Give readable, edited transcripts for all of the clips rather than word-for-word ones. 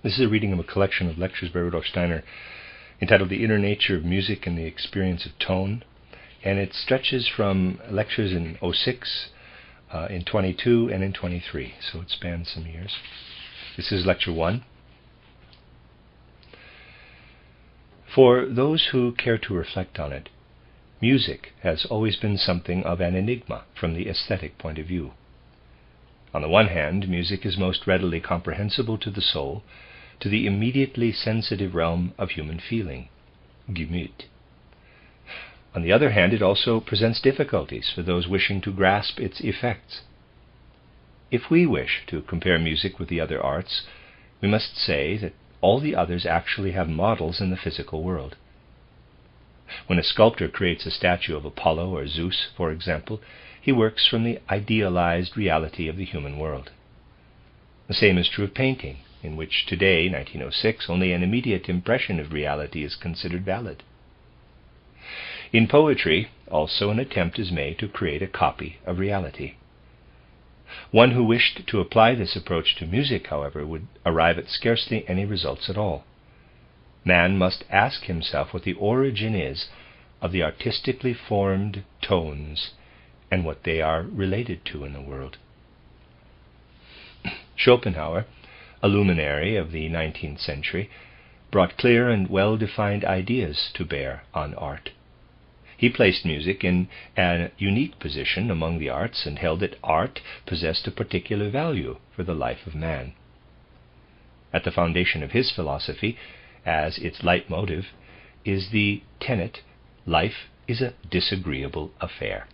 This is a reading of a collection of lectures by Rudolf Steiner entitled The Inner Nature of Music and the Experience of Tone, and it stretches from lectures in 06, in 22, and in 23, so it spans some years. This is lecture 1. For those who care to reflect on it, music has always been something of an enigma from the aesthetic point of view. On the one hand, music is most readily comprehensible to the soul, to the immediately sensitive realm of human feeling, Gemüt. On the other hand, it also presents difficulties for those wishing to grasp its effects. If we wish to compare music with the other arts, we must say that all the others actually have models in the physical world. When a sculptor creates a statue of Apollo or Zeus, for example, he works from the idealized reality of the human world. The same is true of painting, in which today, 1906, only an immediate impression of reality is considered valid. In poetry, also an attempt is made to create a copy of reality. One who wished to apply this approach to music, however, would arrive at scarcely any results at all. Man must ask himself what the origin is of the artistically formed tones and what they are related to in the world. Schopenhauer, a luminary of the 19th century, brought clear and well-defined ideas to bear on art. He placed music in a unique position among the arts and held that art possessed a particular value for the life of man. At the foundation of his philosophy, as its leitmotif, is the tenet, life is a disagreeable affair.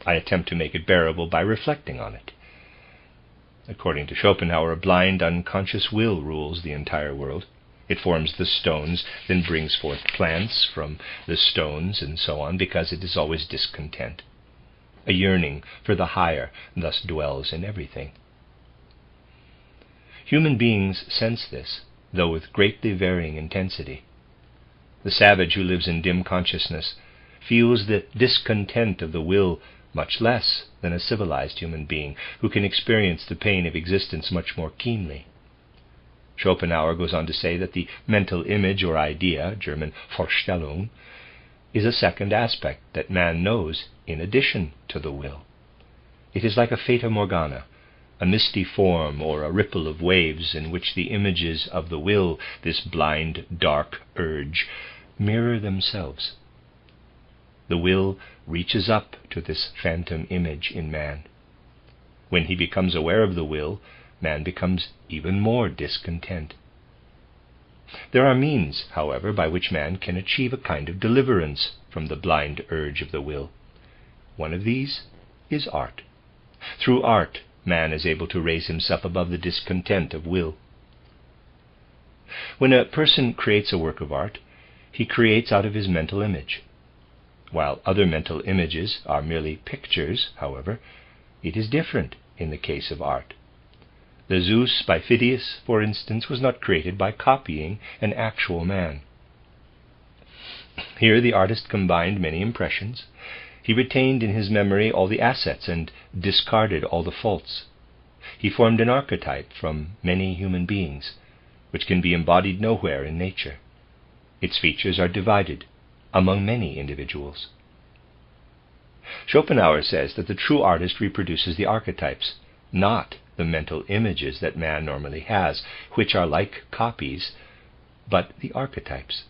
I attempt to make it bearable by reflecting on it. According to Schopenhauer, a blind, unconscious will rules the entire world. It forms the stones, then brings forth plants from the stones, and so on, because it is always discontent. A yearning for the higher thus dwells in everything. Human beings sense this, though with greatly varying intensity. The savage who lives in dim consciousness feels the discontent of the will much less than a civilized human being who can experience the pain of existence much more keenly. Schopenhauer goes on to say that the mental image or idea, German Vorstellung, is a second aspect that man knows in addition to the will. It is like a fata morgana, a misty form or a ripple of waves in which the images of the will, this blind, dark urge, mirror themselves. The will reaches up to this phantom image in man. When he becomes aware of the will, man becomes even more discontent. There are means, however, by which man can achieve a kind of deliverance from the blind urge of the will. One of these is art. Through art, man is able to raise himself above the discontent of will. When a person creates a work of art, he creates out of his mental image. While other mental images are merely pictures, however, it is different in the case of art. The Zeus by Phidias, for instance, was not created by copying an actual man. Here the artist combined many impressions. He retained in his memory all the assets and discarded all the faults. He formed an archetype from many human beings, which can be embodied nowhere in nature. Its features are divided among many individuals. Schopenhauer says that the true artist reproduces the archetypes, not the mental images that man normally has, which are like copies, but the archetypes.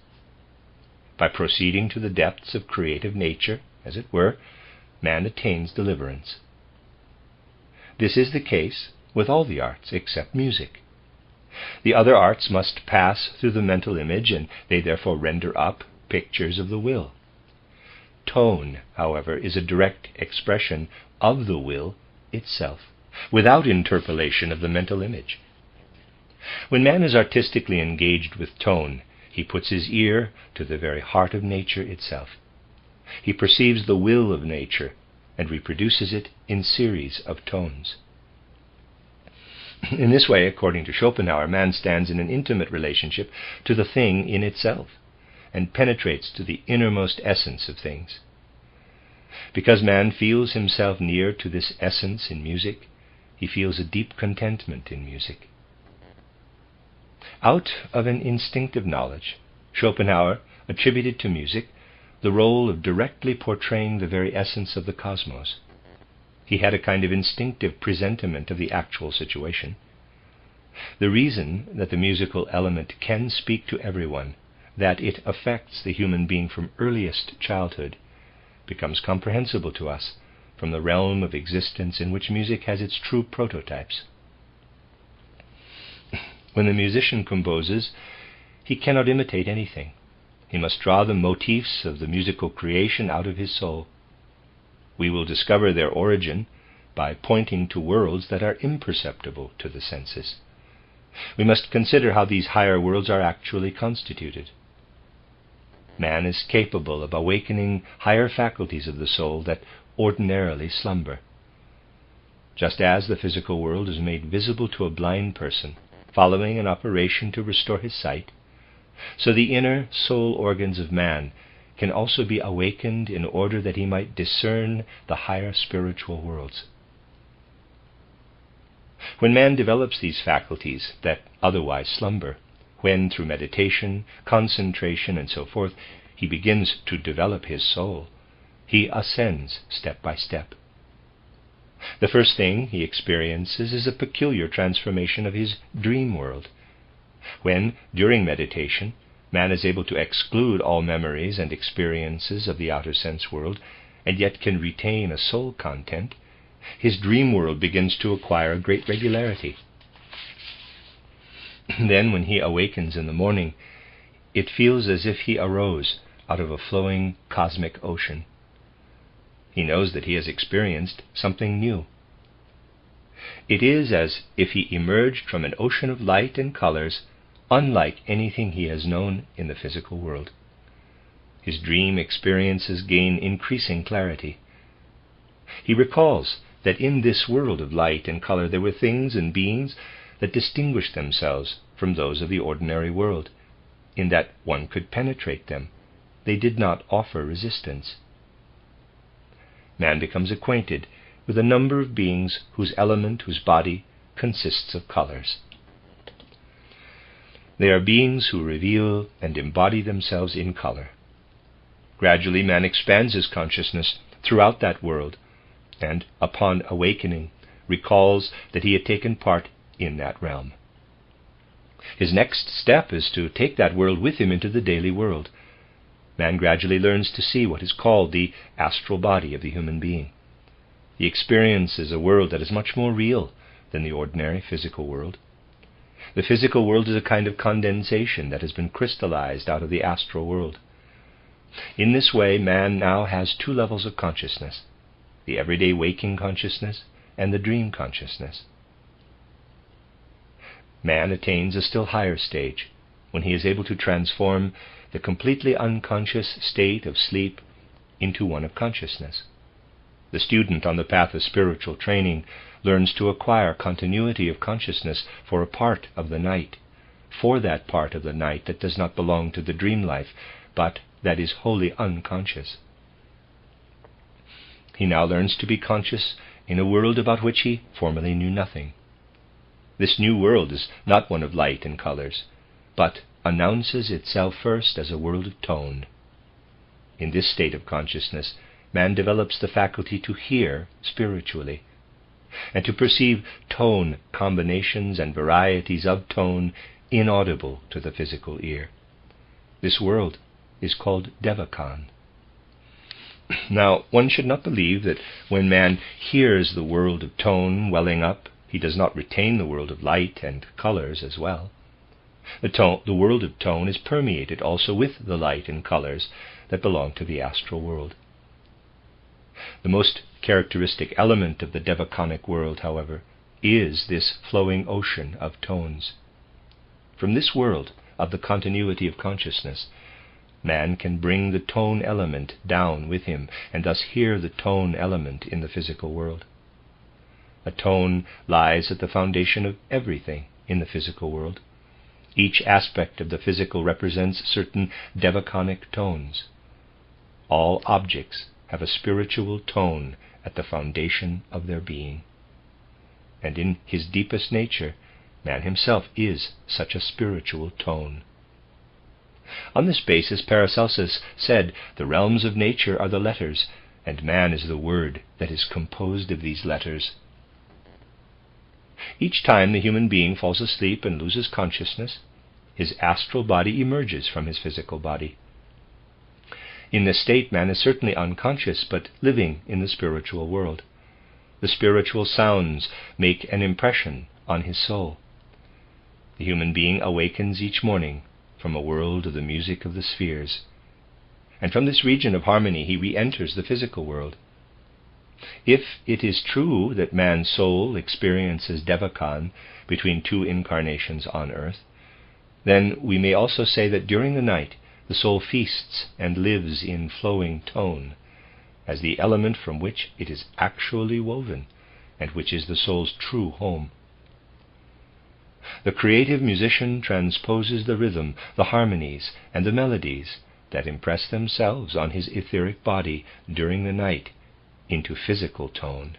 By proceeding to the depths of creative nature, as it were, man attains deliverance. This is the case with all the arts except music. The other arts must pass through the mental image, and they therefore render up pictures of the will. Tone, however, is a direct expression of the will itself, without interpolation of the mental image. When man is artistically engaged with tone, he puts his ear to the very heart of nature itself. He perceives the will of nature and reproduces it in series of tones. In this way, according to Schopenhauer, man stands in an intimate relationship to the thing in itself, and penetrates to the innermost essence of things. Because man feels himself near to this essence in music, he feels a deep contentment in music. Out of an instinctive knowledge, Schopenhauer attributed to music the role of directly portraying the very essence of the cosmos. He had a kind of instinctive presentiment of the actual situation. The reason that the musical element can speak to everyone, that it affects the human being from earliest childhood, becomes comprehensible to us from the realm of existence in which music has its true prototypes. When the musician composes, he cannot imitate anything. He must draw the motifs of the musical creation out of his soul. We will discover their origin by pointing to worlds that are imperceptible to the senses. We must consider how these higher worlds are actually constituted. Man is capable of awakening higher faculties of the soul that ordinarily slumber. Just as the physical world is made visible to a blind person following an operation to restore his sight, so the inner soul organs of man can also be awakened in order that he might discern the higher spiritual worlds. When man develops these faculties that otherwise slumber, when through meditation, concentration, and so forth, he begins to develop his soul, he ascends step by step. The first thing he experiences is a peculiar transformation of his dream world. When, during meditation, man is able to exclude all memories and experiences of the outer sense world, and yet can retain a soul content, his dream world begins to acquire a great regularity. Then, when he awakens in the morning, it feels as if he arose out of a flowing cosmic ocean. He knows that he has experienced something new. It is as if he emerged from an ocean of light and colors, unlike anything he has known in the physical world. His dream experiences gain increasing clarity. He recalls that in this world of light and color there were things and beings that distinguished themselves from those of the ordinary world, in that one could penetrate them. They did not offer resistance. Man becomes acquainted with a number of beings whose element, whose body, consists of colors. They are beings who reveal and embody themselves in color. Gradually man expands his consciousness throughout that world, and, upon awakening, recalls that he had taken part in that realm. His next step is to take that world with him into the daily world. Man gradually learns to see what is called the astral body of the human being. He experiences a world that is much more real than the ordinary physical world. The physical world is a kind of condensation that has been crystallized out of the astral world. In this way, man now has two levels of consciousness: the everyday waking consciousness and the dream consciousness. Man attains a still higher stage when he is able to transform the completely unconscious state of sleep into one of consciousness. The student on the path of spiritual training learns to acquire continuity of consciousness for a part of the night, for that part of the night that does not belong to the dream life, but that is wholly unconscious. He now learns to be conscious in a world about which he formerly knew nothing. This new world is not one of light and colors, but announces itself first as a world of tone. In this state of consciousness, man develops the faculty to hear spiritually, and to perceive tone combinations and varieties of tone inaudible to the physical ear. This world is called Devakan. Now, one should not believe that when man hears the world of tone welling up, he does not retain the world of light and colors as well. The world of tone is permeated also with the light and colors that belong to the astral world. The most characteristic element of the Devakanic world, however, is this flowing ocean of tones. From this world of the continuity of consciousness, man can bring the tone element down with him, and thus hear the tone element in the physical world. A tone lies at the foundation of everything in the physical world. Each aspect of the physical represents certain Devakanic tones. All objects have a spiritual tone at the foundation of their being. And in his deepest nature, Man himself is such a spiritual tone. On this basis, Paracelsus said, "The realms of nature are the letters, and man is the word that is composed of these letters." Each time the human being falls asleep and loses consciousness, his astral body emerges from his physical body. In this state, man is certainly unconscious, but living in the spiritual world. The spiritual sounds make an impression on his soul. The human being awakens each morning from a world of the music of the spheres, and from this region of harmony he re-enters the physical world. If it is true that man's soul experiences Devachan between two incarnations on earth, then we may also say that during the night the soul feasts and lives in flowing tone, as the element from which it is actually woven, and which is the soul's true home. The creative musician transposes the rhythm, the harmonies, and the melodies that impress themselves on his etheric body during the night into physical tone.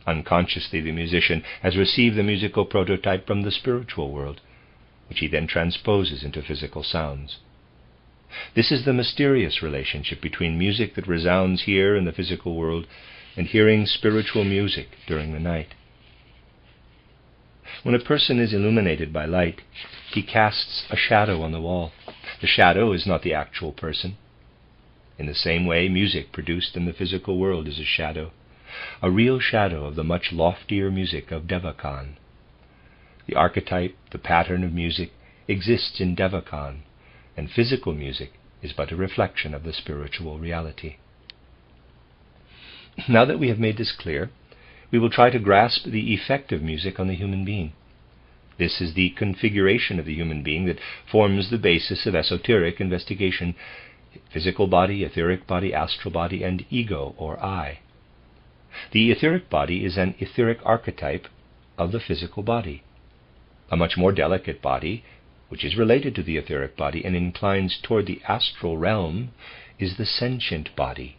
Unconsciously, the musician has received the musical prototype from the spiritual world, which he then transposes into physical sounds. This is the mysterious relationship between music that resounds here in the physical world and hearing spiritual music during the night. When a person is illuminated by light, he casts a shadow on the wall. The shadow is not the actual person. In the same way, music produced in the physical world is a real shadow of the much loftier music of Devachan. The archetype, the pattern of music, exists in Devachan, and physical music is but a reflection of the spiritual reality. Now that we have made this clear, we will try to grasp the effect of music on the human being. This is the configuration of the human being that forms the basis of esoteric investigation: physical body, etheric body, astral body, and ego or I. The etheric body is an etheric archetype of the physical body. A much more delicate body, which is related to the etheric body and inclines toward the astral realm, is the sentient body,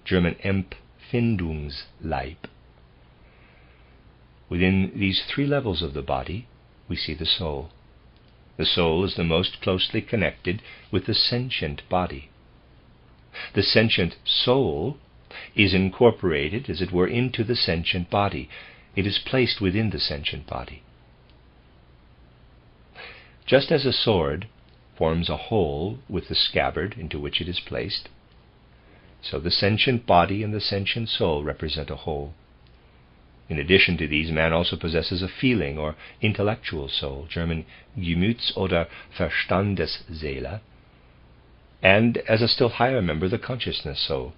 German Empfindungsleib. Within these three levels of the body, we see the soul. The soul is the most closely connected with the sentient body. The sentient soul is incorporated, as it were, into the sentient body. It is placed within the sentient body. Just as a sword forms a hole with the scabbard into which it is placed, so the sentient body and the sentient soul represent a whole. In addition to these, man also possesses a feeling or intellectual soul, German Gemüts- oder Verstandesseele, and as a still higher member, the consciousness soul.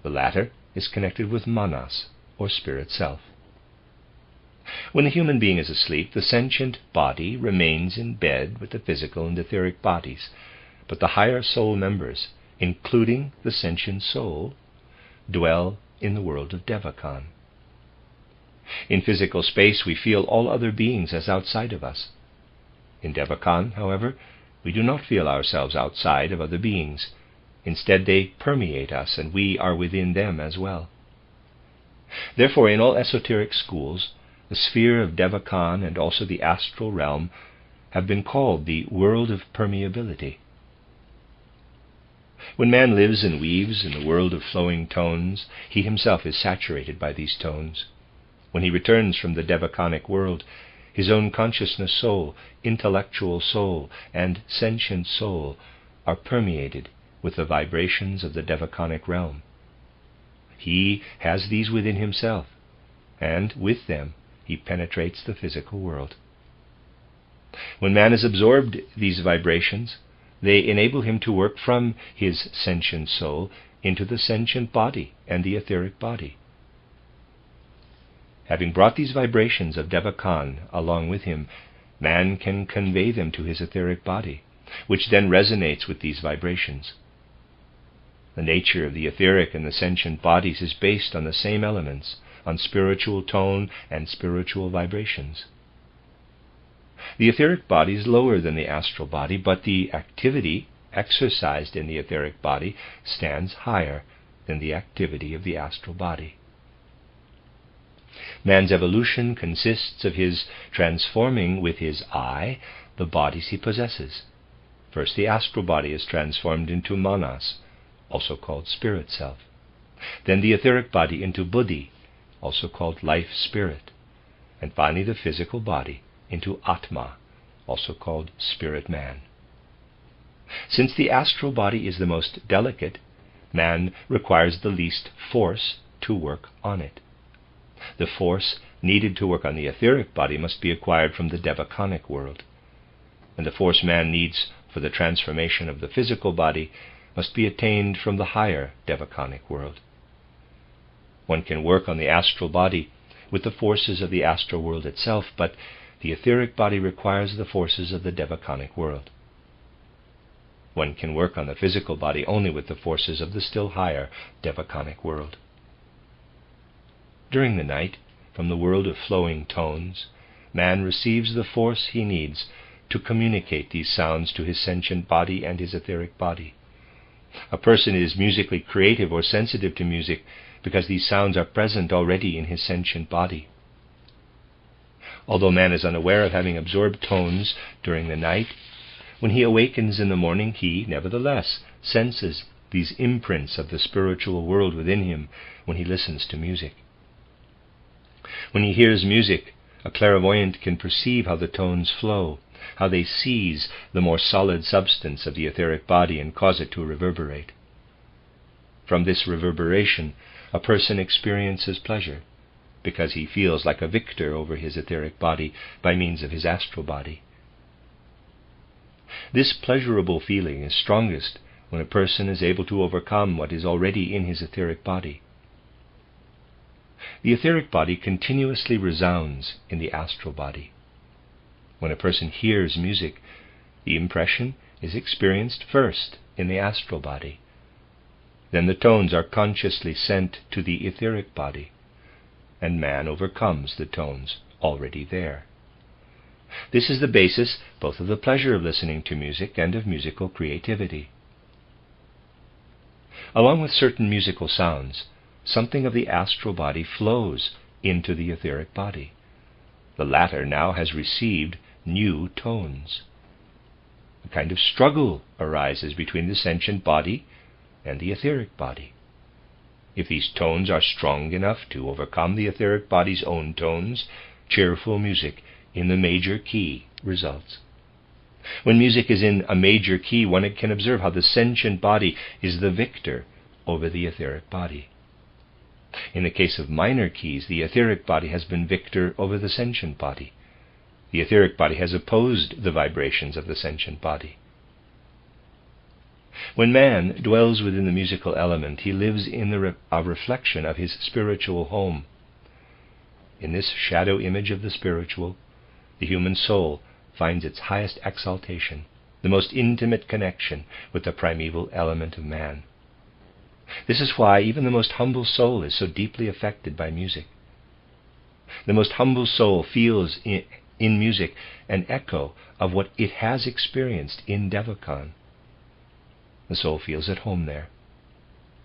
The latter is connected with manas, or spirit self. When a human being is asleep, the sentient body remains in bed with the physical and etheric bodies, but the higher soul members, including the sentient soul, dwell in the world of Devachan. In physical space, we feel all other beings as outside of us. In Devachan, however, we do not feel ourselves outside of other beings. Instead, they permeate us, and we are within them as well. Therefore, in all esoteric schools, the sphere of Devachan and also the astral realm have been called the world of permeability. When man lives and weaves in the world of flowing tones, he himself is saturated by these tones. When he returns from the Devachanic world, his own consciousness soul, intellectual soul, and sentient soul are permeated with the vibrations of the Devachanic realm. He has these within himself, and with them he penetrates the physical world. When man has absorbed these vibrations, they enable him to work from his sentient soul into the sentient body and the etheric body. Having brought these vibrations of Devachan along with him, man can convey them to his etheric body, which then resonates with these vibrations. The nature of the etheric and the sentient bodies is based on the same elements, on spiritual tone and spiritual vibrations. The etheric body is lower than the astral body, but the activity exercised in the etheric body stands higher than the activity of the astral body. Man's evolution consists of his transforming with his eye the bodies he possesses. First, the astral body is transformed into manas, also called spirit self. Then the etheric body into buddhi, also called life spirit. And finally the physical body into atma, also called spirit man. Since the astral body is the most delicate, man requires the least force to work on it. The force needed to work on the etheric body must be acquired from the devachanic world, and the force man needs for the transformation of the physical body must be attained from the higher devachanic world. One can work on the astral body with the forces of the astral world itself, but the etheric body requires the forces of the devachanic world. One can work on the physical body only with the forces of the still higher devachanic world. During the night, from the world of flowing tones, man receives the force he needs to communicate these sounds to his sentient body and his etheric body. A person is musically creative or sensitive to music because these sounds are present already in his sentient body. Although man is unaware of having absorbed tones during the night, when he awakens in the morning, he, nevertheless, senses these imprints of the spiritual world within him when he listens to music. When he hears music, a clairvoyant can perceive how the tones flow, how they seize the more solid substance of the etheric body and cause it to reverberate. From this reverberation, a person experiences pleasure, because he feels like a victor over his etheric body by means of his astral body. This pleasurable feeling is strongest when a person is able to overcome what is already in his etheric body. The etheric body continuously resounds in the astral body. When a person hears music, the impression is experienced first in the astral body. Then the tones are consciously sent to the etheric body, and man overcomes the tones already there. This is the basis both of the pleasure of listening to music and of musical creativity. Along with certain musical sounds, something of the astral body flows into the etheric body. The latter now has received new tones. A kind of struggle arises between the sentient body and the etheric body. If these tones are strong enough to overcome the etheric body's own tones, cheerful music in the major key results. When music is in a major key, one can observe how the sentient body is the victor over the etheric body. In the case of minor keys, the etheric body has been victor over the sentient body. The etheric body has opposed the vibrations of the sentient body. When man dwells within the musical element, he lives in a reflection of his spiritual home. In this shadow image of the spiritual, the human soul finds its highest exaltation, the most intimate connection with the primeval element of man. This is why even the most humble soul is so deeply affected by music. The most humble soul feels in music an echo of what it has experienced in Devachan. The soul feels at home there.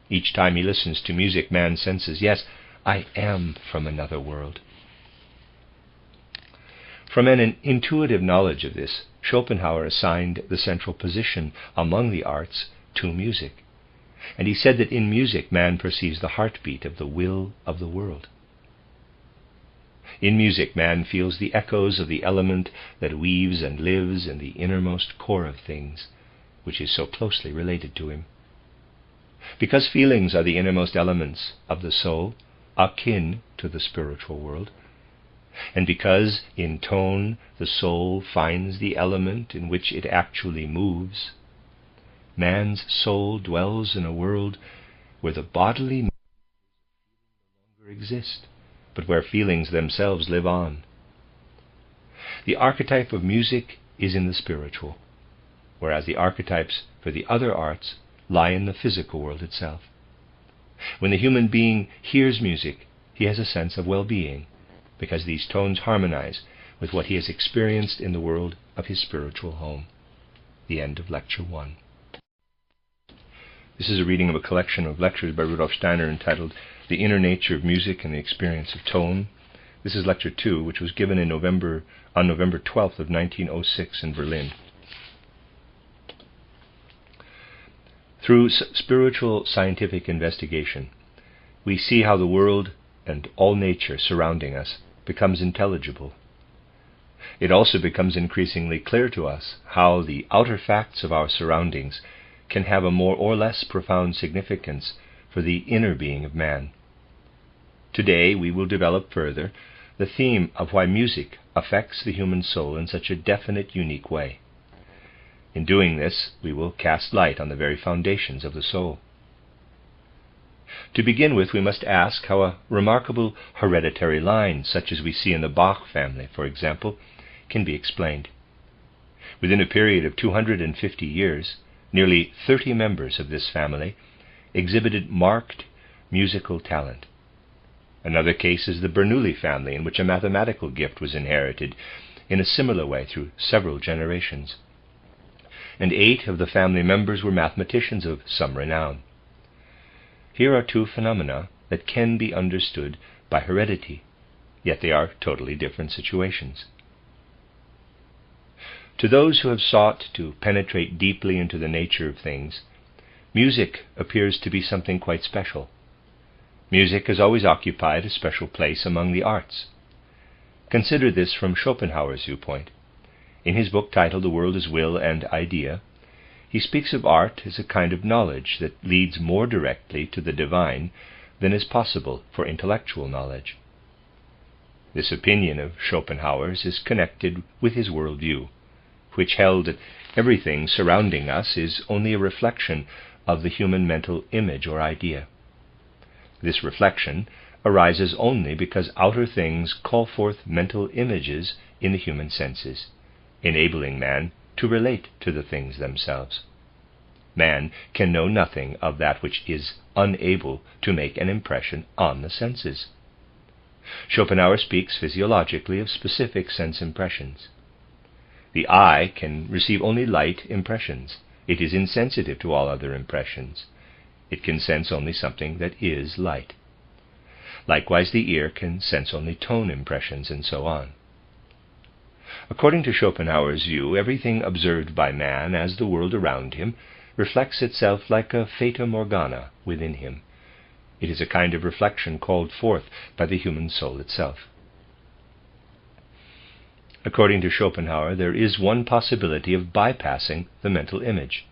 Each time he listens to music, man senses, yes, I am from another world. From an intuitive knowledge of this, Schopenhauer assigned the central position among the arts to music. And he said that in music man perceives the heartbeat of the will of the world. In music man feels the echoes of the element that weaves and lives in the innermost core of things, which is so closely related to him. Because feelings are the innermost elements of the soul, akin to the spiritual world, and because in tone the soul finds the element in which it actually moves, man's soul dwells in a world where the bodily no longer exist, but where feelings themselves live on. The archetype of music is in the spiritual, whereas the archetypes for the other arts lie in the physical world itself. When the human being hears music, he has a sense of well-being, because these tones harmonize with what he has experienced in the world of his spiritual home. The end of Lecture 1. This is a reading of a collection of lectures by Rudolf Steiner entitled The Inner Nature of Music and the Experience of Tone, This is Lecture 2, which was given on November 12th of 1906 in Berlin. Through spiritual scientific investigation, we see how the world and all nature surrounding us becomes intelligible. It also becomes increasingly clear to us how the outer facts of our surroundings can have a more or less profound significance for the inner being of man. Today we will develop further the theme of why music affects the human soul in such a definite, unique way. In doing this, we will cast light on the very foundations of the soul. To begin with, we must ask how a remarkable hereditary line, such as we see in the Bach family, for example, can be explained. Within a period of 250 years, nearly 30 members of this family exhibited marked musical talent. Another case is the Bernoulli family, in which a mathematical gift was inherited in a similar way through several generations. And 8 of the family members were mathematicians of some renown. Here are 2 phenomena that can be understood by heredity, yet they are totally different situations. To those who have sought to penetrate deeply into the nature of things, music appears to be something quite special. Music has always occupied a special place among the arts. Consider this from Schopenhauer's viewpoint. In his book titled The World as Will and Idea, he speaks of art as a kind of knowledge that leads more directly to the divine than is possible for intellectual knowledge. This opinion of Schopenhauer's is connected with his worldview, which held that everything surrounding us is only a reflection of the human mental image or idea. This reflection arises only because outer things call forth mental images in the human senses, enabling man to relate to the things themselves. Man can know nothing of that which is unable to make an impression on the senses. Schopenhauer speaks physiologically of specific sense impressions. The eye can receive only light impressions. It is insensitive to all other impressions. It can sense only something that is light. Likewise, the ear can sense only tone impressions, and so on. According to Schopenhauer's view, everything observed by man as the world around him reflects itself like a fata morgana within him. It is a kind of reflection called forth by the human soul itself. According to Schopenhauer, there is one possibility of bypassing the mental image.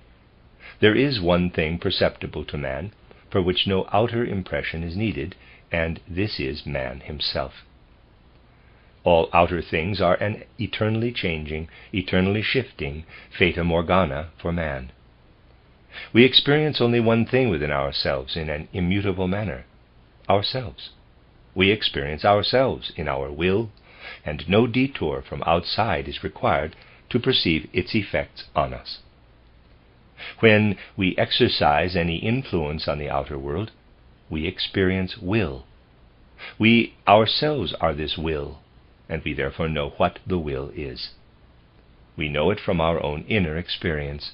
There is one thing perceptible to man for which no outer impression is needed, and this is man himself. All outer things are an eternally changing, eternally shifting fata morgana for man. We experience only one thing within ourselves in an immutable manner: ourselves. We experience ourselves in our will, and no detour from outside is required to perceive its effects on us. When we exercise any influence on the outer world, we experience will. We ourselves are this will, and we therefore know what the will is. We know it from our own inner experience.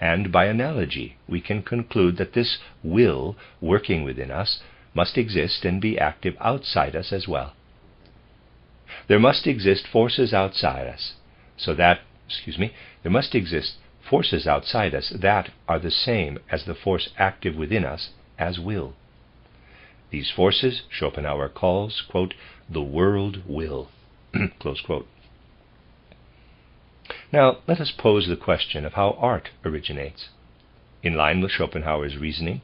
And by analogy, we can conclude that this will working within us must exist and be active outside us as well. There must exist forces outside us, there must exist forces outside us that are the same as the force active within us as will. These forces Schopenhauer calls, quote, the world will, close quote. Now, let us pose the question of how art originates. In line with Schopenhauer's reasoning,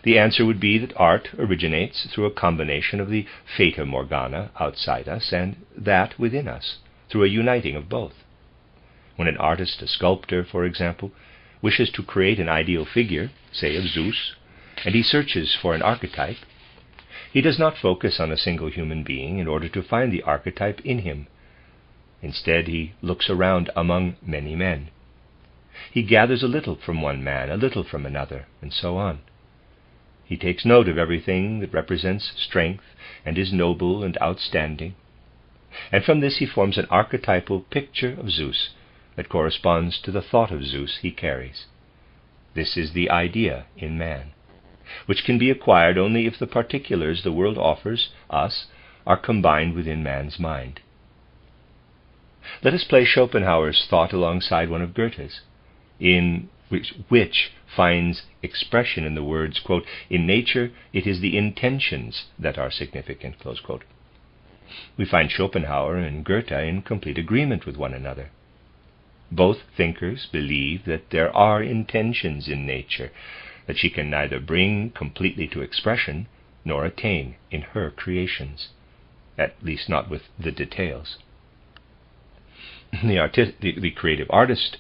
the answer would be that art originates through a combination of the fata morgana outside us and that within us, through a uniting of both. When an artist, a sculptor, for example, wishes to create an ideal figure, say of Zeus, and he searches for an archetype, he does not focus on a single human being in order to find the archetype in him. Instead, he looks around among many men. He gathers a little from one man, a little from another, and so on. He takes note of everything that represents strength and is noble and outstanding, and from this he forms an archetypal picture of Zeus that corresponds to the thought of Zeus he carries. This is the idea in man, which can be acquired only if the particulars the world offers us are combined within man's mind. Let us place Schopenhauer's thought alongside one of Goethe's, in which finds expression in the words, quote, "In nature it is the intentions that are significant," close quote. We find Schopenhauer and Goethe in complete agreement with one another. Both thinkers believe that there are intentions in nature that she can neither bring completely to expression nor attain in her creations, at least not with the details. The creative artist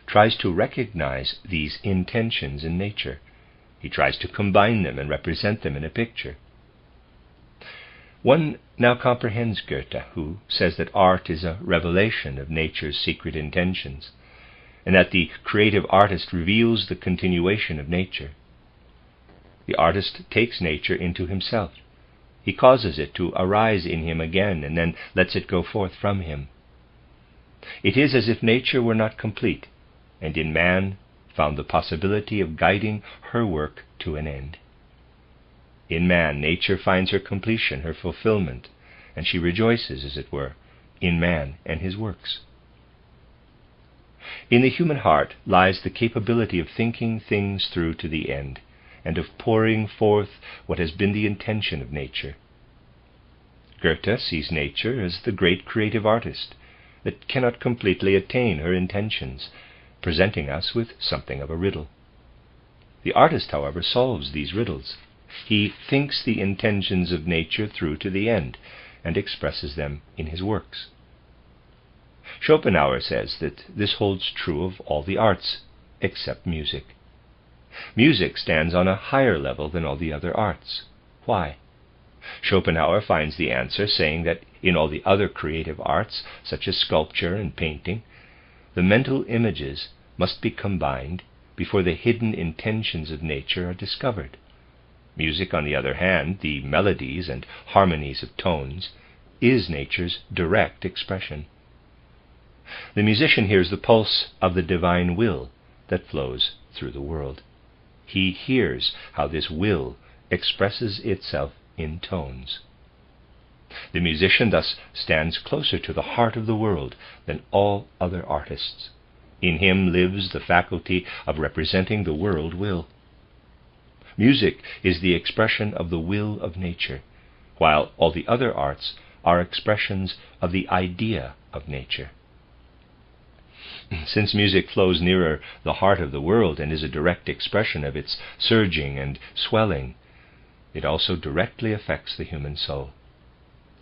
tries to recognize these intentions in nature. He tries to combine them and represent them in a picture. One now comprehends Goethe, who says that art is a revelation of nature's secret intentions, and that the creative artist reveals the continuation of nature. The artist takes nature into himself. He causes it to arise in him again, and then lets it go forth from him. It is as if nature were not complete, and in man found the possibility of guiding her work to an end. In man, nature finds her completion, her fulfillment, and she rejoices, as it were, in man and his works. In the human heart lies the capability of thinking things through to the end, and of pouring forth what has been the intention of nature. Goethe sees nature as the great creative artist that cannot completely attain her intentions, presenting us with something of a riddle. The artist, however, solves these riddles. He thinks the intentions of nature through to the end and expresses them in his works. Schopenhauer says that this holds true of all the arts except music. Music stands on a higher level than all the other arts. Why? Schopenhauer finds the answer saying that in all the other creative arts, such as sculpture and painting, the mental images must be combined before the hidden intentions of nature are discovered. Music, on the other hand, the melodies and harmonies of tones, is nature's direct expression. The musician hears the pulse of the divine will that flows through the world. He hears how this will expresses itself in tones. The musician thus stands closer to the heart of the world than all other artists. In him lives the faculty of representing the world will. Music is the expression of the will of nature, while all the other arts are expressions of the idea of nature. Since music flows nearer the heart of the world and is a direct expression of its surging and swelling, it also directly affects the human soul.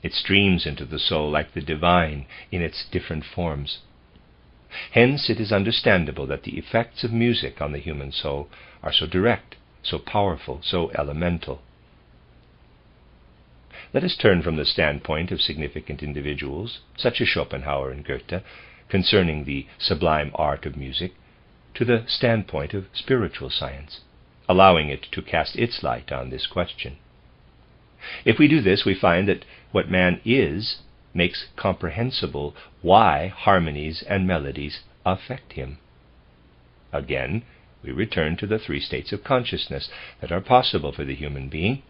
It streams into the soul like the divine in its different forms. Hence it is understandable that the effects of music on the human soul are so direct, so powerful, so elemental. Let us turn from the standpoint of significant individuals, such as Schopenhauer and Goethe, concerning the sublime art of music, to the standpoint of spiritual science, allowing it to cast its light on this question. If we do this, we find that what man is makes comprehensible why harmonies and melodies affect him. Again, we return to the three states of consciousness that are possible for the human being,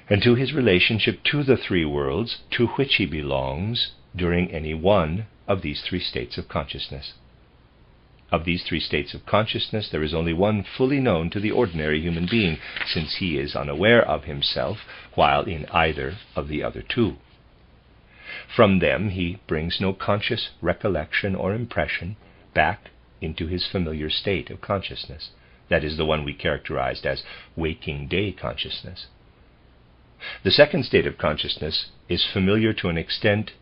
and to his relationship to the three worlds to which he belongs during any one of these three states of consciousness. Of these three states of consciousness, there is only one fully known to the ordinary human being, since he is unaware of himself while in either of the other two. From them he brings no conscious recollection or impression back into his familiar state of consciousness. That is the one we characterized as waking day consciousness. The second state of consciousness is familiar to an extent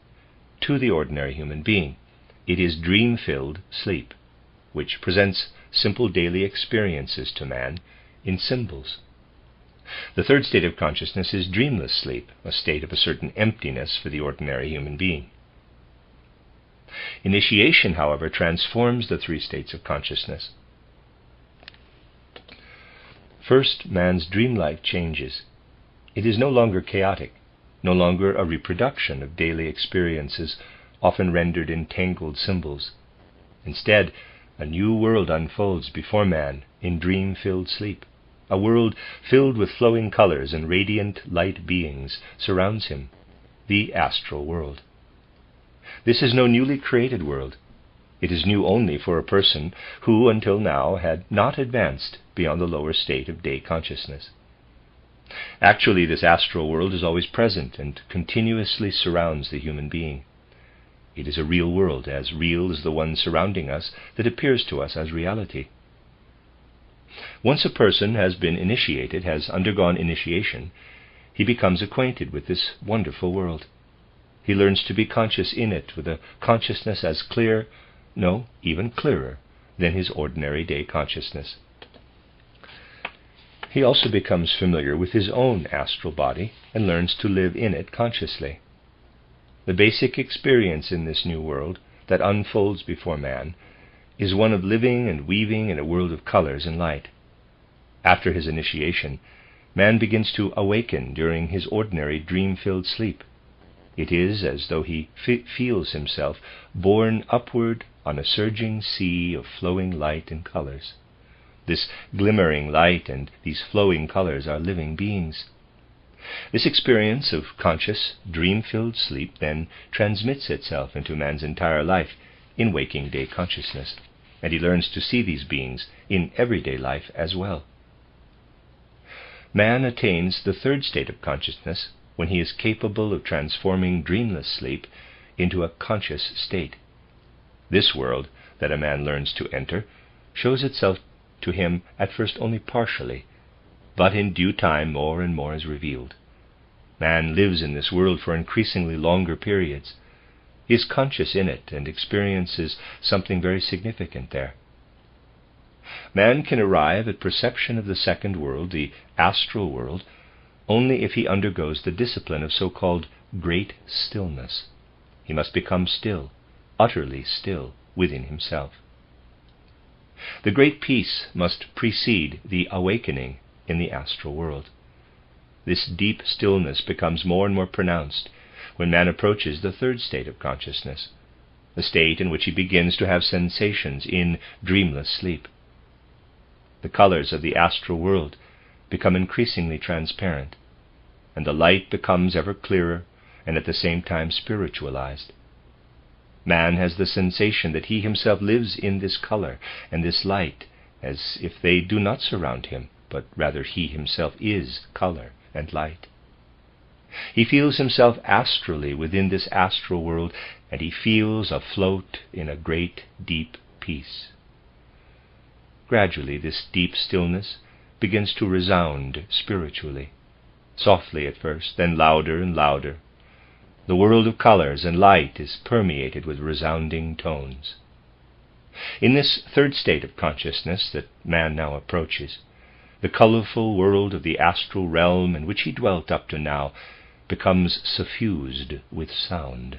to the ordinary human being. It is dream-filled sleep, which presents simple daily experiences to man in symbols. The third state of consciousness is dreamless sleep, a state of a certain emptiness for the ordinary human being. Initiation, however, transforms the three states of consciousness. First, man's dream life changes. It is no longer chaotic, no longer a reproduction of daily experiences, often rendered in tangled symbols. Instead, a new world unfolds before man in dream-filled sleep. A world filled with flowing colors and radiant light beings surrounds him, the astral world. This is no newly created world. It is new only for a person who, until now, had not advanced beyond the lower state of day consciousness. Actually, this astral world is always present and continuously surrounds the human being. It is a real world, as real as the one surrounding us that appears to us as reality. Once a person has been initiated, has undergone initiation, he becomes acquainted with this wonderful world. He learns to be conscious in it with a consciousness as clear, no, even clearer, than his ordinary day consciousness. He also becomes familiar with his own astral body and learns to live in it consciously. The basic experience in this new world that unfolds before man is one of living and weaving in a world of colors and light. After his initiation, man begins to awaken during his ordinary dream-filled sleep. It is as though he feels himself borne upward on a surging sea of flowing light and colors. This glimmering light and these flowing colors are living beings. This experience of conscious, dream-filled sleep then transmits itself into man's entire life in waking day consciousness, and he learns to see these beings in everyday life as well. Man attains the third state of consciousness when he is capable of transforming dreamless sleep into a conscious state. This world that a man learns to enter shows itself to him at first only partially, but in due time more and more is revealed. Man lives in this world for increasingly longer periods. He is conscious in it and experiences something very significant there. Man can arrive at perception of the second world, the astral world, only if he undergoes the discipline of so-called great stillness. He must become still, utterly still within himself. The great peace must precede the awakening in the astral world. This deep stillness becomes more and more pronounced when man approaches the third state of consciousness, the state in which he begins to have sensations in dreamless sleep. The colors of the astral world become increasingly transparent, and the light becomes ever clearer and at the same time spiritualized. Man has the sensation that he himself lives in this color and this light, as if they do not surround him, but rather he himself is color and light. He feels himself astrally within this astral world, and he feels afloat in a great, deep peace. Gradually, this deep stillness begins to resound spiritually, softly at first, then louder and louder. The world of colors and light is permeated with resounding tones. In this third state of consciousness that man now approaches, the colorful world of the astral realm in which he dwelt up to now becomes suffused with sound.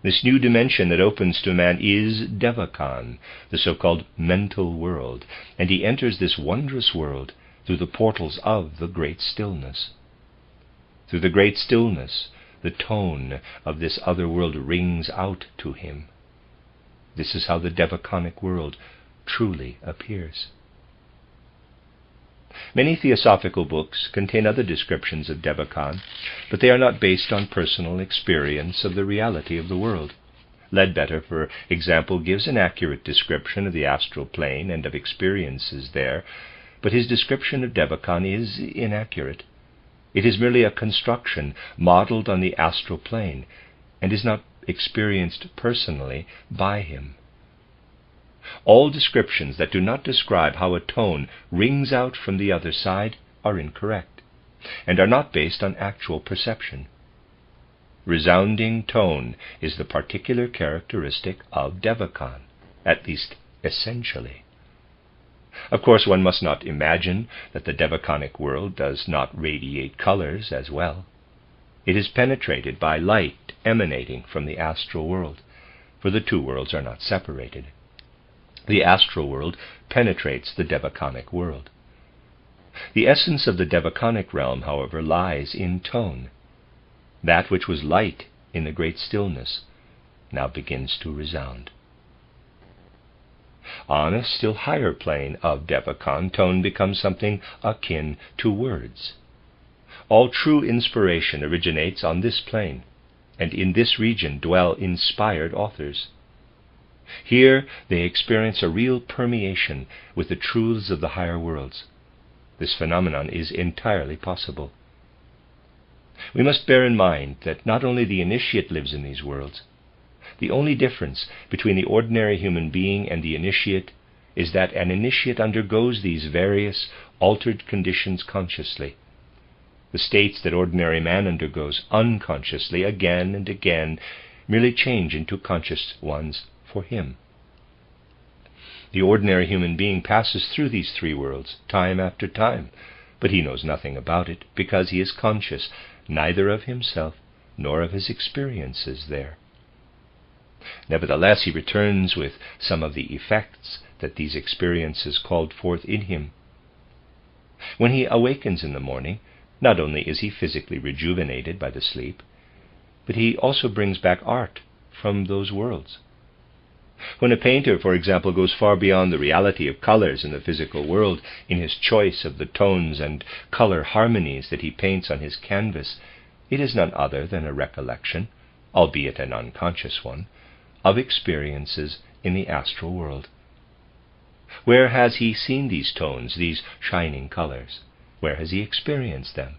This new dimension that opens to man is Devakan, the so-called mental world, and he enters this wondrous world through the portals of the great stillness. Through the great stillness, the tone of this other world rings out to him. This is how the Devakanic world truly appears. Many theosophical books contain other descriptions of Devakan, but they are not based on personal experience of the reality of the world. Ledbetter, for example, gives an accurate description of the astral plane and of experiences there, but his description of Devakan is inaccurate. It is merely a construction modeled on the astral plane, and is not experienced personally by him. All descriptions that do not describe how a tone rings out from the other side are incorrect, and are not based on actual perception. Resounding tone is the particular characteristic of Devakan, at least essentially. Of course, one must not imagine that the Devakanic world does not radiate colors as well. It is penetrated by light emanating from the astral world, for the two worlds are not separated. The astral world penetrates the Devakanic world. The essence of the Devakanic realm, however, lies in tone. That which was light in the great stillness now begins to resound. On a still higher plane of Devachan, tone becomes something akin to words. All true inspiration originates on this plane, and in this region dwell inspired authors. Here they experience a real permeation with the truths of the higher worlds. This phenomenon is entirely possible. We must bear in mind that not only the initiate lives in these worlds. The only difference between the ordinary human being and the initiate is that an initiate undergoes these various altered conditions consciously. The states that ordinary man undergoes unconsciously again and again merely change into conscious ones for him. The ordinary human being passes through these three worlds time after time, but he knows nothing about it because he is conscious neither of himself nor of his experiences there. Nevertheless, he returns with some of the effects that these experiences called forth in him. When he awakens in the morning, not only is he physically rejuvenated by the sleep, but he also brings back art from those worlds. When a painter, for example, goes far beyond the reality of colors in the physical world in his choice of the tones and color harmonies that he paints on his canvas, it is none other than a recollection, albeit an unconscious one, of experiences in the astral world. Where has he seen these tones, these shining colors? Where has he experienced them?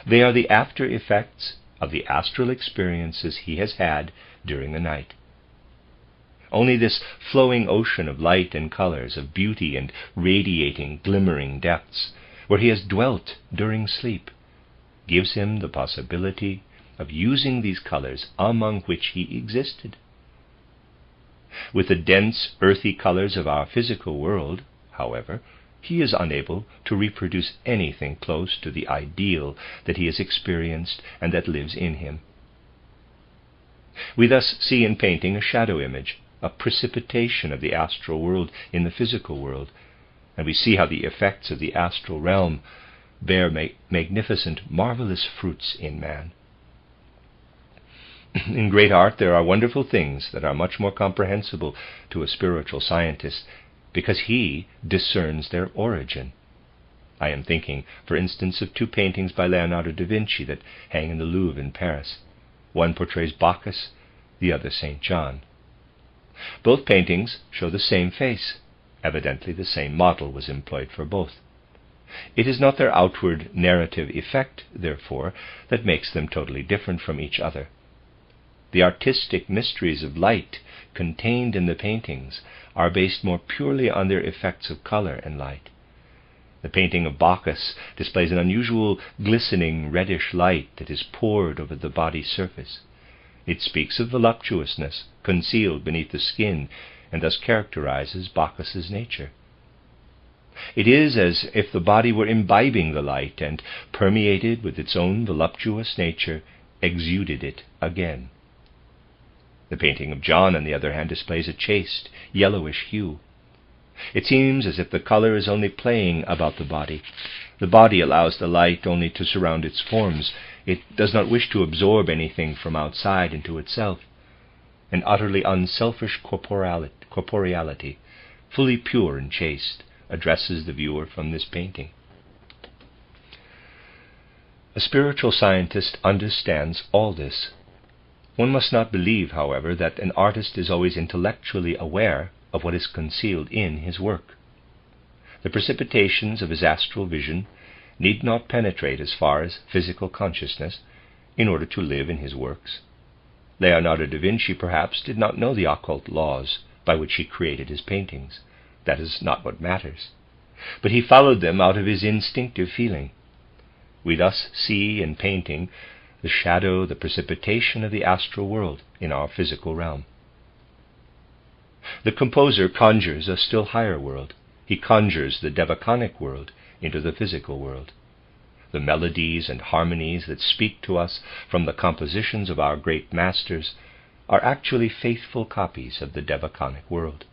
They are the after effects of the astral experiences he has had during the night. Only this flowing ocean of light and colors, of beauty and radiating, glimmering depths, where he has dwelt during sleep, gives him the possibility of using these colors among which he existed. With the dense, earthy colors of our physical world, however, he is unable to reproduce anything close to the ideal that he has experienced and that lives in him. We thus see in painting a shadow image, a precipitation of the astral world in the physical world, and we see how the effects of the astral realm bear magnificent, marvelous fruits in man. In great art there are wonderful things that are much more comprehensible to a spiritual scientist, because he discerns their origin. I am thinking, for instance, of two paintings by Leonardo da Vinci that hang in the Louvre in Paris. One portrays Bacchus, the other St. John. Both paintings show the same face. Evidently the same model was employed for both. It is not their outward narrative effect, therefore, that makes them totally different from each other. The artistic mysteries of light contained in the paintings are based more purely on their effects of color and light. The painting of Bacchus displays an unusual glistening reddish light that is poured over the body's surface. It speaks of voluptuousness concealed beneath the skin, and thus characterizes Bacchus's nature. It is as if the body were imbibing the light and, permeated with its own voluptuous nature, exuded it again. The painting of John, on the other hand, displays a chaste, yellowish hue. It seems as if the color is only playing about the body. The body allows the light only to surround its forms. It does not wish to absorb anything from outside into itself. An utterly unselfish corporeality, fully pure and chaste, addresses the viewer from this painting. A spiritual scientist understands all this. One must not believe, however, that an artist is always intellectually aware of what is concealed in his work. The precipitations of his astral vision need not penetrate as far as physical consciousness in order to live in his works. Leonardo da Vinci perhaps did not know the occult laws by which he created his paintings. That is not what matters. But he followed them out of his instinctive feeling. We thus see in painting the shadow, the precipitation of the astral world in our physical realm. The composer conjures a still higher world. He conjures the devachanic world into the physical world. The melodies and harmonies that speak to us from the compositions of our great masters are actually faithful copies of the devachanic world.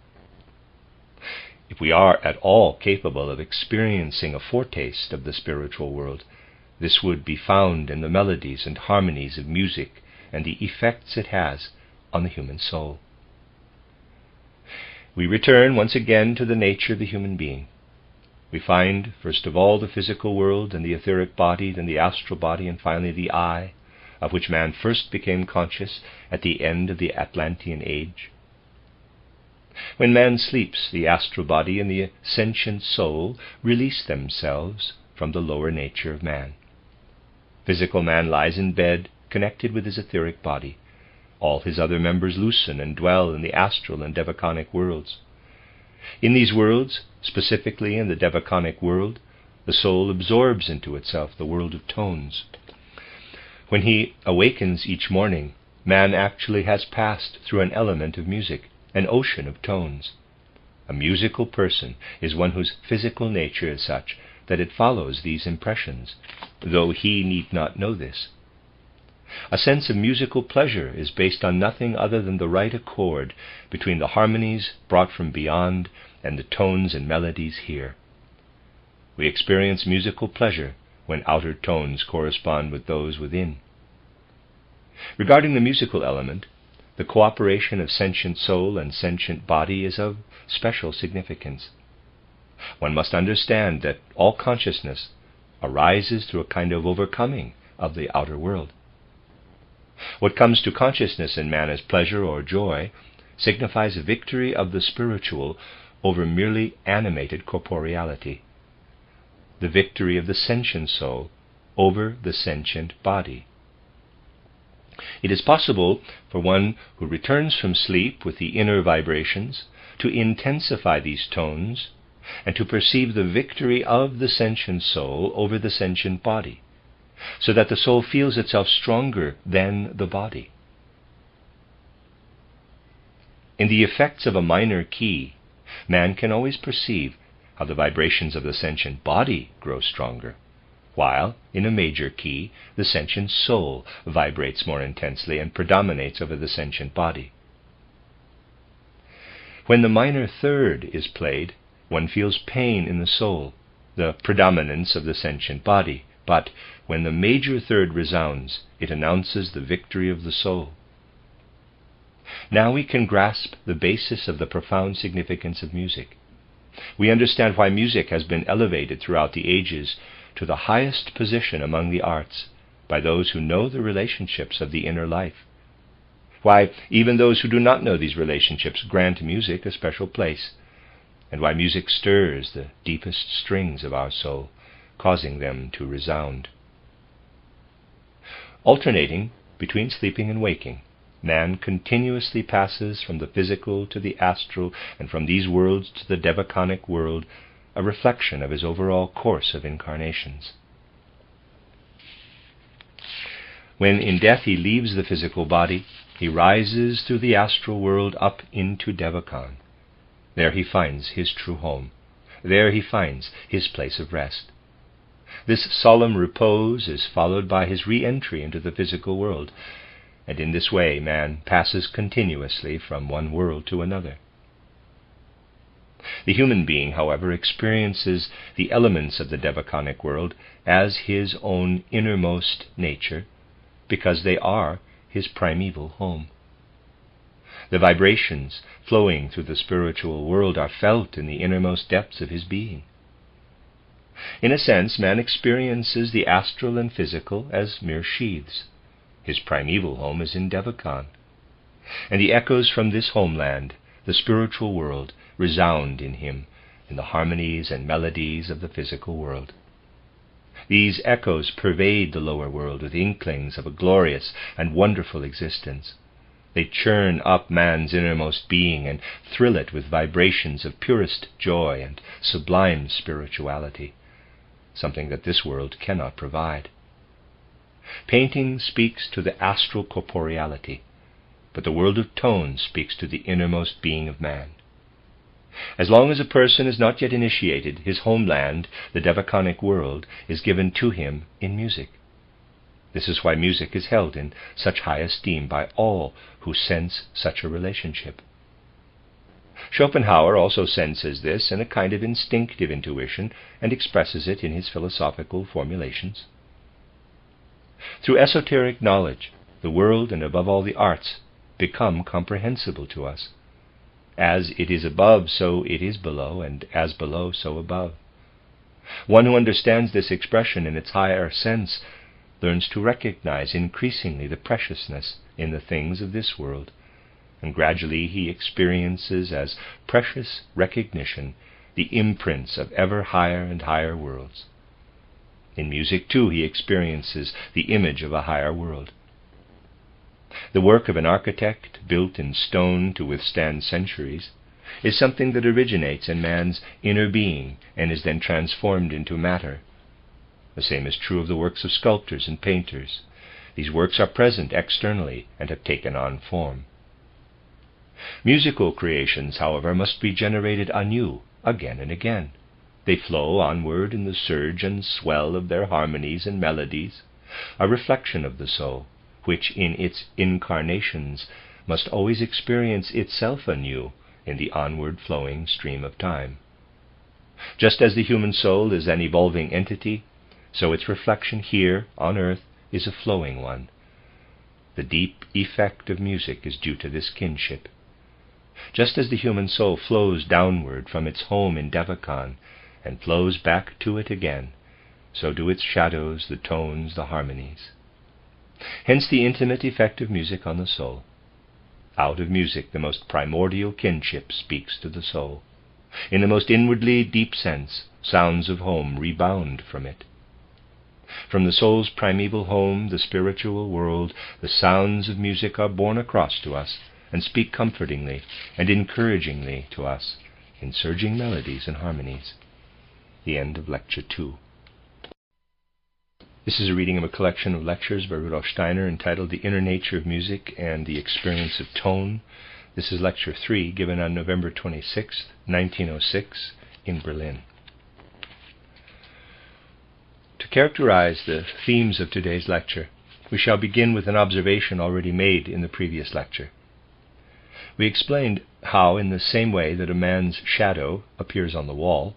If we are at all capable of experiencing a foretaste of the spiritual world, this would be found in the melodies and harmonies of music and the effects it has on the human soul. We return once again to the nature of the human being. We find, first of all, the physical world and the etheric body, then the astral body, and finally the I, of which man first became conscious at the end of the Atlantean age. When man sleeps, the astral body and the sentient soul release themselves from the lower nature of man. Physical man lies in bed, connected with his etheric body. All his other members loosen and dwell in the astral and devaconic worlds. In these worlds, specifically in the devaconic world, the soul absorbs into itself the world of tones. When he awakens each morning, man actually has passed through an element of music, an ocean of tones. A musical person is one whose physical nature is such that it follows these impressions, though he need not know this. A sense of musical pleasure is based on nothing other than the right accord between the harmonies brought from beyond and the tones and melodies here. We experience musical pleasure when outer tones correspond with those within. Regarding the musical element, the cooperation of sentient soul and sentient body is of special significance. One must understand that all consciousness arises through a kind of overcoming of the outer world. What comes to consciousness in man as pleasure or joy signifies a victory of the spiritual over merely animated corporeality, the victory of the sentient soul over the sentient body. It is possible for one who returns from sleep with the inner vibrations to intensify these tones and to perceive the victory of the sentient soul over the sentient body, so that the soul feels itself stronger than the body. In the effects of a minor key, man can always perceive how the vibrations of the sentient body grow stronger, while, in a major key, the sentient soul vibrates more intensely and predominates over the sentient body. When the minor third is played, one feels pain in the soul, the predominance of the sentient body, but when the major third resounds, it announces the victory of the soul. Now we can grasp the basis of the profound significance of music. We understand why music has been elevated throughout the ages to the highest position among the arts by those who know the relationships of the inner life. Why even those who do not know these relationships grant music a special place, and why music stirs the deepest strings of our soul, causing them to resound. Alternating between sleeping and waking, man continuously passes from the physical to the astral, and from these worlds to the devaconic world, a reflection of his overall course of incarnations. When in death he leaves the physical body, he rises through the astral world up into Devachan. There he finds his true home. There he finds his place of rest. This solemn repose is followed by his re-entry into the physical world, and in this way man passes continuously from one world to another. The human being, however, experiences the elements of the devaconic world as his own innermost nature, because they are his primeval home. The vibrations flowing through the spiritual world are felt in the innermost depths of his being. In a sense, man experiences the astral and physical as mere sheaths. His primeval home is in Devachan, and the echoes from this homeland, the spiritual world, resound in him in the harmonies and melodies of the physical world. These echoes pervade the lower world with inklings of a glorious and wonderful existence. They churn up man's innermost being and thrill it with vibrations of purest joy and sublime spirituality, something that this world cannot provide. Painting speaks to the astral corporeality, but the world of tone speaks to the innermost being of man. As long as a person is not yet initiated, his homeland, the devaconic world, is given to him in music. This is why music is held in such high esteem by all who sense such a relationship. Schopenhauer also senses this in a kind of instinctive intuition and expresses it in his philosophical formulations. Through esoteric knowledge, the world, and above all the arts, become comprehensible to us. As it is above, so it is below, and as below, so above. One who understands this expression in its higher sense learns to recognize increasingly the preciousness in the things of this world, and gradually he experiences as precious recognition the imprints of ever higher and higher worlds. In music, too, he experiences the image of a higher world. The work of an architect, built in stone to withstand centuries, is something that originates in man's inner being and is then transformed into matter. The same is true of the works of sculptors and painters. These works are present externally and have taken on form. Musical creations, however, must be generated anew, again and again. They flow onward in the surge and swell of their harmonies and melodies, a reflection of the soul, which in its incarnations must always experience itself anew in the onward flowing stream of time. Just as the human soul is an evolving entity, so its reflection here on earth is a flowing one. The deep effect of music is due to this kinship. Just as the human soul flows downward from its home in Devachan and flows back to it again, so do its shadows, the tones, the harmonies. Hence the intimate effect of music on the soul. Out of music the most primordial kinship speaks to the soul. In the most inwardly deep sense, sounds of home rebound from it. From the soul's primeval home, the spiritual world, the sounds of music are borne across to us and speak comfortingly and encouragingly to us in surging melodies and harmonies. The end of Lecture 2. This is a reading of a collection of lectures by Rudolf Steiner entitled The Inner Nature of Music and the Experience of Tone. This is Lecture 3, given on November 26, 1906, in Berlin. To characterize the themes of today's lecture, we shall begin with an observation already made in the previous lecture. We explained how, in the same way that a man's shadow appears on the wall,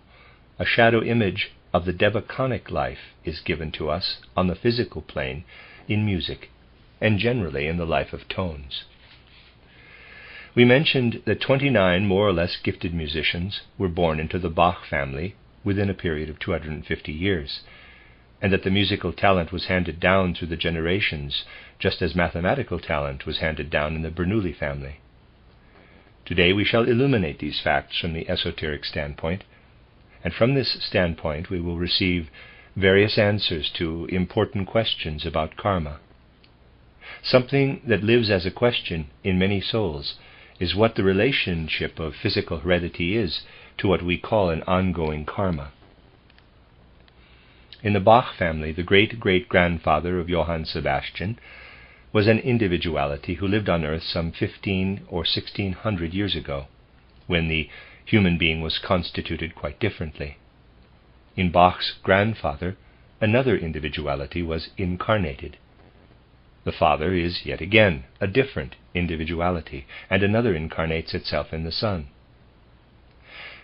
a shadow image of the devachanic life is given to us on the physical plane in music, and generally in the life of tones. We mentioned that 29 more or less gifted musicians were born into the Bach family within a period of 250 years, and that the musical talent was handed down through the generations, just as mathematical talent was handed down in the Bernoulli family. Today we shall illuminate these facts from the esoteric standpoint, and from this standpoint we will receive various answers to important questions about karma. Something that lives as a question in many souls is what the relationship of physical heredity is to what we call an ongoing karma. In the Bach family, the great-great-grandfather of Johann Sebastian was an individuality who lived on earth some 15 or 1600 years ago, when the human being was constituted quite differently. In Bach's grandfather, another individuality was incarnated. The father is yet again a different individuality, and another incarnates itself in the son.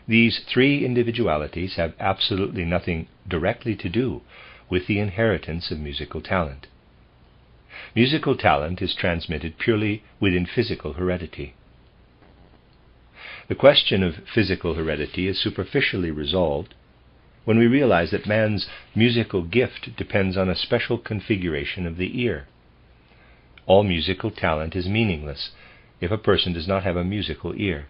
These three individualities have absolutely nothing directly to do with the inheritance of musical talent. Musical talent is transmitted purely within physical heredity. The question of physical heredity is superficially resolved when we realize that man's musical gift depends on a special configuration of the ear. All musical talent is meaningless if a person does not have a musical ear.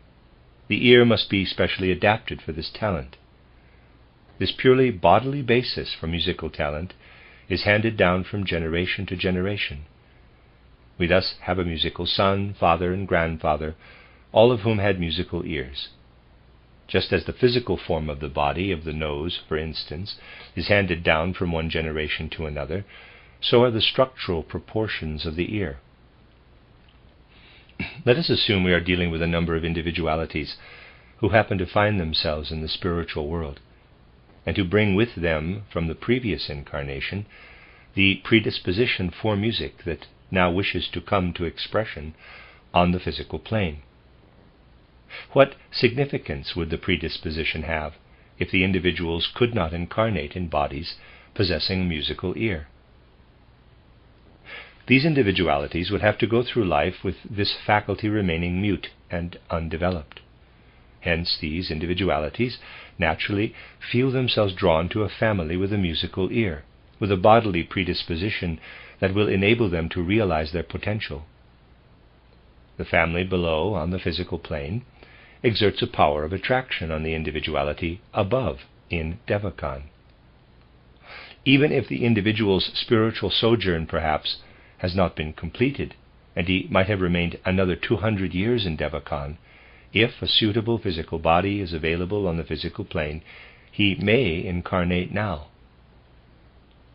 The ear must be specially adapted for this talent. This purely bodily basis for musical talent is handed down from generation to generation. We thus have a musical son, father, and grandfather, all of whom had musical ears. Just as the physical form of the body, of the nose, for instance, is handed down from one generation to another, so are the structural proportions of the ear. Let us assume we are dealing with a number of individualities who happen to find themselves in the spiritual world, and who bring with them from the previous incarnation the predisposition for music that now wishes to come to expression on the physical plane. What significance would the predisposition have if the individuals could not incarnate in bodies possessing a musical ear? These individualities would have to go through life with this faculty remaining mute and undeveloped. Hence, these individualities naturally feel themselves drawn to a family with a musical ear, with a bodily predisposition that will enable them to realize their potential. The family below, on the physical plane, exerts a power of attraction on the individuality above, in Devakan. Even if the individual's spiritual sojourn, perhaps, has not been completed, and he might have remained another 200 years in Devakan, if a suitable physical body is available on the physical plane, he may incarnate now.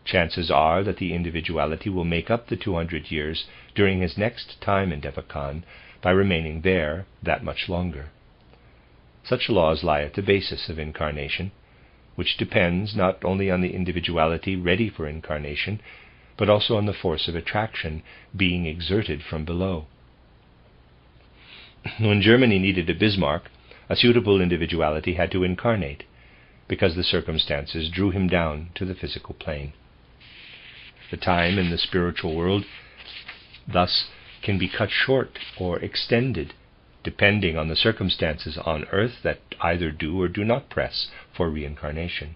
Chances are that the individuality will make up the 200 years during his next time in Devakan by remaining there that much longer. Such laws lie at the basis of incarnation, which depends not only on the individuality ready for incarnation, but also on the force of attraction being exerted from below. When Germany needed a Bismarck, a suitable individuality had to incarnate, because the circumstances drew him down to the physical plane. The time in the spiritual world thus can be cut short or extended, depending on the circumstances on earth that either do or do not press for reincarnation.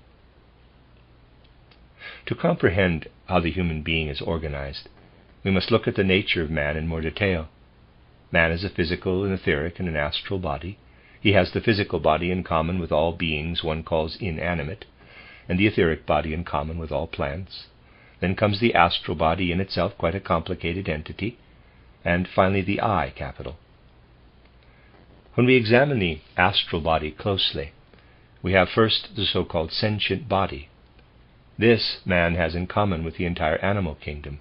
To comprehend how the human being is organized, we must look at the nature of man in more detail. Man is a physical, an etheric, and an astral body. He has the physical body in common with all beings one calls inanimate, and the etheric body in common with all plants. Then comes the astral body, in itself quite a complicated entity, and finally the I capital. When we examine the astral body closely, we have first the so-called sentient body. This man has in common with the entire animal kingdom,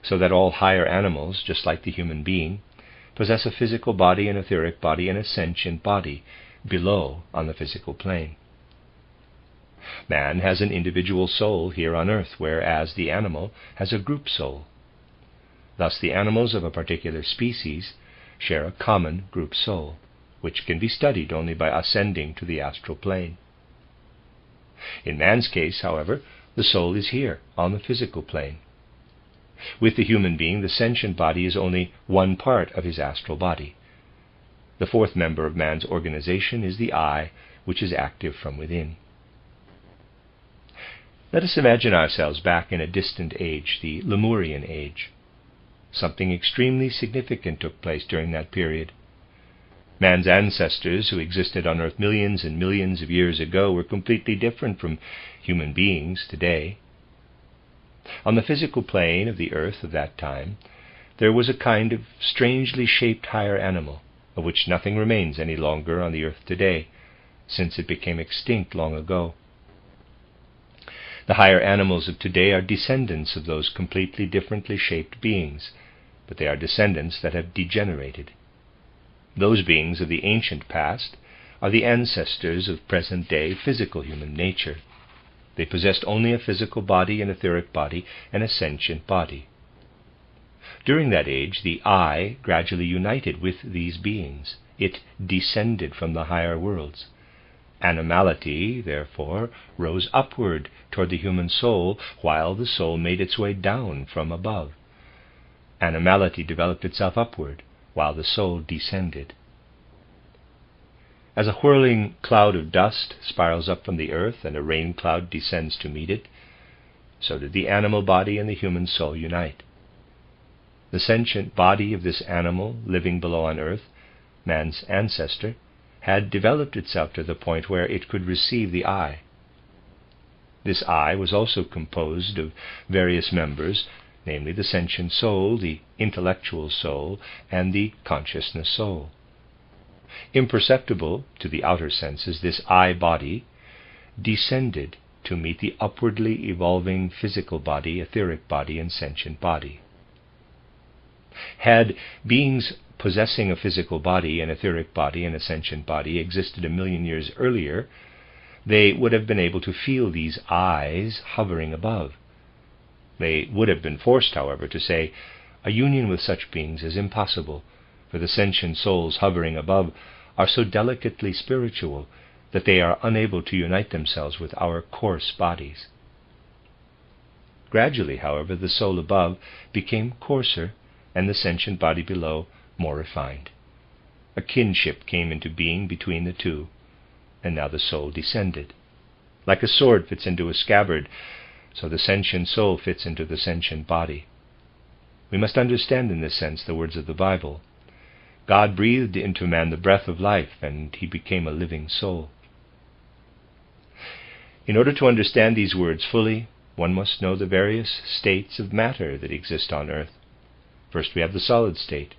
so that all higher animals, just like the human being, possess a physical body, an etheric body, and a sentient body below on the physical plane. Man has an individual soul here on earth, whereas the animal has a group soul. Thus the animals of a particular species share a common group soul, which can be studied only by ascending to the astral plane. In man's case, however, the soul is here on the physical plane. With the human being, the sentient body is only one part of his astral body. The fourth member of man's organization is the I, which is active from within. Let us imagine ourselves back in a distant age, the Lemurian age. Something extremely significant took place during that period. Man's ancestors, who existed on Earth millions and millions of years ago, were completely different from human beings today. On the physical plane of the earth of that time, there was a kind of strangely shaped higher animal, of which nothing remains any longer on the earth today, since it became extinct long ago. The higher animals of today are descendants of those completely differently shaped beings, but they are descendants that have degenerated. Those beings of the ancient past are the ancestors of present-day physical human nature. They possessed only a physical body, an etheric body, and a sentient body. During that age, the I gradually united with these beings. It descended from the higher worlds. Animality, therefore, rose upward toward the human soul, while the soul made its way down from above. Animality developed itself upward, while the soul descended. As a whirling cloud of dust spirals up from the earth and a rain cloud descends to meet it, so did the animal body and the human soul unite. The sentient body of this animal living below on earth, man's ancestor, had developed itself to the point where it could receive the I. This I was also composed of various members, namely the sentient soul, the intellectual soul, and the consciousness soul. Imperceptible to the outer senses, this I-body descended to meet the upwardly evolving physical body, etheric body, and sentient body. Had beings possessing a physical body, an etheric body, and a sentient body existed 1,000,000 years earlier, they would have been able to feel these I's hovering above. They would have been forced, however, to say, a union with such beings is impossible, for the sentient souls hovering above are so delicately spiritual that they are unable to unite themselves with our coarse bodies. Gradually, however, the soul above became coarser and the sentient body below more refined. A kinship came into being between the two, and now the soul descended. Like a sword fits into a scabbard, so the sentient soul fits into the sentient body. We must understand in this sense the words of the Bible. God breathed into man the breath of life, and he became a living soul. In order to understand these words fully, one must know the various states of matter that exist on earth. First we have the solid state.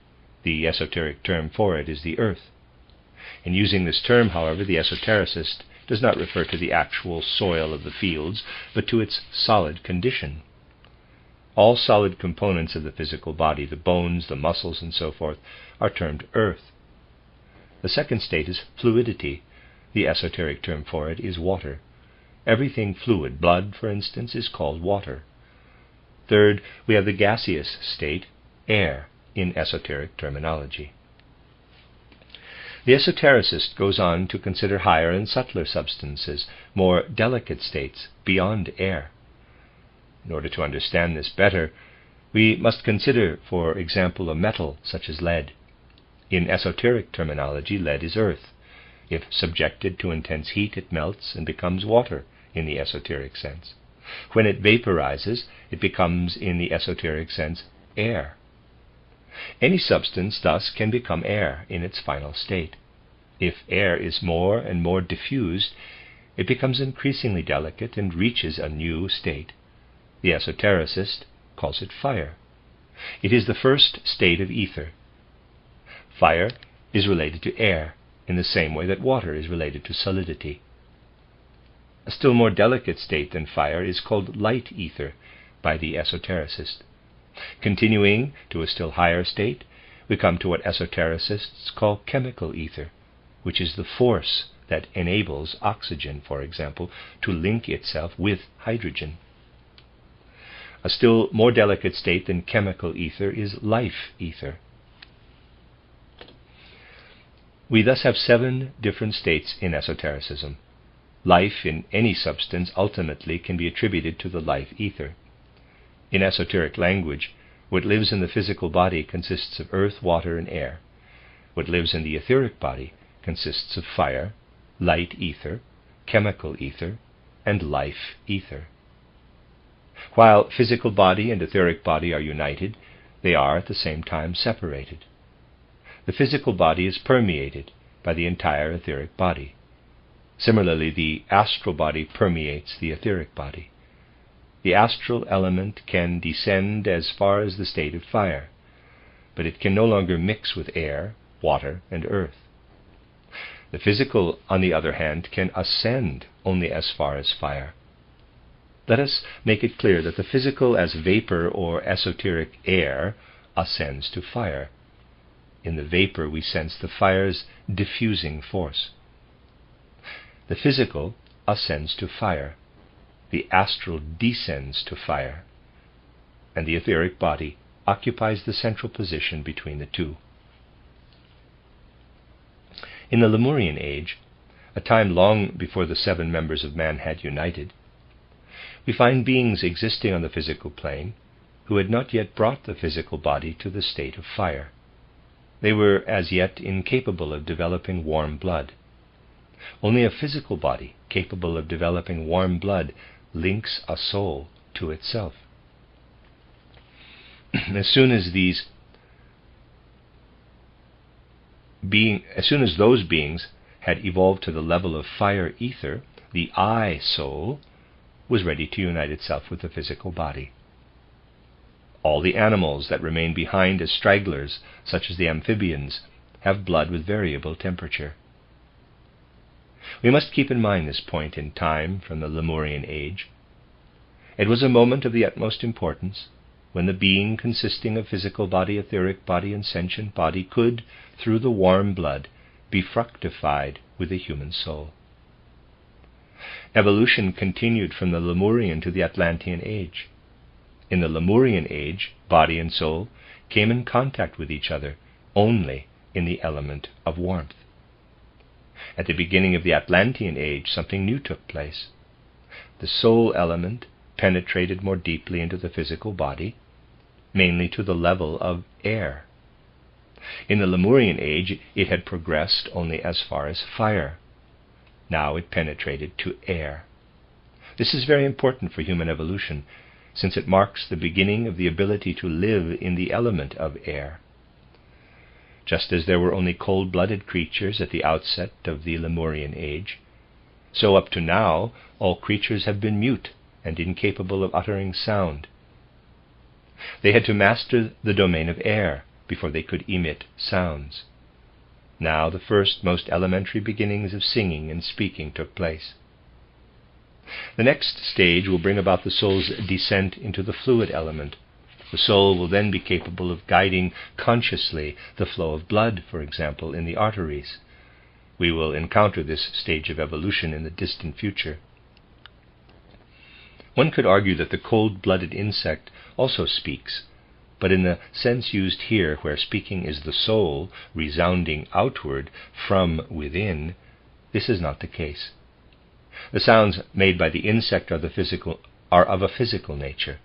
The esoteric term for it is the earth. In using this term, however, the esotericist does not refer to the actual soil of the fields, but to its solid condition. All solid components of the physical body, the bones, the muscles, and so forth, are termed earth. The second state is fluidity. The esoteric term for it is water. Everything fluid, blood, for instance, is called water. Third, we have the gaseous state, air, in esoteric terminology. The esotericist goes on to consider higher and subtler substances, more delicate states, beyond air. In order to understand this better, we must consider, for example, a metal such as lead. In esoteric terminology, lead is earth. If subjected to intense heat, it melts and becomes water in the esoteric sense. When it vaporizes, it becomes, in the esoteric sense, air. Any substance, thus, can become air in its final state. If air is more and more diffused, it becomes increasingly delicate and reaches a new state. The esotericist calls it fire. It is the first state of ether. Fire is related to air in the same way that water is related to solidity. A still more delicate state than fire is called light ether by the esotericist. Continuing to a still higher state, we come to what esotericists call chemical ether, which is the force that enables oxygen, for example, to link itself with hydrogen. A still more delicate state than chemical ether is life ether. We thus have 7 different states in esotericism. Life in any substance ultimately can be attributed to the life ether. In esoteric language, what lives in the physical body consists of earth, water, and air. What lives in the etheric body consists of fire, light ether, chemical ether, and life ether. While physical body and etheric body are united, they are at the same time separated. The physical body is permeated by the entire etheric body. Similarly, the astral body permeates the etheric body. The astral element can descend as far as the state of fire, but it can no longer mix with air, water, and earth. The physical, on the other hand, can ascend only as far as fire. Let us make it clear that the physical as vapor or esoteric air ascends to fire. In the vapor we sense the fire's diffusing force. The physical ascends to fire. The astral descends to fire. And the etheric body occupies the central position between the two. In the Lemurian age, a time long before the 7 members of man had united, we find beings existing on the physical plane who had not yet brought the physical body to the state of fire. They were as yet incapable of developing warm blood. Only a physical body capable of developing warm blood links a soul to itself. As soon as those beings had evolved to the level of fire ether, the I soul was ready to unite itself with the physical body. All the animals that remain behind as stragglers, such as the amphibians, have blood with variable temperature. We must keep in mind this point in time from the Lemurian age. It was a moment of the utmost importance, when the being consisting of physical body, etheric body, and sentient body could, through the warm blood, be fructified with the human soul. Evolution continued from the Lemurian to the Atlantean age. In the Lemurian age, body and soul came in contact with each other only in the element of warmth. At the beginning of the Atlantean age, something new took place. The soul element penetrated more deeply into the physical body, mainly to the level of air. In the Lemurian age, it had progressed only as far as fire. Now it penetrated to air. This is very important for human evolution, since it marks the beginning of the ability to live in the element of air. Just as there were only cold-blooded creatures at the outset of the Lemurian age, so up to now all creatures have been mute and incapable of uttering sound. They had to master the domain of air before they could emit sounds. Now the first, most elementary beginnings of singing and speaking took place. The next stage will bring about the soul's descent into the fluid element. The soul will then be capable of guiding consciously the flow of blood, for example, in the arteries. We will encounter this stage of evolution in the distant future. One could argue that the cold-blooded insect also speaks, but in the sense used here, where speaking is the soul resounding outward from within, this is not the case. The sounds made by the insect are of a physical nature.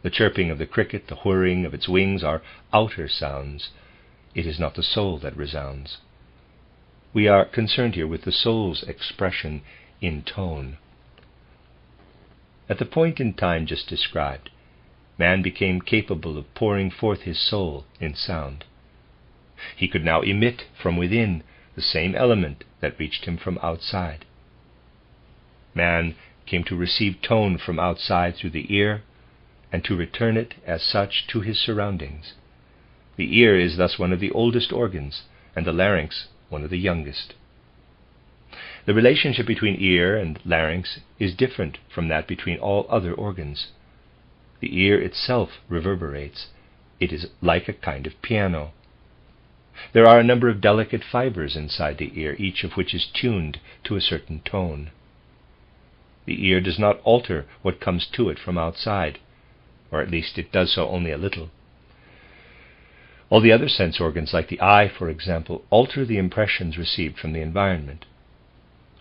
The chirping of the cricket, the whirring of its wings are outer sounds. It is not the soul that resounds. We are concerned here with the soul's expression in tone. At the point in time just described, man became capable of pouring forth his soul in sound. He could now emit from within the same element that reached him from outside. Man came to receive tone from outside through the ear, and to return it as such to his surroundings. The ear is thus one of the oldest organs, and the larynx one of the youngest. The relationship between ear and larynx is different from that between all other organs. The ear itself reverberates. It is like a kind of piano. There are a number of delicate fibers inside the ear, each of which is tuned to a certain tone. The ear does not alter what comes to it from outside, or at least it does so only a little. All the other sense organs, like the eye, for example, alter the impressions received from the environment.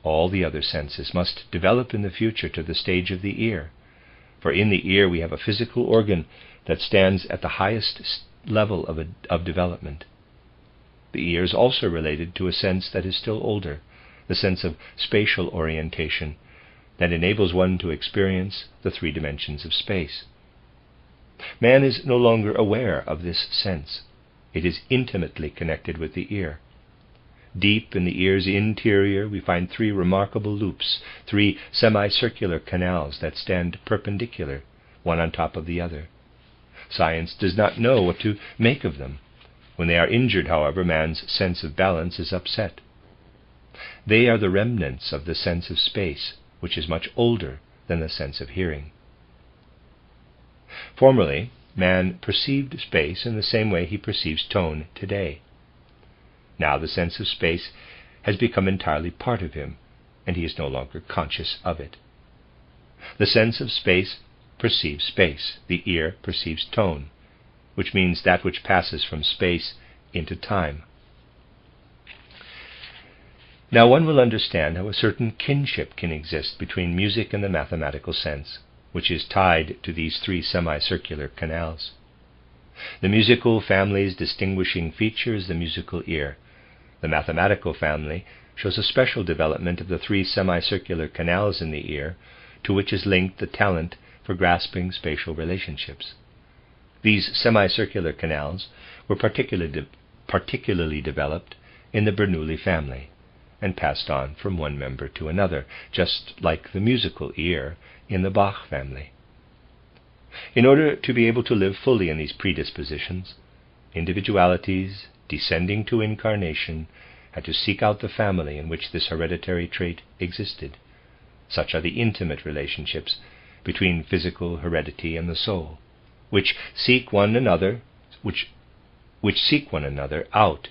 All the other senses must develop in the future to the stage of the ear, for in the ear we have a physical organ that stands at the highest level of development. The ear is also related to a sense that is still older, the sense of spatial orientation, that enables one to experience the three dimensions of space. Man is no longer aware of this sense. It is intimately connected with the ear. Deep in the ear's interior we find three remarkable loops, three semicircular canals that stand perpendicular, one on top of the other. Science does not know what to make of them. When they are injured, however, man's sense of balance is upset. They are the remnants of the sense of space, which is much older than the sense of hearing. Formerly, man perceived space in the same way he perceives tone today. Now the sense of space has become entirely part of him, and he is no longer conscious of it. The sense of space perceives space. The ear perceives tone, which means that which passes from space into time. Now one will understand how a certain kinship can exist between music and the mathematical sense, which is tied to these three semicircular canals. The musical family's distinguishing feature is the musical ear. The mathematical family shows a special development of the three semicircular canals in the ear, to which is linked the talent for grasping spatial relationships. These semicircular canals were particularly developed in the Bernoulli family, and passed on from one member to another, just like the musical ear in the Bach family. In order to be able to live fully in these predispositions, individualities, descending to incarnation, had to seek out the family in which this hereditary trait existed. Such are the intimate relationships between physical heredity and the soul, which seek one another out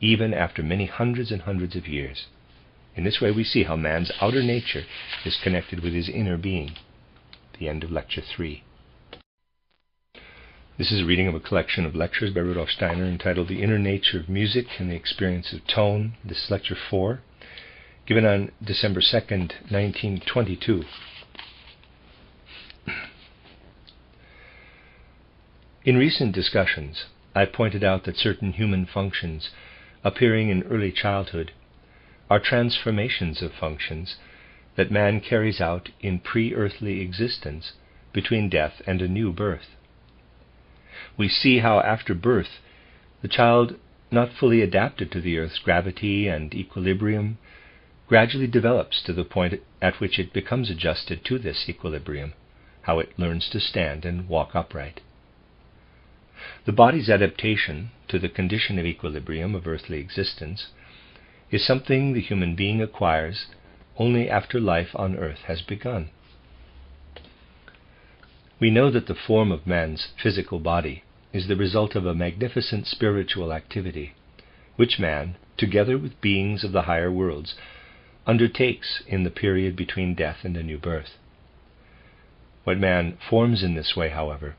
even after many hundreds and hundreds of years. In this way we see how man's outer nature is connected with his inner being. The end of Lecture 3. This is a reading of a collection of lectures by Rudolf Steiner entitled The Inner Nature of Music and the Experience of Tone. This is Lecture 4, given on December 2nd, 1922. In recent discussions, I pointed out that certain human functions appearing in early childhood are transformations of functions that man carries out in pre-earthly existence between death and a new birth. We see how after birth the child, not fully adapted to the earth's gravity and equilibrium, gradually develops to the point at which it becomes adjusted to this equilibrium, how it learns to stand and walk upright. The body's adaptation to the condition of equilibrium of earthly existence is something the human being acquires only after life on earth has begun. We know that the form of man's physical body is the result of a magnificent spiritual activity, which man, together with beings of the higher worlds, undertakes in the period between death and a new birth. What man forms in this way, however,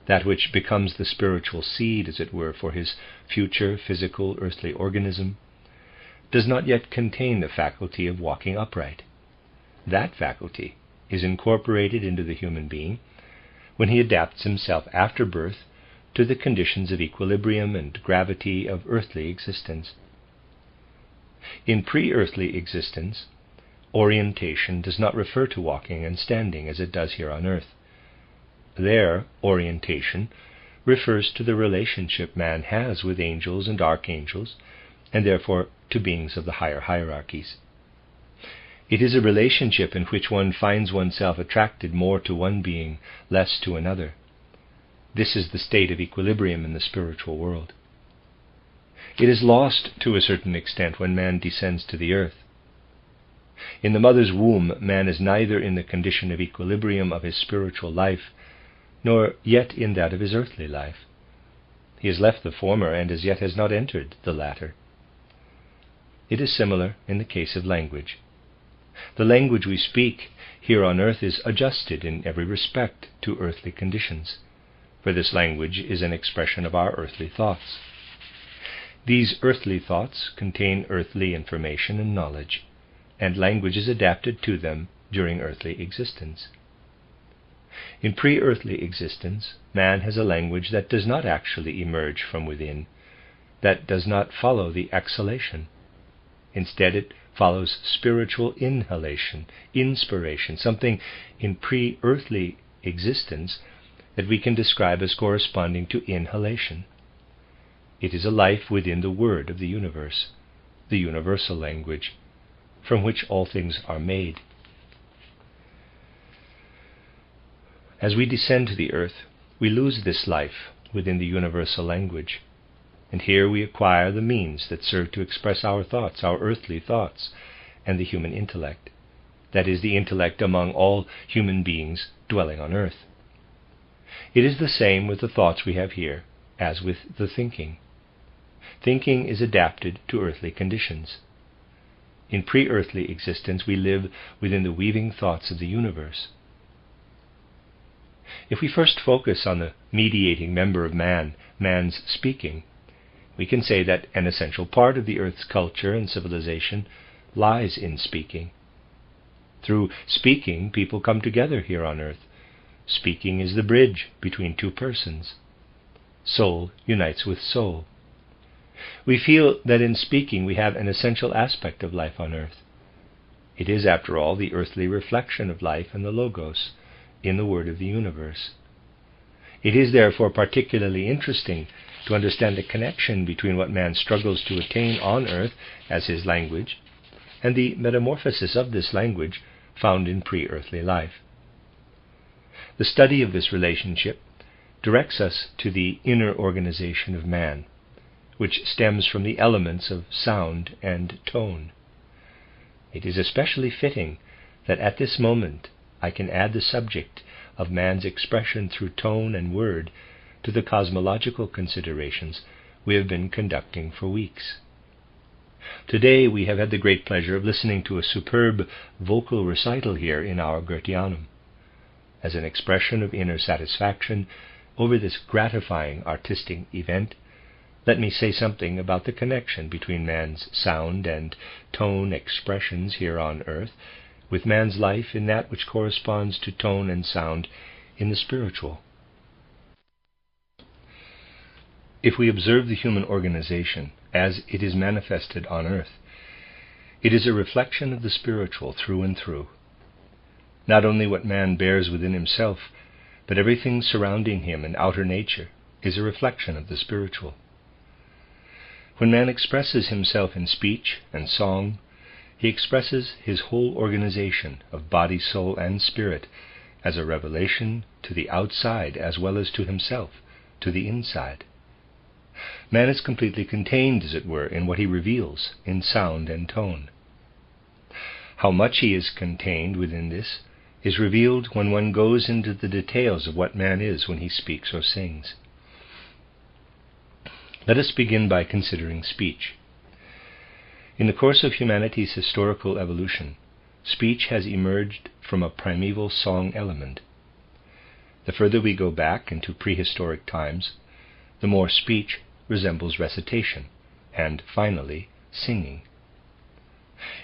that which becomes the spiritual seed, as it were, for his future physical earthly organism, does not yet contain the faculty of walking upright. That faculty is incorporated into the human being when he adapts himself after birth to the conditions of equilibrium and gravity of earthly existence. In pre-earthly existence, orientation does not refer to walking and standing as it does here on earth. There, orientation refers to the relationship man has with angels and archangels, and therefore to beings of the higher hierarchies. It is a relationship in which one finds oneself attracted more to one being, less to another. This is the state of equilibrium in the spiritual world. It is lost to a certain extent when man descends to the earth. In the mother's womb, man is neither in the condition of equilibrium of his spiritual life, nor yet in that of his earthly life. He has left the former and as yet has not entered the latter. It is similar in the case of language. The language we speak here on earth is adjusted in every respect to earthly conditions, for this language is an expression of our earthly thoughts. These earthly thoughts contain earthly information and knowledge, and language is adapted to them during earthly existence. In pre-earthly existence, man has a language that does not actually emerge from within, that does not follow the exhalation. Instead, it follows spiritual inhalation, inspiration, something in pre-earthly existence that we can describe as corresponding to inhalation. It is a life within the word of the universe, the universal language, from which all things are made. As we descend to the earth, we lose this life within the universal language, and here we acquire the means that serve to express our thoughts, our earthly thoughts, and the human intellect, that is, the intellect among all human beings dwelling on earth. It is the same with the thoughts we have here as with the thinking. Thinking is adapted to earthly conditions. In pre-earthly existence, we live within the weaving thoughts of the universe. If we first focus on the mediating member of man, man's speaking, we can say that an essential part of the earth's culture and civilization lies in speaking. Through speaking, people come together here on earth. Speaking is the bridge between two persons. Soul unites with soul. We feel that in speaking we have an essential aspect of life on earth. It is, after all, the earthly reflection of life and the Logos in the Word of the universe. It is therefore particularly interesting to understand the connection between what man struggles to attain on earth as his language and the metamorphosis of this language found in pre-earthly life. The study of this relationship directs us to the inner organization of man, which stems from the elements of sound and tone. It is especially fitting that at this moment I can add the subject of man's expression through tone and word to the cosmological considerations we have been conducting for weeks. Today we have had the great pleasure of listening to a superb vocal recital here in our Goetheanum. As an expression of inner satisfaction over this gratifying artistic event, let me say something about the connection between man's sound and tone expressions here on earth with man's life in that which corresponds to tone and sound in the spiritual. If we observe the human organization as it is manifested on earth, it is a reflection of the spiritual through and through. Not only what man bears within himself, but everything surrounding him in outer nature is a reflection of the spiritual. When man expresses himself in speech and song, he expresses his whole organization of body, soul, and spirit as a revelation to the outside as well as to himself, to the inside. Man is completely contained, as it were, in what he reveals in sound and tone. How much he is contained within this is revealed when one goes into the details of what man is when he speaks or sings. Let us begin by considering speech. In the course of humanity's historical evolution, speech has emerged from a primeval song element. The further we go back into prehistoric times, the more speech resembles recitation, and finally, singing.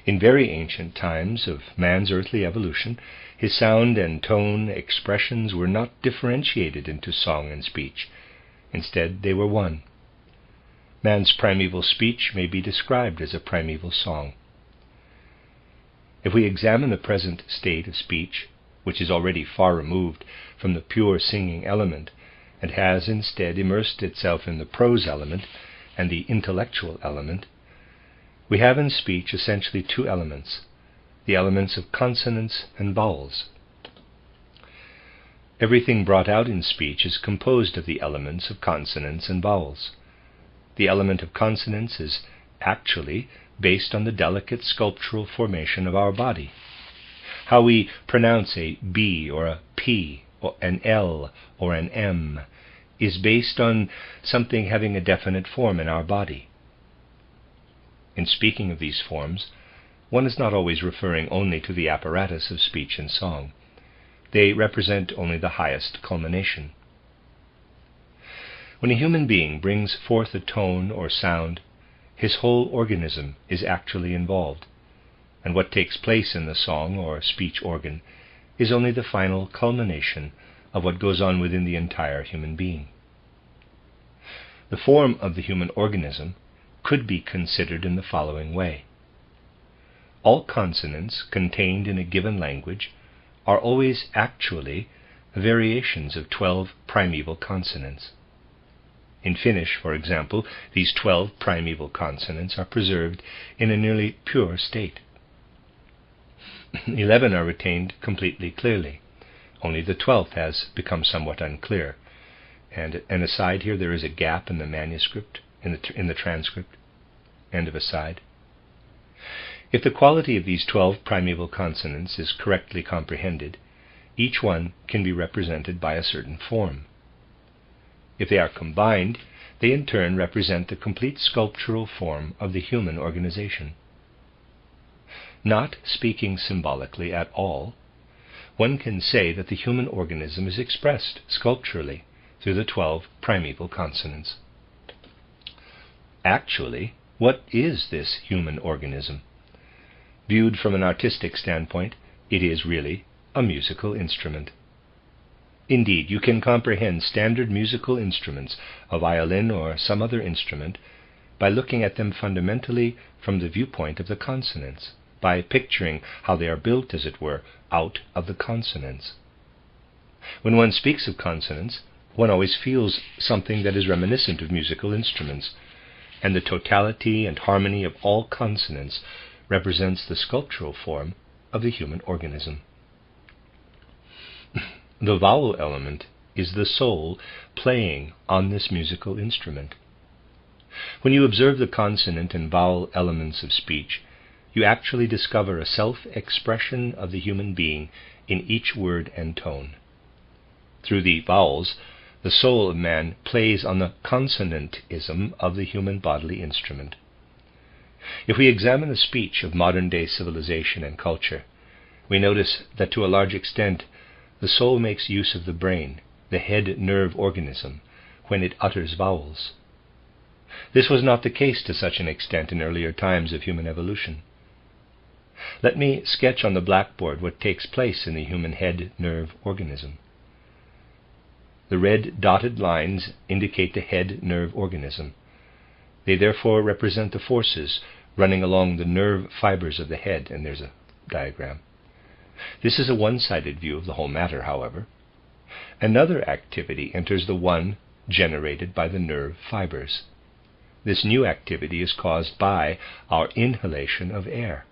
In very ancient times of man's earthly evolution, his sound and tone expressions were not differentiated into song and speech. Instead, they were one. Man's primeval speech may be described as a primeval song. If we examine the present state of speech, which is already far removed from the pure singing element, and has instead immersed itself in the prose element and the intellectual element, we have in speech essentially two elements, the elements of consonants and vowels. Everything brought out in speech is composed of the elements of consonants and vowels. The element of consonants is actually based on the delicate sculptural formation of our body. How we pronounce a B or a P or an L or an M is based on something having a definite form in our body. In speaking of these forms, one is not always referring only to the apparatus of speech and song. They represent only the highest culmination. When a human being brings forth a tone or sound, his whole organism is actually involved, and what takes place in the song or speech organ is only the final culmination of what goes on within the entire human being. The form of the human organism could be considered in the following way. All consonants contained in a given language are always actually variations of 12 primeval consonants. In Finnish, for example, these 12 primeval consonants are preserved in a nearly pure state. 11 are retained completely clearly. Only the 12th has become somewhat unclear. And an aside here, there is a gap in the manuscript, in the transcript. End of aside. If the quality of these 12 primeval consonants is correctly comprehended, each one can be represented by a certain form. If they are combined, they in turn represent the complete sculptural form of the human organization. Not speaking symbolically at all, one can say that the human organism is expressed sculpturally through the 12 primeval consonants. Actually, what is this human organism? Viewed from an artistic standpoint, it is really a musical instrument. Indeed, you can comprehend standard musical instruments, a violin or some other instrument, by looking at them fundamentally from the viewpoint of the consonants, by picturing how they are built, as it were, out of the consonants. When one speaks of consonants, one always feels something that is reminiscent of musical instruments, and the totality and harmony of all consonants represents the sculptural form of the human organism. The vowel element is the soul playing on this musical instrument. When you observe the consonant and vowel elements of speech, you actually discover a self-expression of the human being in each word and tone. Through the vowels, the soul of man plays on the consonantism of the human bodily instrument. If we examine the speech of modern-day civilization and culture, we notice that to a large extent the soul makes use of the brain, the head nerve organism, when it utters vowels. This was not the case to such an extent in earlier times of human evolution. Let me sketch on the blackboard what takes place in the human head nerve organism. The red dotted lines indicate the head nerve organism. They therefore represent the forces running along the nerve fibers of the head, and there's a diagram. This is a one-sided view of the whole matter, however. Another activity enters the one generated by the nerve fibers. This new activity is caused by our inhalation of air.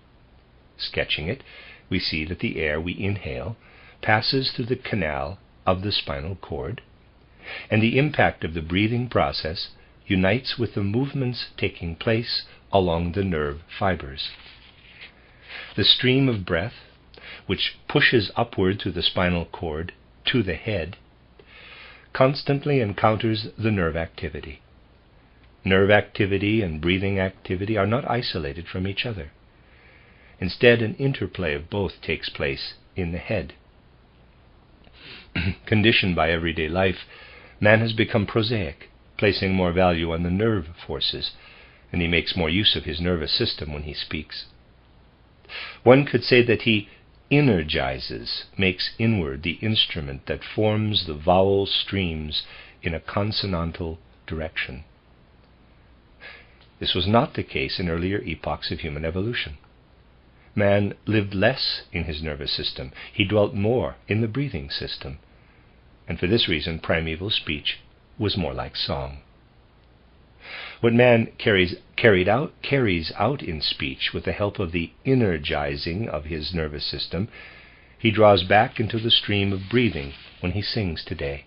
Sketching it, we see that the air we inhale passes through the canal of the spinal cord, and the impact of the breathing process unites with the movements taking place along the nerve fibers. The stream of breath, which pushes upward through the spinal cord to the head, constantly encounters the nerve activity. Nerve activity and breathing activity are not isolated from each other. Instead, an interplay of both takes place in the head. Conditioned by everyday life, man has become prosaic, placing more value on the nerve forces, and he makes more use of his nervous system when he speaks. One could say that he energizes, makes inward the instrument that forms the vowel streams in a consonantal direction. This was not the case in earlier epochs of human evolution. Man lived less in his nervous system. He dwelt more in the breathing system. And for this reason, primeval speech was more like song. What man carries out in speech with the help of the energizing of his nervous system, he draws back into the stream of breathing when he sings today.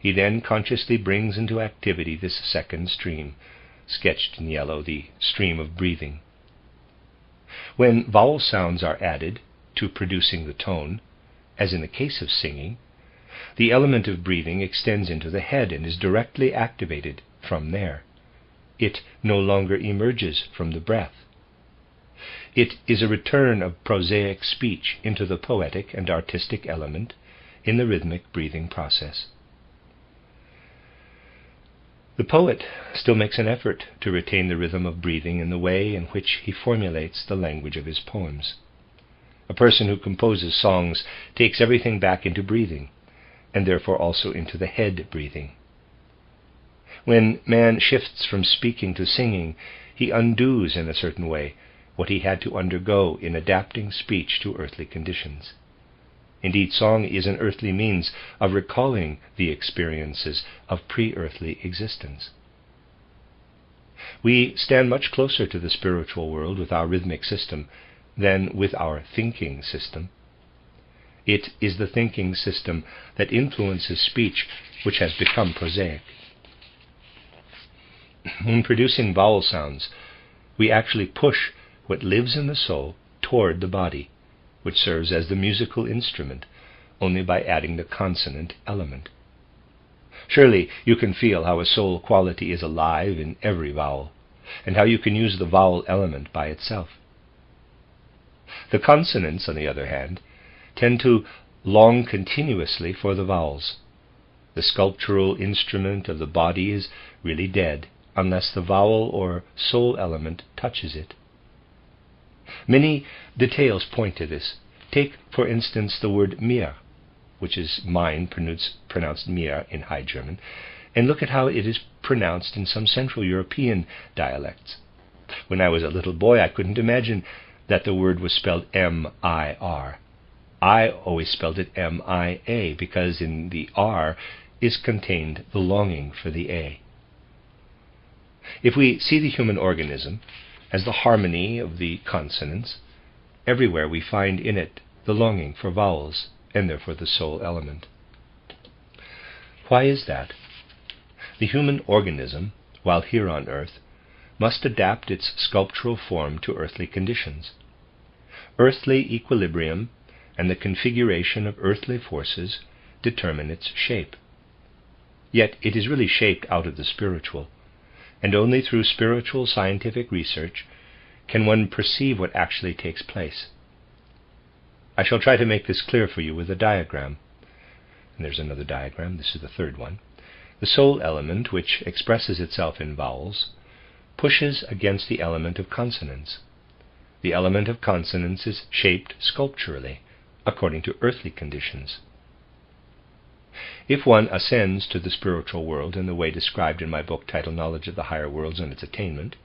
He then consciously brings into activity this second stream, sketched in yellow, the stream of breathing. When vowel sounds are added to producing the tone, as in the case of singing, the element of breathing extends into the head and is directly activated from there. It no longer emerges from the breath. It is a return of prosaic speech into the poetic and artistic element in the rhythmic breathing process. The poet still makes an effort to retain the rhythm of breathing in the way in which he formulates the language of his poems. A person who composes songs takes everything back into breathing, and therefore also into the head breathing. When man shifts from speaking to singing, he undoes in a certain way what he had to undergo in adapting speech to earthly conditions. Indeed, song is an earthly means of recalling the experiences of pre-earthly existence. We stand much closer to the spiritual world with our rhythmic system than with our thinking system. It is the thinking system that influences speech, which has become prosaic. When producing vowel sounds, we actually push what lives in the soul toward the body, which serves as the musical instrument, only by adding the consonant element. Surely you can feel how a soul quality is alive in every vowel, and how you can use the vowel element by itself. The consonants, on the other hand, tend to long continuously for the vowels. The sculptural instrument of the body is really dead unless the vowel or soul element touches it. Many details point to this. Take, for instance, the word mir, which is mine, pronounced mir in High German, and look at how it is pronounced in some Central European dialects. When I was a little boy, I couldn't imagine that the word was spelled M-I-R. I always spelled it M-I-A, because in the R is contained the longing for the A. If we see the human organism as the harmony of the consonants, everywhere we find in it the longing for vowels, and therefore the soul element. Why is that? The human organism, while here on earth, must adapt its sculptural form to earthly conditions. Earthly equilibrium and the configuration of earthly forces determine its shape. Yet it is really shaped out of the spiritual, and only through spiritual scientific research can one perceive what actually takes place. I shall try to make this clear for you with a diagram. And there's another diagram, this is the third one. The soul element, which expresses itself in vowels, pushes against the element of consonants. The element of consonants is shaped sculpturally, according to earthly conditions. If one ascends to the spiritual world in the way described in my book titled Knowledge of the Higher Worlds and Its Attainment,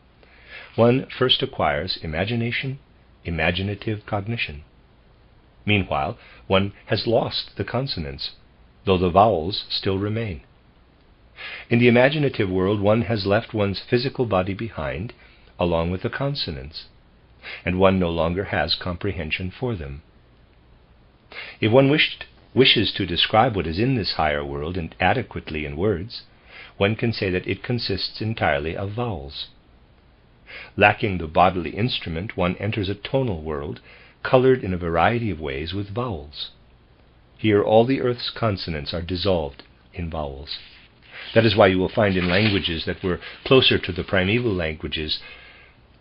one first acquires imagination, imaginative cognition. Meanwhile, one has lost the consonants, though the vowels still remain. In the imaginative world, one has left one's physical body behind, along with the consonants, and one no longer has comprehension for them. If one wishes to describe what is in this higher world and adequately in words, one can say that it consists entirely of vowels. Lacking the bodily instrument, one enters a tonal world, colored in a variety of ways with vowels. Here all the earth's consonants are dissolved in vowels. That is why you will find in languages that were closer to the primeval languages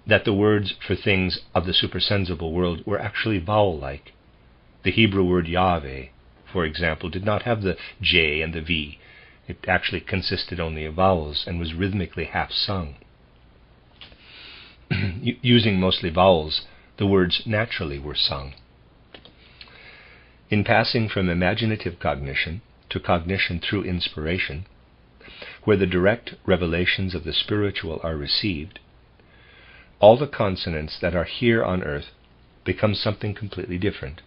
that the words for things of the supersensible world were actually vowel-like. The Hebrew word Yahweh, for example, did not have the J and the V. It actually consisted only of vowels and was rhythmically half-sung. Using mostly vowels, the words naturally were sung. In passing from imaginative cognition to cognition through inspiration, where the direct revelations of the spiritual are received, all the consonants that are here on earth become something completely different.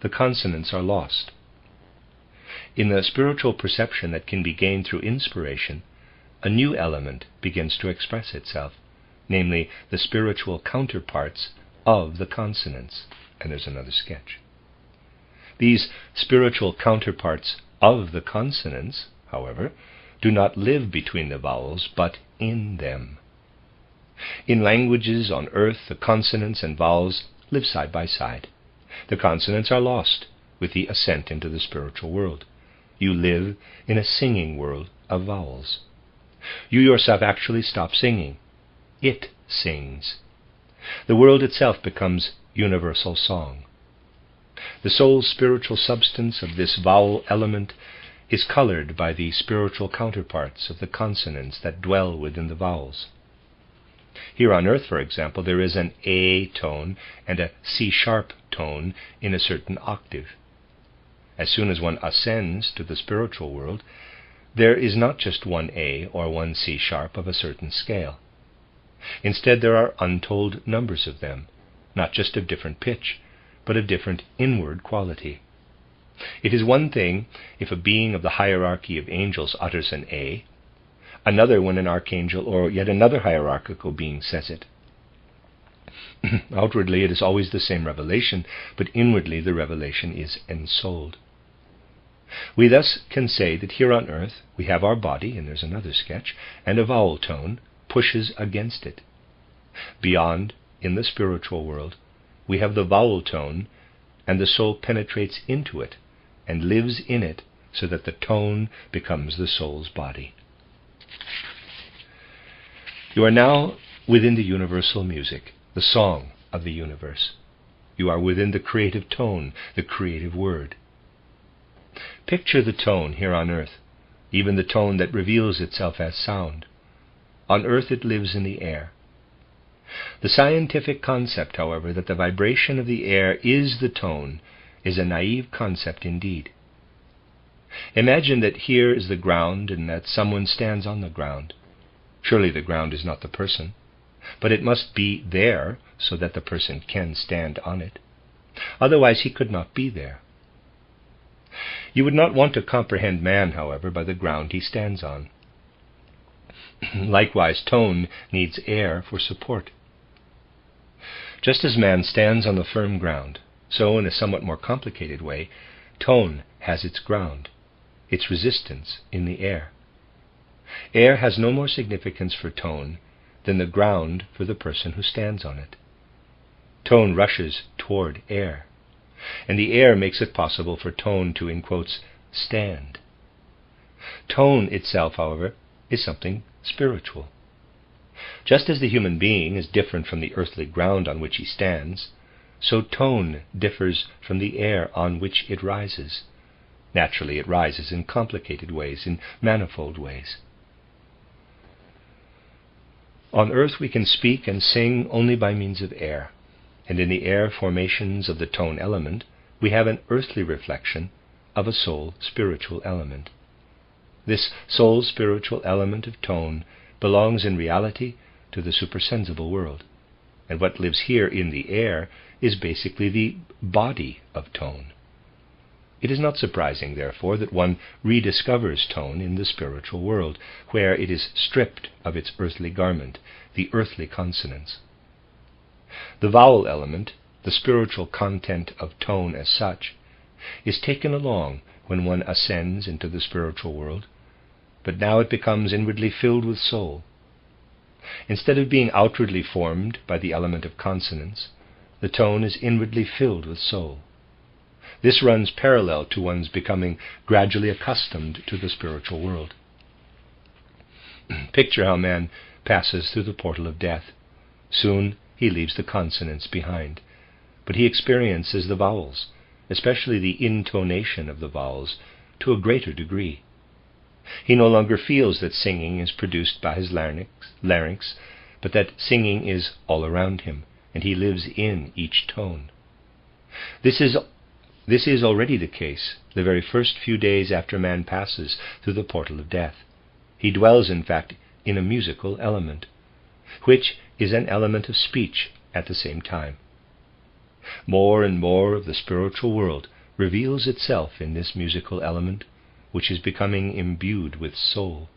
The consonants are lost. In the spiritual perception that can be gained through inspiration, a new element begins to express itself, namely the spiritual counterparts of the consonants. And there's another sketch. These spiritual counterparts of the consonants, however, do not live between the vowels, but in them. In languages on earth, the consonants and vowels live side by side. The consonants are lost with the ascent into the spiritual world. You live in a singing world of vowels. You yourself actually stop singing. It sings. The world itself becomes universal song. The soul's spiritual substance of this vowel element is colored by the spiritual counterparts of the consonants that dwell within the vowels. Here on earth, for example, there is an A tone and a C-sharp tone in a certain octave. As soon as one ascends to the spiritual world, there is not just one A or one C-sharp of a certain scale. Instead, there are untold numbers of them, not just of different pitch, but of different inward quality. It is one thing if a being of the hierarchy of angels utters an A, another when an archangel or yet another hierarchical being says it. Outwardly it is always the same revelation, but inwardly the revelation is ensouled. We thus can say that here on earth we have our body, and there's another sketch, and a vowel tone pushes against it. Beyond, in the spiritual world, we have the vowel tone, and the soul penetrates into it and lives in it so that the tone becomes the soul's body. You are now within the universal music, the song of the universe. You are within the creative tone, the creative word. Picture the tone here on earth, even the tone that reveals itself as sound. On earth it lives in the air. The scientific concept, however, that the vibration of the air is the tone is a naive concept indeed. Imagine that here is the ground and that someone stands on the ground. Surely the ground is not the person, but it must be there so that the person can stand on it. Otherwise he could not be there. You would not want to comprehend man, however, by the ground he stands on. Likewise, tone needs air for support. Just as man stands on the firm ground, so in a somewhat more complicated way, tone has its ground, its resistance in the air. Air has no more significance for tone than the ground for the person who stands on it. Tone rushes toward air, and the air makes it possible for tone to, in quotes, stand. Tone itself, however, is something spiritual. Just as the human being is different from the earthly ground on which he stands, so tone differs from the air on which it rises. Naturally, it rises in complicated ways, in manifold ways. On earth we can speak and sing only by means of air, and in the air formations of the tone element we have an earthly reflection of a soul spiritual element. This soul spiritual element of tone belongs in reality to the supersensible world, and what lives here in the air is basically the body of tone. It is not surprising, therefore, that one rediscovers tone in the spiritual world, where it is stripped of its earthly garment, the earthly consonants. The vowel element, the spiritual content of tone as such, is taken along when one ascends into the spiritual world, but now it becomes inwardly filled with soul. Instead of being outwardly formed by the element of consonants, the tone is inwardly filled with soul. This runs parallel to one's becoming gradually accustomed to the spiritual world. Picture how man passes through the portal of death. Soon he leaves the consonants behind, but he experiences the vowels, especially the intonation of the vowels, to a greater degree. He no longer feels that singing is produced by his larynx, but that singing is all around him, and he lives in each tone. This is already the case the very first few days after man passes through the portal of death. He dwells, in fact, in a musical element, which is an element of speech at the same time. More and more of the spiritual world reveals itself in this musical element, which is becoming imbued with soul.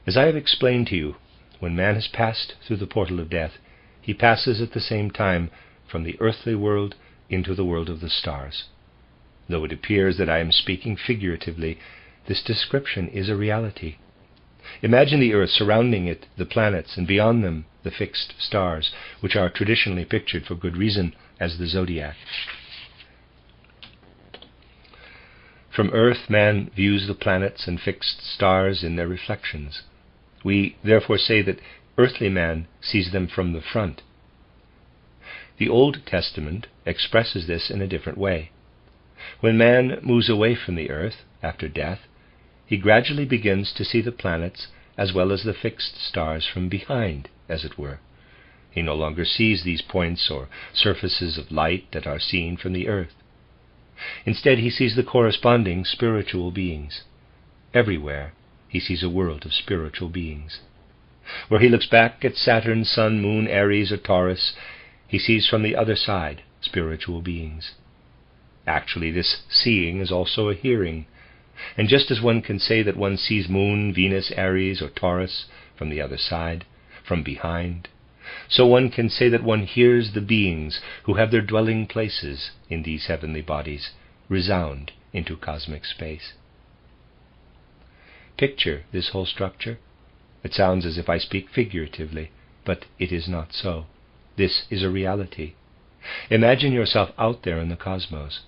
As I have explained to you, when man has passed through the portal of death, he passes at the same time from the earthly world into the world of the stars. Though it appears that I am speaking figuratively, this description is a reality. Imagine the earth, surrounding it the planets, and beyond them the fixed stars, which are traditionally pictured for good reason as the zodiac. From earth, man views the planets and fixed stars in their reflections. We therefore say that earthly man sees them from the front. The Old Testament expresses this in a different way. When man moves away from the earth after death, he gradually begins to see the planets as well as the fixed stars from behind, as it were. He no longer sees these points or surfaces of light that are seen from the earth. Instead, he sees the corresponding spiritual beings. Everywhere he sees a world of spiritual beings. Where he looks back at Saturn, Sun, Moon, Aries, or Taurus, he sees from the other side spiritual beings. Actually, this seeing is also a hearing, and just as one can say that one sees Moon, Venus, Aries, or Taurus from the other side, from behind, so one can say that one hears the beings who have their dwelling places in these heavenly bodies resound into cosmic space. Picture this whole structure. It sounds as if I speak figuratively, but it is not so. This is a reality. Imagine yourself out there in the cosmos,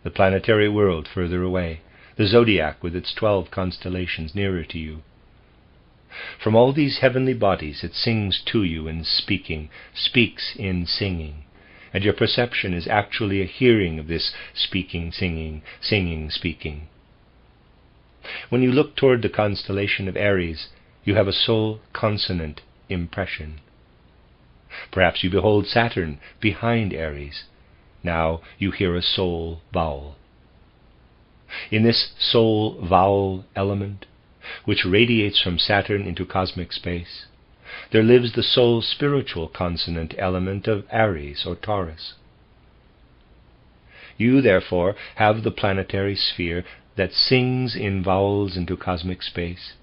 the planetary world further away, the zodiac with its 12 constellations nearer to you. From all these heavenly bodies it sings to you in speaking, speaks in singing, and your perception is actually a hearing of this speaking, singing, singing, speaking. When you look toward the constellation of Aries, you have a soul consonant impression. Perhaps you behold Saturn behind Aries. Now you hear a soul vowel. In this soul vowel element, which radiates from Saturn into cosmic space, there lives the soul spiritual consonant element of Aries or Taurus. You, therefore, have the planetary sphere that sings in vowels into cosmic space,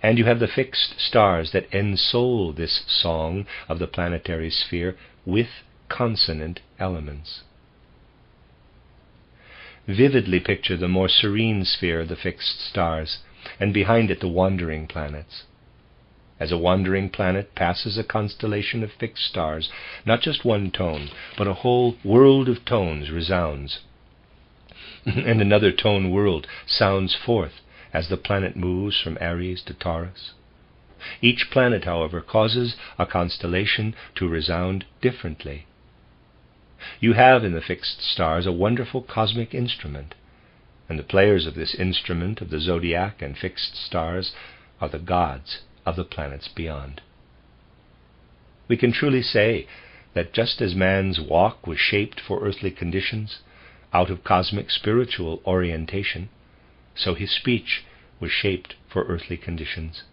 and you have the fixed stars that ensoul this song of the planetary sphere with consonant elements. Vividly picture the more serene sphere of the fixed stars, and behind it the wandering planets. As a wandering planet passes a constellation of fixed stars, not just one tone, but a whole world of tones resounds, and another tone world sounds forth as the planet moves from Aries to Taurus. Each planet, however, causes a constellation to resound differently. You have in the fixed stars a wonderful cosmic instrument, and the players of this instrument of the zodiac and fixed stars are the gods of the planets beyond. We can truly say that just as man's walk was shaped for earthly conditions, out of cosmic spiritual orientation, so his speech was shaped for earthly conditions.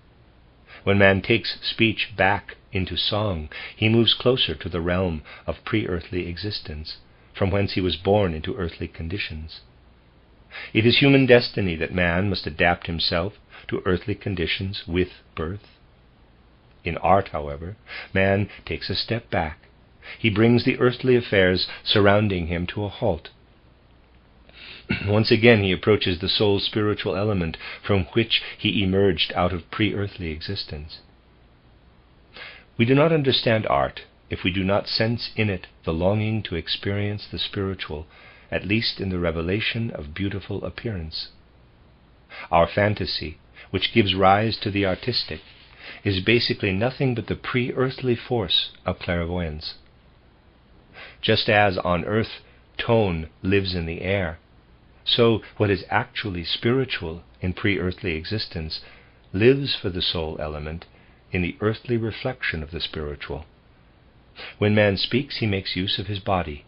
When man takes speech back into song, he moves closer to the realm of pre-earthly existence, from whence he was born into earthly conditions. It is human destiny that man must adapt himself to earthly conditions with birth. In art, however, man takes a step back. He brings the earthly affairs surrounding him to a halt. Once again he approaches the soul's spiritual element from which he emerged out of pre-earthly existence. We do not understand art if we do not sense in it the longing to experience the spiritual, at least in the revelation of beautiful appearance. Our fantasy, which gives rise to the artistic, is basically nothing but the pre-earthly force of clairvoyance. Just as on earth tone lives in the air, so what is actually spiritual in pre-earthly existence lives for the soul element in the earthly reflection of the spiritual. When man speaks, he makes use of his body.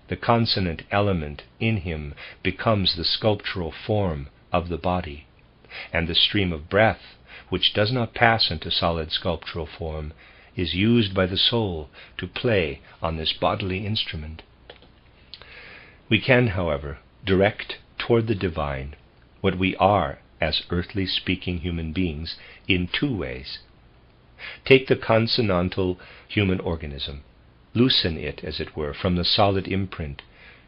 The consonant element in him becomes the sculptural form of the body, and the stream of breath, which does not pass into solid sculptural form, is used by the soul to play on this bodily instrument. We can, however, direct toward the divine what we are as earthly speaking human beings in two ways. Take the consonantal human organism. Loosen it, as it were, from the solid imprint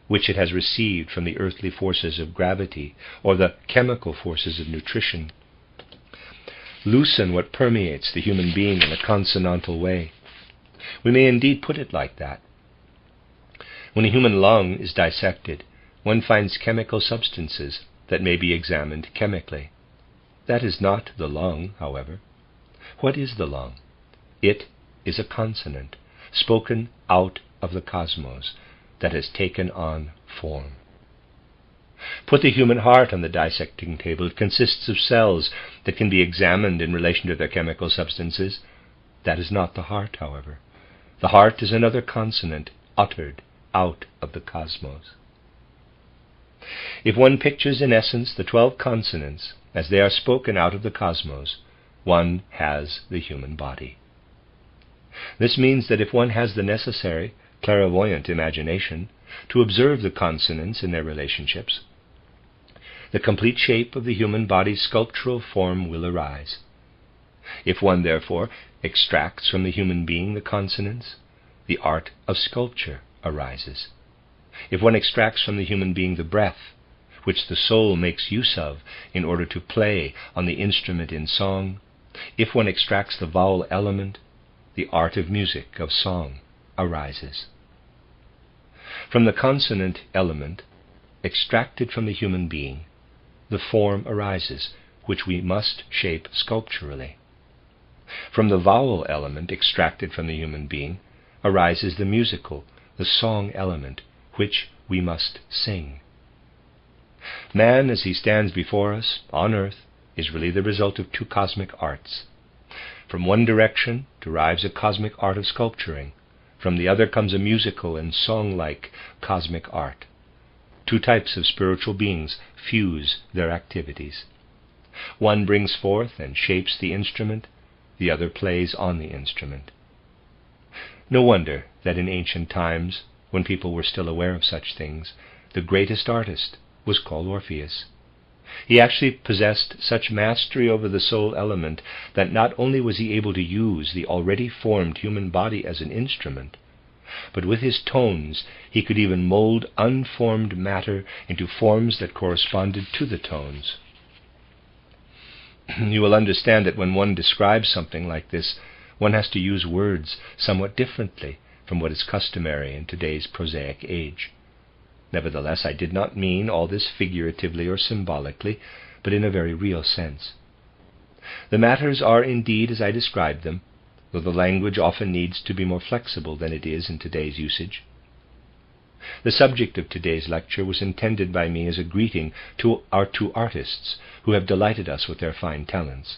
which it has received from the earthly forces of gravity or the chemical forces of nutrition. Loosen what permeates the human being in a consonantal way. We may indeed put it like that. When a human lung is dissected, one finds chemical substances that may be examined chemically. That is not the lung, however. What is the lung? It is a consonant, spoken out of the cosmos, that has taken on form. Put the human heart on the dissecting table. It consists of cells that can be examined in relation to their chemical substances. That is not the heart, however. The heart is another consonant uttered out of the cosmos. If one pictures in essence the 12 consonants as they are spoken out of the cosmos, one has the human body. This means that if one has the necessary clairvoyant imagination to observe the consonants in their relationships, the complete shape of the human body's sculptural form will arise. If one, therefore, extracts from the human being the consonants, the art of sculpture arises. If one extracts from the human being the breath, which the soul makes use of in order to play on the instrument in song, if one extracts the vowel element, the art of music, of song, arises. From the consonant element, extracted from the human being, the form arises, which we must shape sculpturally. From the vowel element extracted from the human being arises the musical, the song element, which we must sing. Man, as he stands before us on earth, is really the result of two cosmic arts. From one direction derives a cosmic art of sculpturing. From the other comes a musical and song-like cosmic art. Two types of spiritual beings fuse their activities. One brings forth and shapes the instrument, the other plays on the instrument. No wonder that in ancient times, when people were still aware of such things, the greatest artist was called Orpheus. He actually possessed such mastery over the soul element that not only was he able to use the already formed human body as an instrument, but with his tones he could even mold unformed matter into forms that corresponded to the tones. You will understand that when one describes something like this, one has to use words somewhat differently from what is customary in today's prosaic age. Nevertheless, I did not mean all this figuratively or symbolically, but in a very real sense. The matters are indeed as I described them, though the language often needs to be more flexible than it is in today's usage. The subject of today's lecture was intended by me as a greeting to our two artists who have delighted us with their fine talents.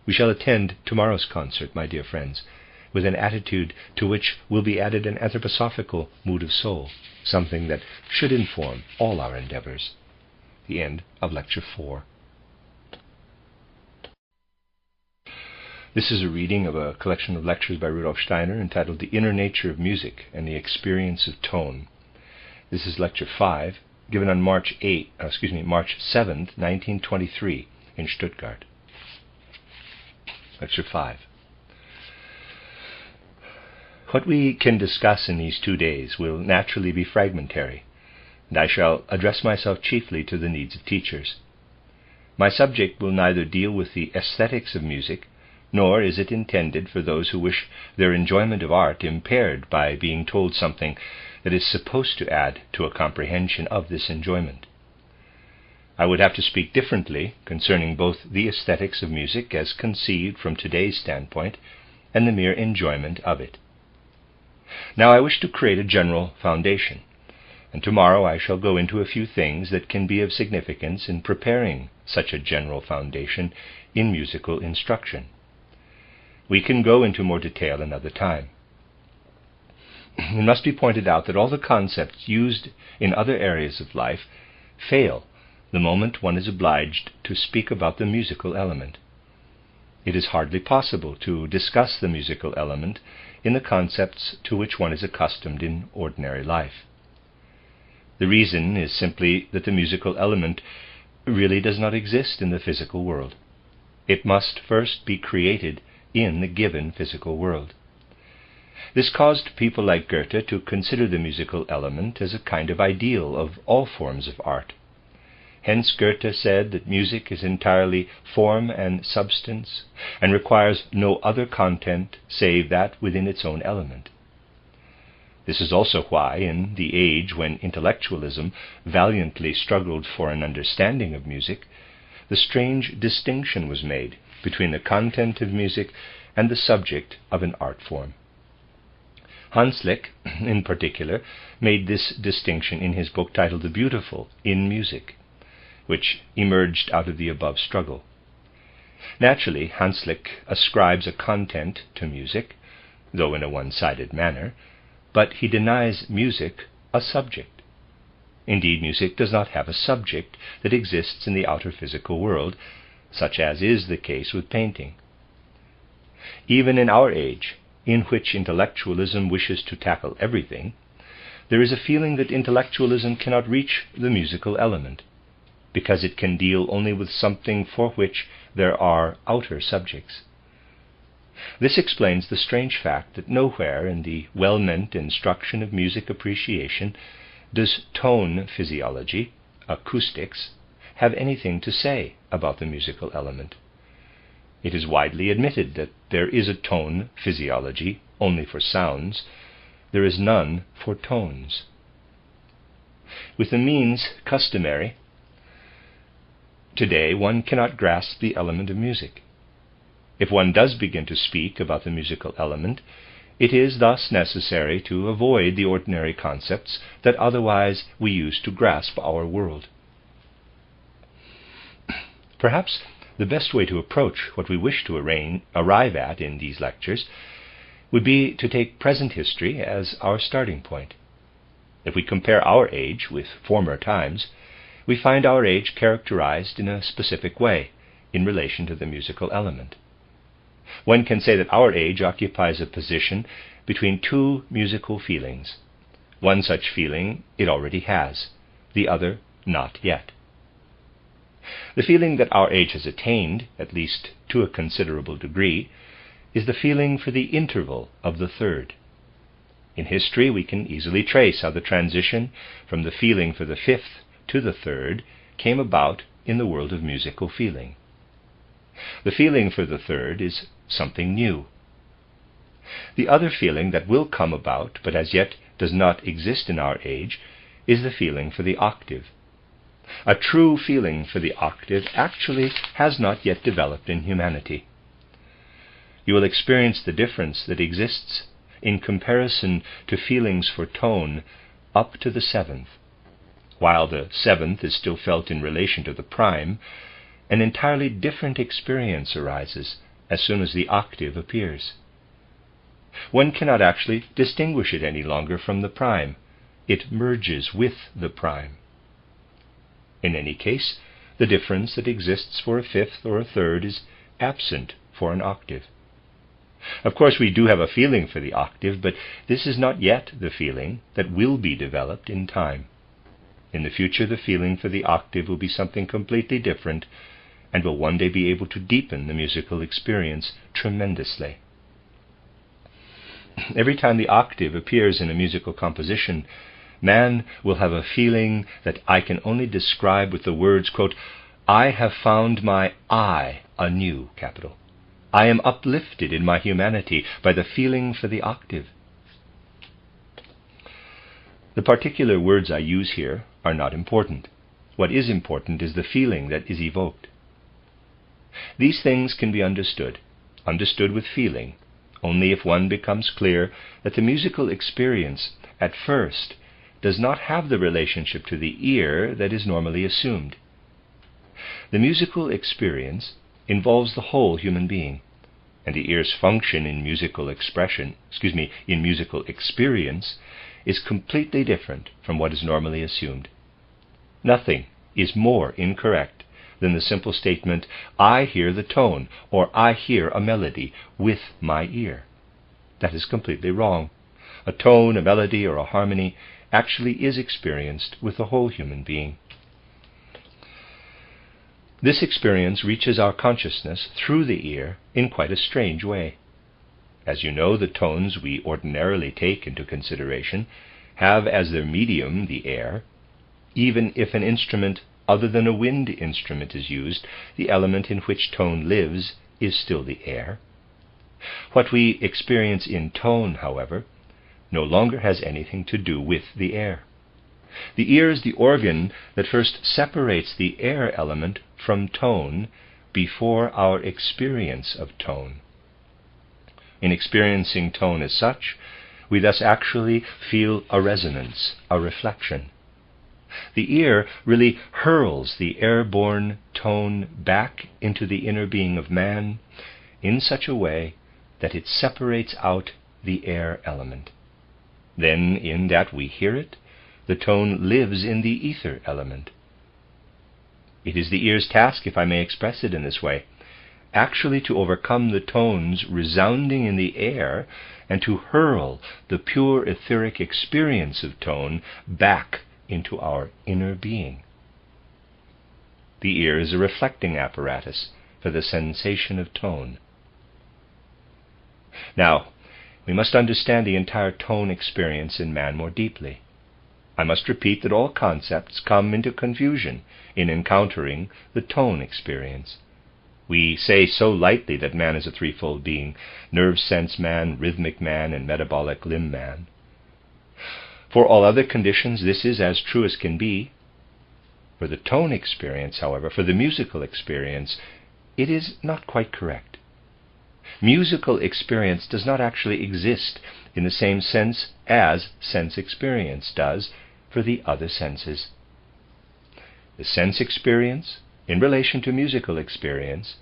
We shall attend tomorrow's concert, my dear friends, with an attitude to which will be added an anthroposophical mood of soul, something that should inform all our endeavors. The end of Lecture 4. This is a reading of a collection of lectures by Rudolf Steiner entitled The Inner Nature of Music and the Experience of Tone. This is Lecture 5, given on March 7th, 1923, in Stuttgart. Lecture 5. What we can discuss in these 2 days will naturally be fragmentary, and I shall address myself chiefly to the needs of teachers. My subject will neither deal with the aesthetics of music, nor is it intended for those who wish their enjoyment of art impaired by being told something that is supposed to add to a comprehension of this enjoyment. I would have to speak differently concerning both the aesthetics of music as conceived from today's standpoint and the mere enjoyment of it. Now I wish to create a general foundation, and tomorrow I shall go into a few things that can be of significance in preparing such a general foundation in musical instruction. We can go into more detail another time. It must be pointed out that all the concepts used in other areas of life fail the moment one is obliged to speak about the musical element. It is hardly possible to discuss the musical element in the concepts to which one is accustomed in ordinary life. The reason is simply that the musical element really does not exist in the physical world. It must first be created in the given physical world. This caused people like Goethe to consider the musical element as a kind of ideal of all forms of art. Hence Goethe said that music is entirely form and substance, and requires no other content save that within its own element. This is also why, in the age when intellectualism valiantly struggled for an understanding of music, the strange distinction was made between the content of music and the subject of an art form. Hanslick, in particular, made this distinction in his book titled The Beautiful in Music, which emerged out of the above struggle. Naturally, Hanslick ascribes a content to music, though in a one-sided manner, but he denies music a subject. Indeed, music does not have a subject that exists in the outer physical world, such as is the case with painting. Even in our age, in which intellectualism wishes to tackle everything, there is a feeling that intellectualism cannot reach the musical element, because it can deal only with something for which there are outer subjects. This explains the strange fact that nowhere in the well-meant instruction of music appreciation does tone physiology, acoustics, have anything to say about the musical element. It is widely admitted that there is a tone physiology only for sounds. There is none for tones. With the means customary, today one cannot grasp the element of music. If one does begin to speak about the musical element, it is thus necessary to avoid the ordinary concepts that otherwise we use to grasp our world. Perhaps the best way to approach what we wish to arrive at in these lectures would be to take present history as our starting point. If we compare our age with former times, we find our age characterized in a specific way in relation to the musical element. One can say that our age occupies a position between two musical feelings. One such feeling it already has, the other not yet. The feeling that our age has attained, at least to a considerable degree, is the feeling for the interval of the third. In history we can easily trace how the transition from the feeling for the fifth to the third came about in the world of musical feeling. The feeling for the third is something new. The other feeling that will come about, but as yet does not exist in our age, is the feeling for the octave. A true feeling for the octave actually has not yet developed in humanity. You will experience the difference that exists in comparison to feelings for tone up to the seventh. While the seventh is still felt in relation to the prime, an entirely different experience arises as soon as the octave appears. One cannot actually distinguish it any longer from the prime. It merges with the prime. In any case, the difference that exists for a fifth or a third is absent for an octave. Of course, we do have a feeling for the octave, but this is not yet the feeling that will be developed in time. In the future, the feeling for the octave will be something completely different, and will one day be able to deepen the musical experience tremendously. Every time the octave appears in a musical composition, man will have a feeling that I can only describe with the words, quote, "I have found my I anew," capital. I am uplifted in my humanity by the feeling for the octave. The particular words I use here are not important. What is important is the feeling that is evoked. These things can be understood with feeling, only if one becomes clear that the musical experience at first does not have the relationship to the ear that is normally assumed. The musical experience involves the whole human being, and the ear's function in musical experience is completely different from what is normally assumed. Nothing is more incorrect than the simple statement, "I hear the tone," or "I hear a melody with my ear." That is completely wrong. A tone, a melody, or a harmony actually is experienced with the whole human being. This experience reaches our consciousness through the ear in quite a strange way. As you know, the tones we ordinarily take into consideration have as their medium the air. Even if an instrument other than a wind instrument is used, the element in which tone lives is still the air. What we experience in tone, however, no longer has anything to do with the air. The ear is the organ that first separates the air element from tone before our experience of tone. In experiencing tone as such, we thus actually feel a resonance, a reflection. The ear really hurls the airborne tone back into the inner being of man in such a way that it separates out the air element. Then, in that we hear it, the tone lives in the ether element. It is the ear's task, if I may express it in this way, actually to overcome the tones resounding in the air and to hurl the pure etheric experience of tone back into our inner being. The ear is a reflecting apparatus for the sensation of tone. Now, we must understand the entire tone experience in man more deeply. I must repeat that all concepts come into confusion in encountering the tone experience. We say so lightly that man is a threefold being: nerve sense man, rhythmic man, and metabolic limb man. For all other conditions, this is as true as can be. For the tone experience, however, for the musical experience, it is not quite correct. Musical experience does not actually exist in the same sense as sense experience does for the other senses. The sense experience, in relation to musical experience,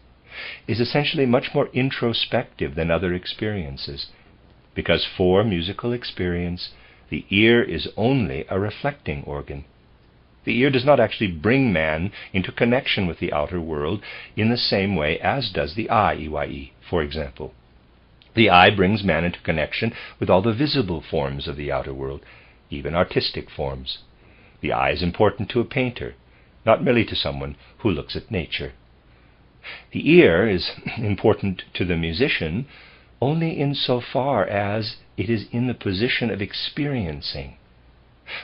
is essentially much more introspective than other experiences, because for musical experience, the ear is only a reflecting organ. The ear does not actually bring man into connection with the outer world in the same way as does the eye, EYE, for example. The eye brings man into connection with all the visible forms of the outer world, even artistic forms. The eye is important to a painter, not merely to someone who looks at nature. The ear is important to the musician only insofar as it is in the position of experiencing,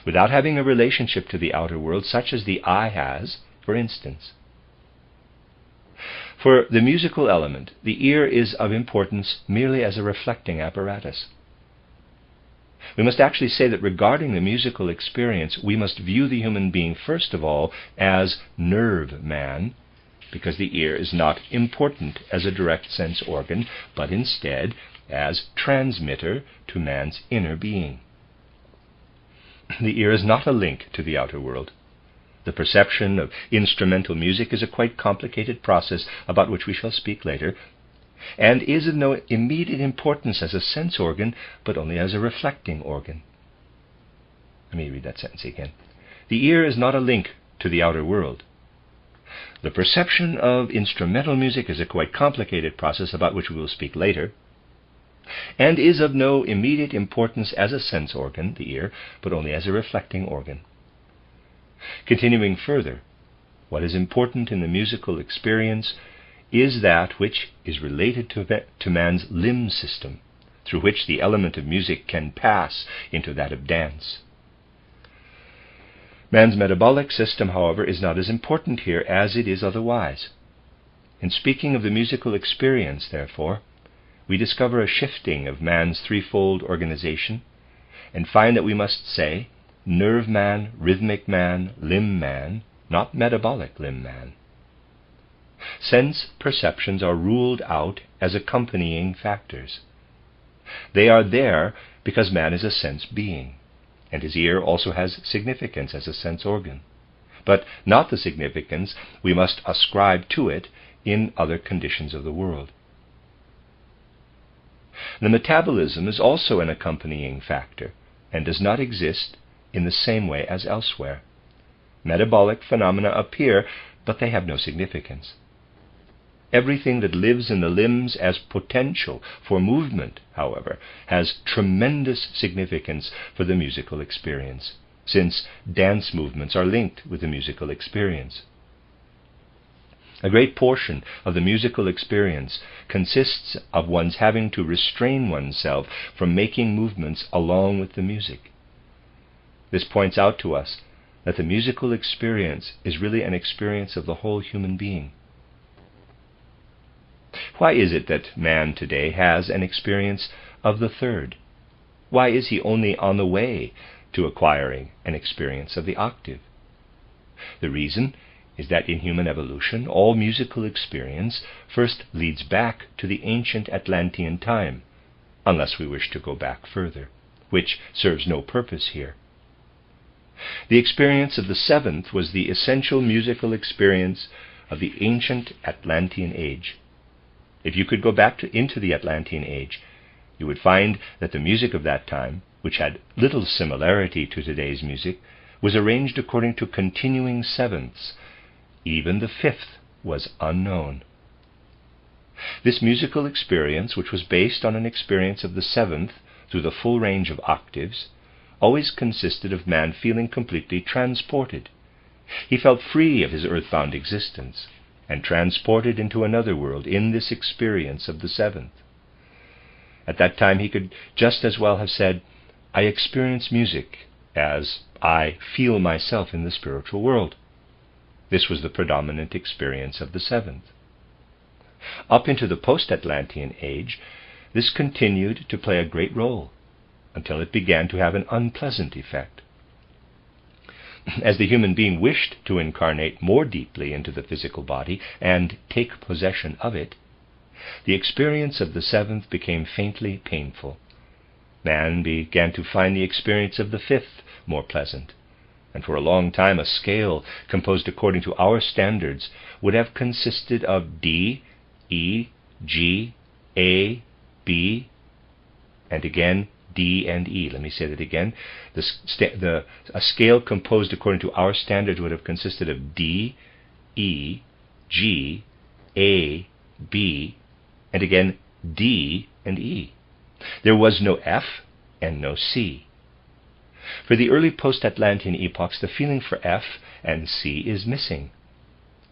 without having a relationship to the outer world such as the eye has, for instance. For the musical element, the ear is of importance merely as a reflecting apparatus. We must actually say that regarding the musical experience, we must view the human being first of all as nerve man, because the ear is not important as a direct sense organ, but instead as transmitter to man's inner being. The ear is not a link to the outer world. The perception of instrumental music is a quite complicated process about which we shall speak later. and is of no immediate importance as a sense organ, but only as a reflecting organ. Let me read that sentence again. The ear is not a link to the outer world. The perception of instrumental music is a quite complicated process about which we will speak later, and is of no immediate importance as a sense organ, the ear, but only as a reflecting organ. Continuing further, what is important in the musical experience is that which is related to man's limb system, through which the element of music can pass into that of dance. Man's metabolic system, however, is not as important here as it is otherwise. In speaking of the musical experience, therefore, we discover a shifting of man's threefold organization, and find that we must say nerve man, rhythmic man, limb man, not metabolic limb man. Sense perceptions are ruled out as accompanying factors. They are there because man is a sense being, and his ear also has significance as a sense organ, but not the significance we must ascribe to it in other conditions of the world. The metabolism is also an accompanying factor, and does not exist in the same way as elsewhere. Metabolic phenomena appear, but they have no significance. Everything that lives in the limbs as potential for movement, however, has tremendous significance for the musical experience, since dance movements are linked with the musical experience. A great portion of the musical experience consists of one's having to restrain oneself from making movements along with the music. This points out to us that the musical experience is really an experience of the whole human being. Why is it that man today has an experience of the third? Why is he only on the way to acquiring an experience of the octave? The reason is that in human evolution, all musical experience first leads back to the ancient Atlantean time, unless we wish to go back further, which serves no purpose here. The experience of the seventh was the essential musical experience of the ancient Atlantean age. If you could go back into the Atlantean age, you would find that the music of that time, which had little similarity to today's music, was arranged according to continuing sevenths. Even the fifth was unknown. This musical experience, which was based on an experience of the seventh through the full range of octaves, always consisted of man feeling completely transported. He felt free of his earthbound existence, and transported into another world in this experience of the seventh. At that time he could just as well have said, "I experience music," as "I feel myself in the spiritual world." This was the predominant experience of the seventh. Up into the post-Atlantean age, this continued to play a great role, until it began to have an unpleasant effect. As the human being wished to incarnate more deeply into the physical body and take possession of it, the experience of the seventh became faintly painful. Man began to find the experience of the fifth more pleasant, and for a long time a scale composed according to our standards would have consisted of D, E, G, A, B, and again D and E. Let me say that again. A scale composed according to our standards would have consisted of D, E, G, A, B, and again D and E. There was no F and no C. For the early post-Atlantean epochs, the feeling for F and C is missing.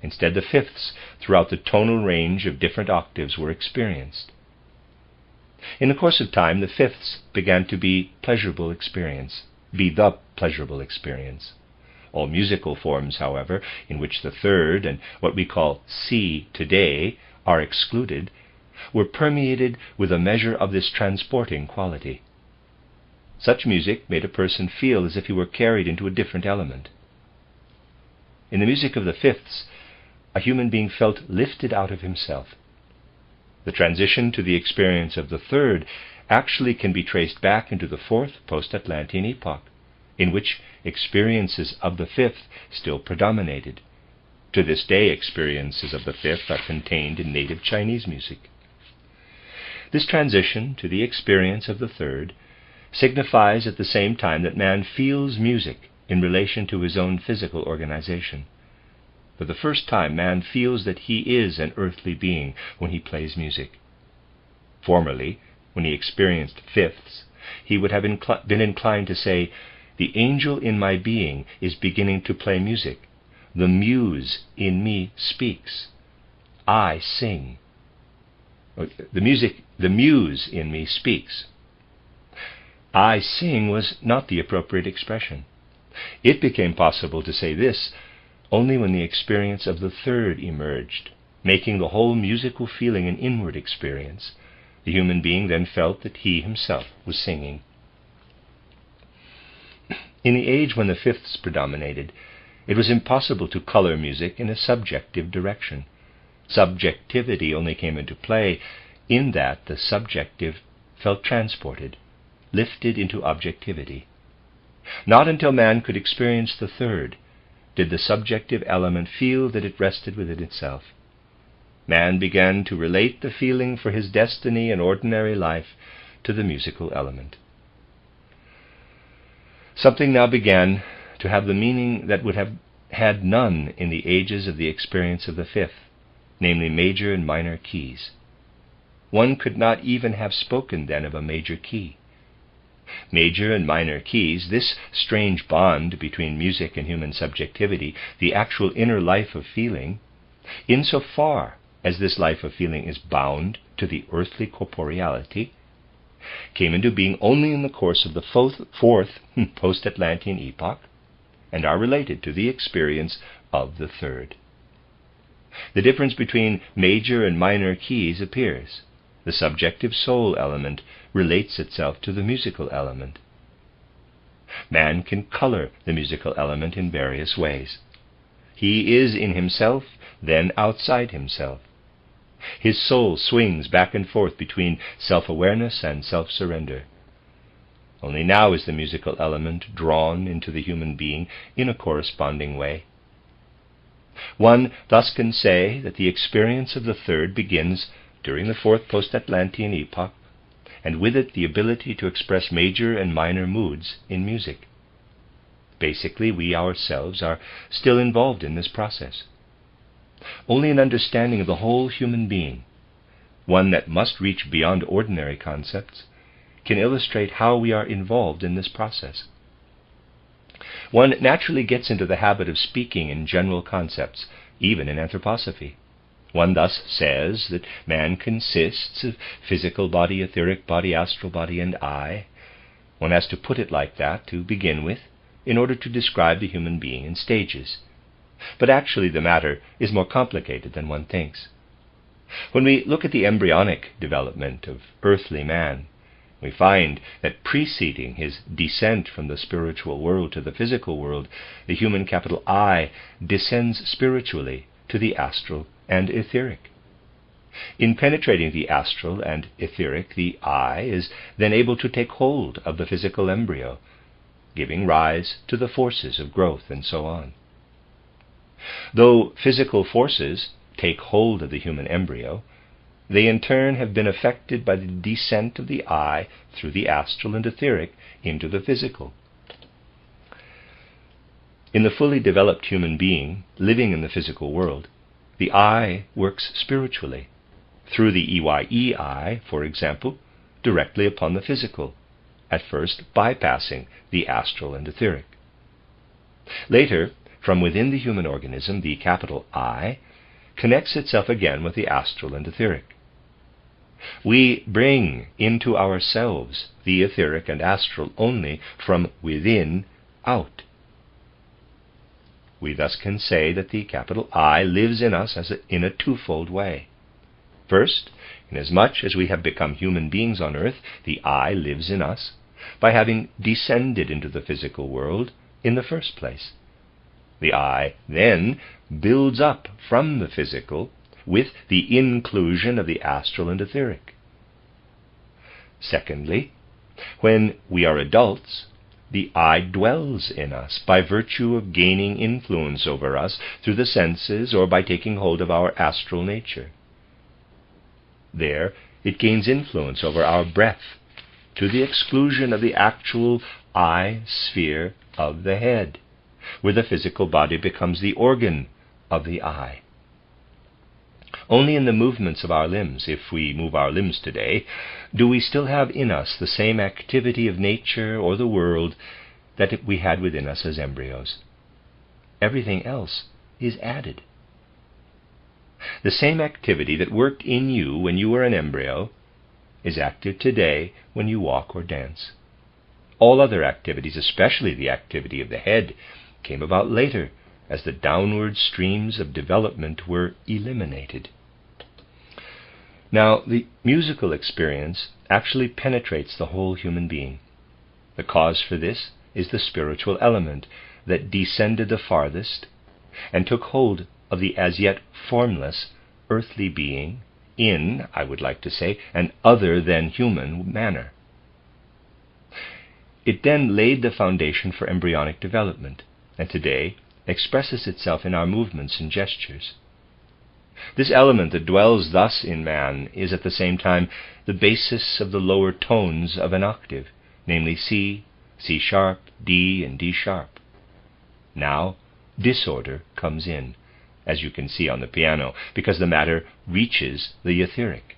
Instead, the fifths throughout the tonal range of different octaves were experienced. In the course of time, the fifths began to be the pleasurable experience. All musical forms, however, in which the third and what we call C today are excluded, were permeated with a measure of this transporting quality. Such music made a person feel as if he were carried into a different element. In the music of the fifths, a human being felt lifted out of himself. The transition to the experience of the third actually can be traced back into the fourth post-Atlantean epoch, in which experiences of the fifth still predominated. To this day, experiences of the fifth are contained in native Chinese music. This transition to the experience of the third signifies at the same time that man feels music in relation to his own physical organization. For the first time, man feels that he is an earthly being when he plays music. Formerly, when he experienced fifths, he would have been inclined to say, "The angel in my being is beginning to play music. The muse in me speaks. I sing." The muse in me speaks. "I sing" was not the appropriate expression. It became possible to say this only when the experience of the third emerged, making the whole musical feeling an inward experience. The human being then felt that he himself was singing. In the age when the fifths predominated, it was impossible to color music in a subjective direction. Subjectivity only came into play in that the subjective felt transported, lifted into objectivity. Not until man could experience the third did the subjective element feel that it rested within itself. Man began to relate the feeling for his destiny in ordinary life to the musical element. Something now began to have the meaning that would have had none in the ages of the experience of the fifth, namely major and minor keys. One could not even have spoken then of a major key. Major and minor keys, this strange bond between music and human subjectivity, the actual inner life of feeling, insofar as this life of feeling is bound to the earthly corporeality, came into being only in the course of the fourth post-Atlantean epoch, and are related to the experience of the third. The difference between major and minor keys appears. The subjective soul element relates itself to the musical element. Man can color the musical element in various ways. He is in himself, then outside himself. His soul swings back and forth between self-awareness and self-surrender. Only now is the musical element drawn into the human being in a corresponding way. One thus can say that the experience of the third begins during the fourth post-Atlantean epoch, and with it the ability to express major and minor moods in music. Basically, we ourselves are still involved in this process. Only an understanding of the whole human being, one that must reach beyond ordinary concepts, can illustrate how we are involved in this process. One naturally gets into the habit of speaking in general concepts, even in anthroposophy. One thus says that man consists of physical body, etheric body, astral body, and I. One has to put it like that to begin with, in order to describe the human being in stages. But actually the matter is more complicated than one thinks. When we look at the embryonic development of earthly man, we find that preceding his descent from the spiritual world to the physical world, the human capital I descends spiritually to the astral and etheric. In penetrating the astral and etheric, the I is then able to take hold of the physical embryo, giving rise to the forces of growth and so on. Though physical forces take hold of the human embryo, they in turn have been affected by the descent of the I through the astral and etheric into the physical. In the fully developed human being living in the physical world, the I works spiritually, through the EYE, for example, directly upon the physical, at first bypassing the astral and etheric. Later, from within the human organism, the capital I connects itself again with the astral and etheric. We bring into ourselves the etheric and astral only from within out. We thus can say that the capital I lives in us in a twofold way. First, inasmuch as we have become human beings on earth, the I lives in us by having descended into the physical world in the first place. The I then builds up from the physical with the inclusion of the astral and etheric. Secondly, when we are adults, the I dwells in us by virtue of gaining influence over us through the senses or by taking hold of our astral nature. There, it gains influence over our breath, to the exclusion of the actual eye sphere of the head, where the physical body becomes the organ of the eye. Only in the movements of our limbs, if we move our limbs today, do we still have in us the same activity of nature or the world that we had within us as embryos. Everything else is added. The same activity that worked in you when you were an embryo is active today when you walk or dance. All other activities, especially the activity of the head, came about later as the downward streams of development were eliminated. Now, the musical experience actually penetrates the whole human being. The cause for this is the spiritual element that descended the farthest and took hold of the as yet formless earthly being in, I would like to say, an other than human manner. It then laid the foundation for embryonic development, and today expresses itself in our movements and gestures. This element that dwells thus in man is at the same time the basis of the lower tones of an octave, namely C, C sharp, D, and D sharp. Now, disorder comes in, as you can see on the piano, because the matter reaches the etheric.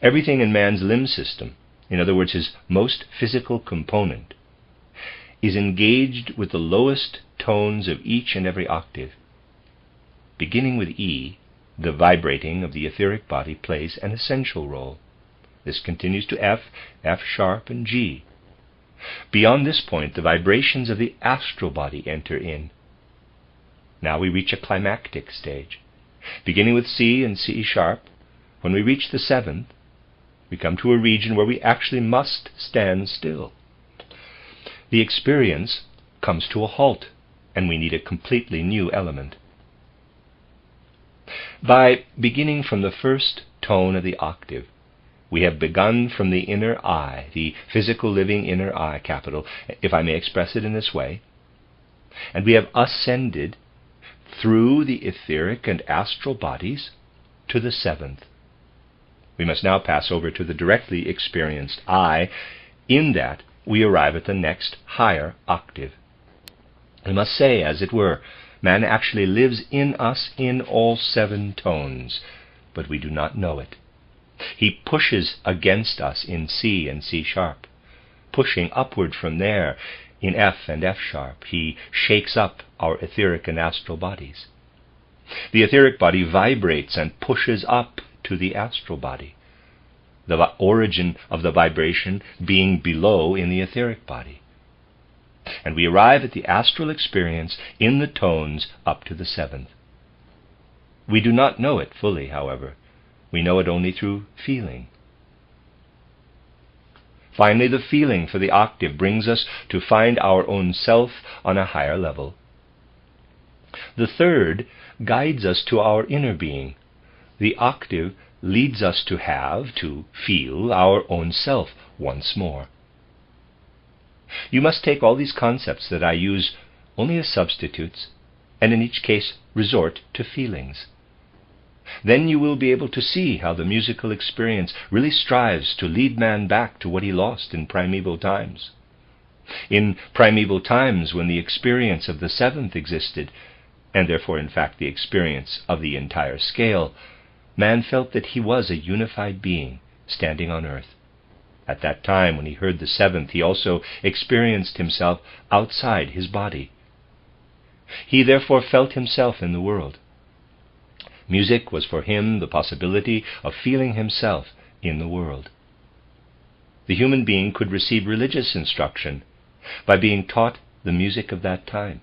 Everything in man's limb system, in other words, his most physical component, is engaged with the lowest tones of each and every octave. Beginning with E, the vibrating of the etheric body plays an essential role. This continues to F, F sharp, and G. Beyond this point, the vibrations of the astral body enter in. Now we reach a climactic stage. Beginning with C and C sharp, when we reach the seventh, we come to a region where we actually must stand still. The experience comes to a halt, and we need a completely new element. By beginning from the first tone of the octave, we have begun from the inner eye, the physical living inner eye, capital, if I may express it in this way, and we have ascended through the etheric and astral bodies to the seventh. We must now pass over to the directly experienced I. In that, we arrive at the next higher octave. We must say, as it were, man actually lives in us in all 7 tones, but we do not know it. He pushes against us in C and C sharp. Pushing upward from there in F and F sharp, he shakes up our etheric and astral bodies. The etheric body vibrates and pushes up to the astral body, the origin of the vibration being below in the etheric body. And we arrive at the astral experience in the tones up to the 7th. We do not know it fully, however. We know it only through feeling. Finally, the feeling for the octave brings us to find our own self on a higher level. The 3rd guides us to our inner being. The octave leads us to feel our own self once more. You must take all these concepts that I use only as substitutes, and in each case resort to feelings. Then you will be able to see how the musical experience really strives to lead man back to what he lost in primeval times. In primeval times, when the experience of the 7th existed, and therefore in fact the experience of the entire scale, man felt that he was a unified being standing on earth. At that time, when he heard the 7th, he also experienced himself outside his body. He therefore felt himself in the world. Music was for him the possibility of feeling himself in the world. The human being could receive religious instruction by being taught the music of that time.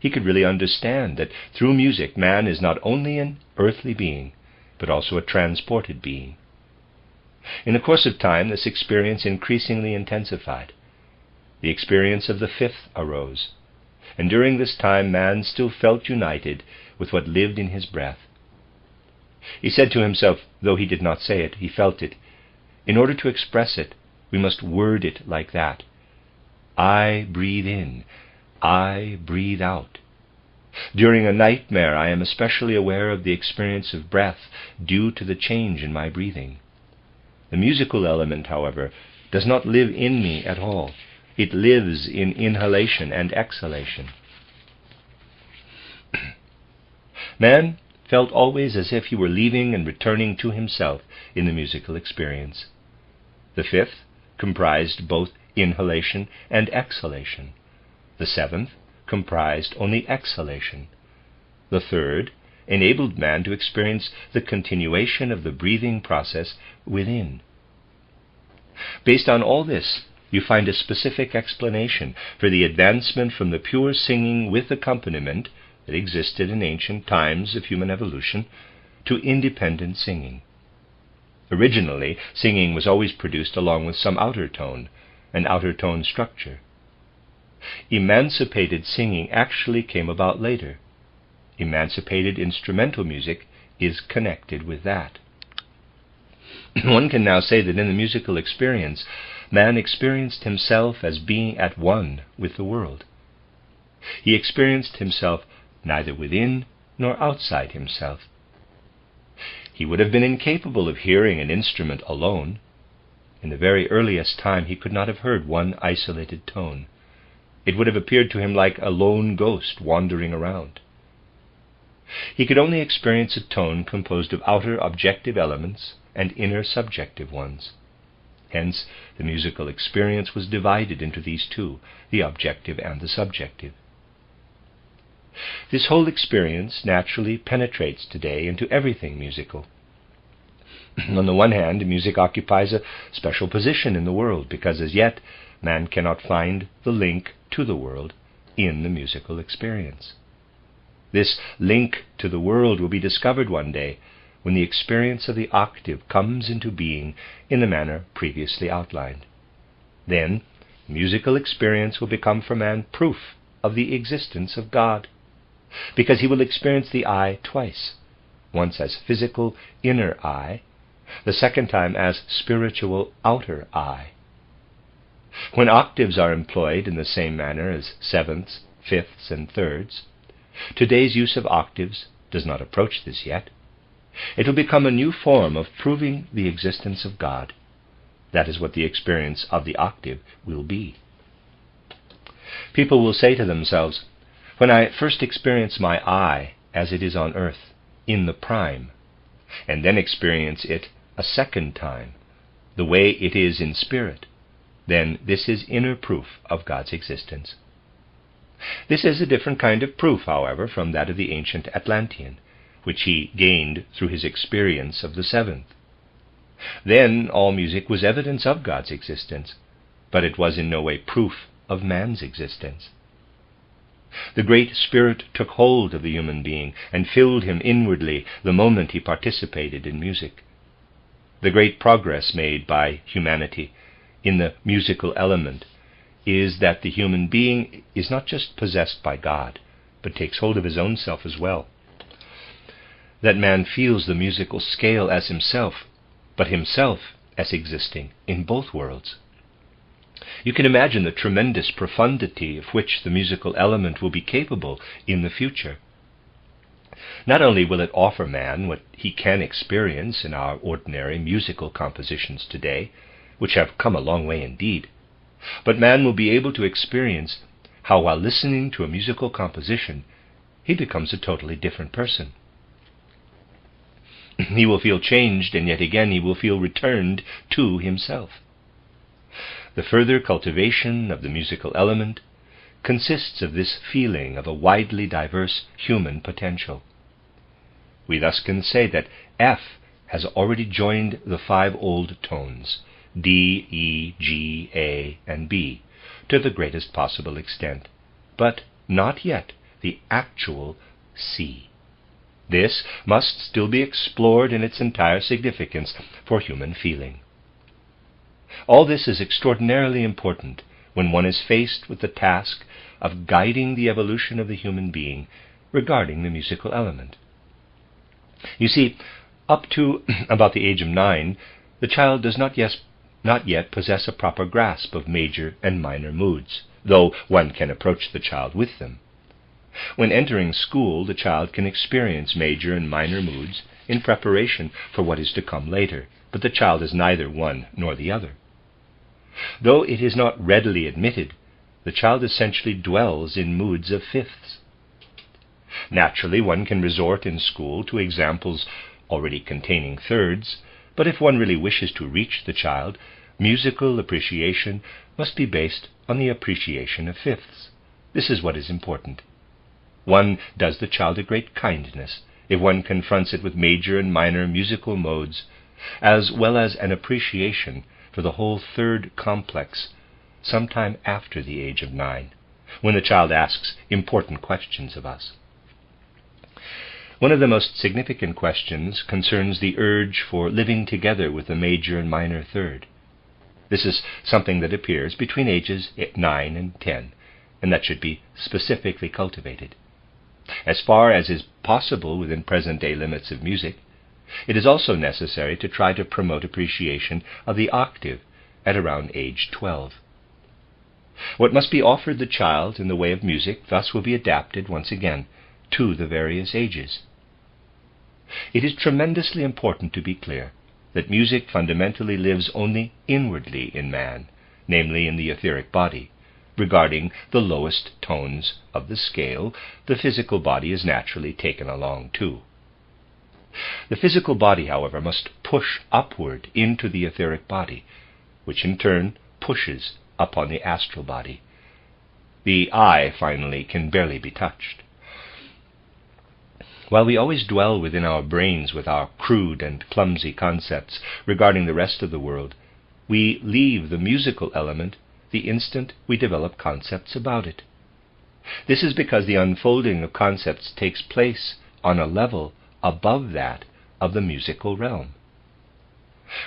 He could really understand that through music man is not only an earthly being, but also a transported being. In the course of time, this experience increasingly intensified. The experience of the 5th arose, and during this time man still felt united with what lived in his breath. He said to himself, though he did not say it, he felt it, in order to express it, we must word it like that. I breathe in, I breathe out. During a nightmare, I am especially aware of the experience of breath due to the change in my breathing. The musical element, however, does not live in me at all. It lives in inhalation and exhalation. Man felt always as if he were leaving and returning to himself in the musical experience. The fifth comprised both inhalation and exhalation. The seventh comprised only exhalation. The third enabled man to experience the continuation of the breathing process within. Based on all this, you find a specific explanation for the advancement from the pure singing with accompaniment that existed in ancient times of human evolution to independent singing. Originally, singing was always produced along with some outer tone, an outer tone structure. Emancipated singing actually came about later. Emancipated instrumental music is connected with that. One can now say that in the musical experience, man experienced himself as being at one with the world. He experienced himself neither within nor outside himself. He would have been incapable of hearing an instrument alone. In the very earliest time, he could not have heard one isolated tone. It would have appeared to him like a lone ghost wandering around. He could only experience a tone composed of outer objective elements and inner subjective ones. Hence, the musical experience was divided into these two, the objective and the subjective. This whole experience naturally penetrates today into everything musical. On the one hand, music occupies a special position in the world because as yet man cannot find the link to the world in the musical experience. This link to the world will be discovered one day when the experience of the octave comes into being in the manner previously outlined. Then, musical experience will become for man proof of the existence of God, because he will experience the eye twice, once as physical inner eye, the second time as spiritual outer eye. When octaves are employed in the same manner as sevenths, fifths, and thirds, today's use of octaves does not approach this yet. It will become a new form of proving the existence of God. That is what the experience of the octave will be. People will say to themselves, when I first experience my eye as it is on earth, in the prime, and then experience it a second time, the way it is in spirit, then this is inner proof of God's existence. This is a different kind of proof, however, from that of the ancient Atlantean, which he gained through his experience of the seventh. Then all music was evidence of God's existence, but it was in no way proof of man's existence. The Great Spirit took hold of the human being and filled him inwardly the moment he participated in music. The great progress made by humanity in the musical element is that the human being is not just possessed by God, but takes hold of his own self as well. That man feels the musical scale as himself, but himself as existing in both worlds. You can imagine the tremendous profundity of which the musical element will be capable in the future. Not only will it offer man what he can experience in our ordinary musical compositions today, which have come a long way indeed, but man will be able to experience how, while listening to a musical composition, he becomes a totally different person. He will feel changed, and yet again he will feel returned to himself. The further cultivation of the musical element consists of this feeling of a widely diverse human potential. We thus can say that F has already joined the 5 old tones, D, E, G, A, and B, to the greatest possible extent, but not yet the actual C. This must still be explored in its entire significance for human feeling. All this is extraordinarily important when one is faced with the task of guiding the evolution of the human being regarding the musical element. You see, up to about the age of 9, the child does not yet possess a proper grasp of major and minor moods, though one can approach the child with them. When entering school, the child can experience major and minor moods in preparation for what is to come later, but the child is neither one nor the other. Though it is not readily admitted, the child essentially dwells in moods of fifths. Naturally, one can resort in school to examples already containing thirds, but if one really wishes to reach the child, musical appreciation must be based on the appreciation of fifths. This is what is important. One does the child a great kindness if one confronts it with major and minor musical modes, as well as an appreciation for the whole third complex sometime after the age of 9, when the child asks important questions of us. One of the most significant questions concerns the urge for living together with the major and minor third. This is something that appears between ages 9 and 10, and that should be specifically cultivated. As far as is possible within present-day limits of music, it is also necessary to try to promote appreciation of the octave at around age 12. What must be offered the child in the way of music thus will be adapted once again to the various ages. It is tremendously important to be clear that music fundamentally lives only inwardly in man, namely in the etheric body. Regarding the lowest tones of the scale, the physical body is naturally taken along too. The physical body, however, must push upward into the etheric body, which in turn pushes upon the astral body. The eye, finally, can barely be touched. While we always dwell within our brains with our crude and clumsy concepts regarding the rest of the world, we leave the musical element the instant we develop concepts about it. This is because the unfolding of concepts takes place on a level above that of the musical realm.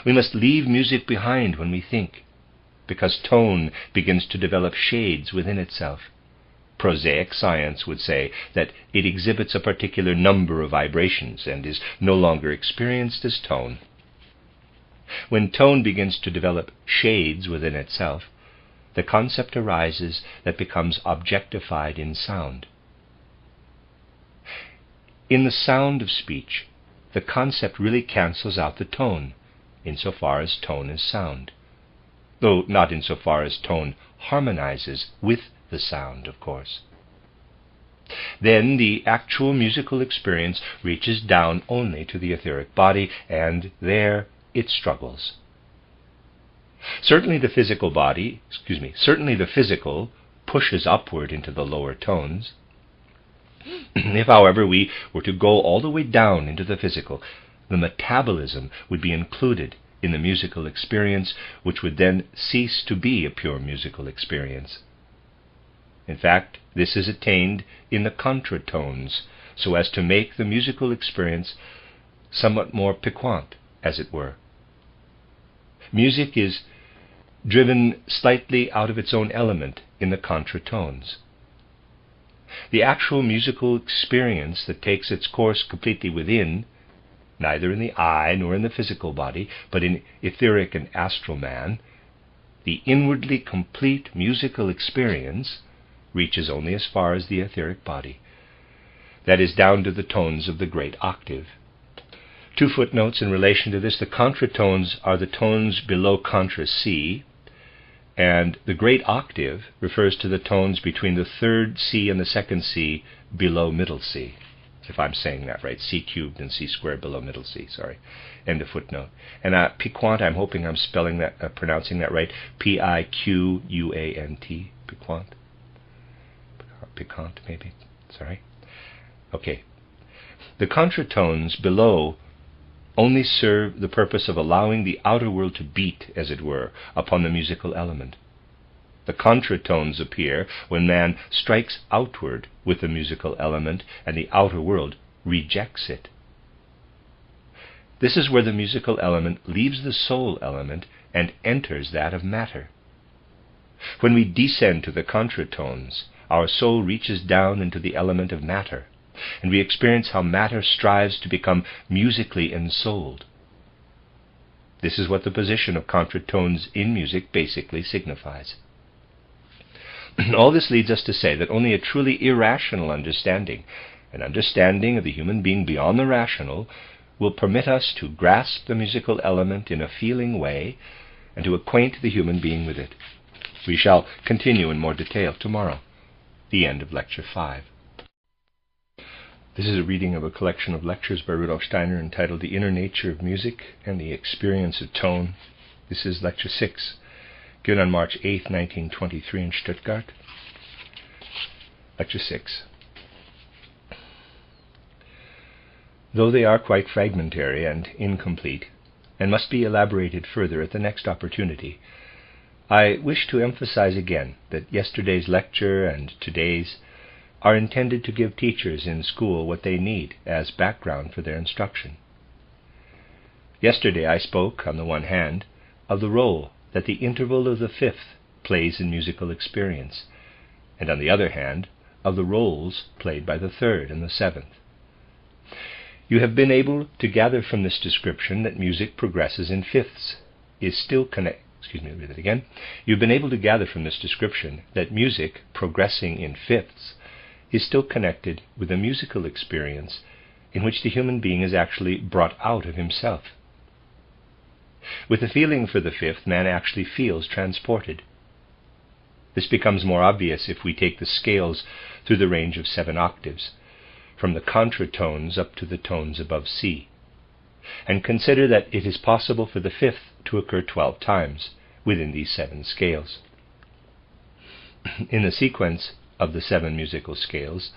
We must leave music behind when we think, because tone begins to develop shades within itself. Prosaic science would say that it exhibits a particular number of vibrations and is no longer experienced as tone. When tone begins to develop shades within itself, the concept arises that becomes objectified in sound. In the sound of speech, the concept really cancels out the tone, insofar as tone is sound, though not insofar as tone harmonizes with the sound, of course. Then the actual musical experience reaches down only to the etheric body, and there it struggles. Certainly the physical pushes upward into the lower tones. If, however, we were to go all the way down into the physical, the metabolism would be included in the musical experience, which would then cease to be a pure musical experience. In fact, this is attained in the contratones, so as to make the musical experience somewhat more piquant, as it were. Music is driven slightly out of its own element in the contratones. The actual musical experience that takes its course completely within, neither in the eye nor in the physical body, but in etheric and astral man, the inwardly complete musical experience reaches only as far as the etheric body. That is, down to the tones of the great octave. 2 footnotes in relation to this. The contratones are the tones below contra C, and the great octave refers to the tones between the 3rd C and the 2nd C below middle C, if I'm saying that right. C cubed and C squared below middle C, sorry. End of footnote. And piquant, I'm hoping I'm pronouncing that right. Piquant, piquant. Piquant, maybe. Sorry. Okay. The contratones below only serve the purpose of allowing the outer world to beat, as it were, upon the musical element. The contratones appear when man strikes outward with the musical element and the outer world rejects it. This is where the musical element leaves the soul element and enters that of matter. When we descend to the contratones, our soul reaches down into the element of matter, and we experience how matter strives to become musically ensouled. This is what the position of contratones in music basically signifies. All this leads us to say that only a truly irrational understanding, an understanding of the human being beyond the rational, will permit us to grasp the musical element in a feeling way and to acquaint the human being with it. We shall continue in more detail tomorrow. The end of Lecture 5. This is a reading of a collection of lectures by Rudolf Steiner entitled The Inner Nature of Music and the Experience of Tone. This is Lecture 6, given on March 8, 1923 in Stuttgart. Lecture 6. Though they are quite fragmentary and incomplete, and must be elaborated further at the next opportunity, I wish to emphasize again that yesterday's lecture and today's are intended to give teachers in school what they need as background for their instruction. Yesterday I spoke, on the one hand, of the role that the interval of the fifth plays in musical experience, and on the other hand, of the roles played by the third and the seventh. You have been able to gather from this description that music progresses in fifths, You've been able to gather from this description that music progressing in fifths is still connected with a musical experience in which the human being is actually brought out of himself. With the feeling for the fifth, man actually feels transported. This becomes more obvious if we take the scales through the range of 7 octaves, from the contratones up to the tones above C, and consider that it is possible for the fifth to occur 12 times within these 7 scales. In the sequence of the 7 musical scales,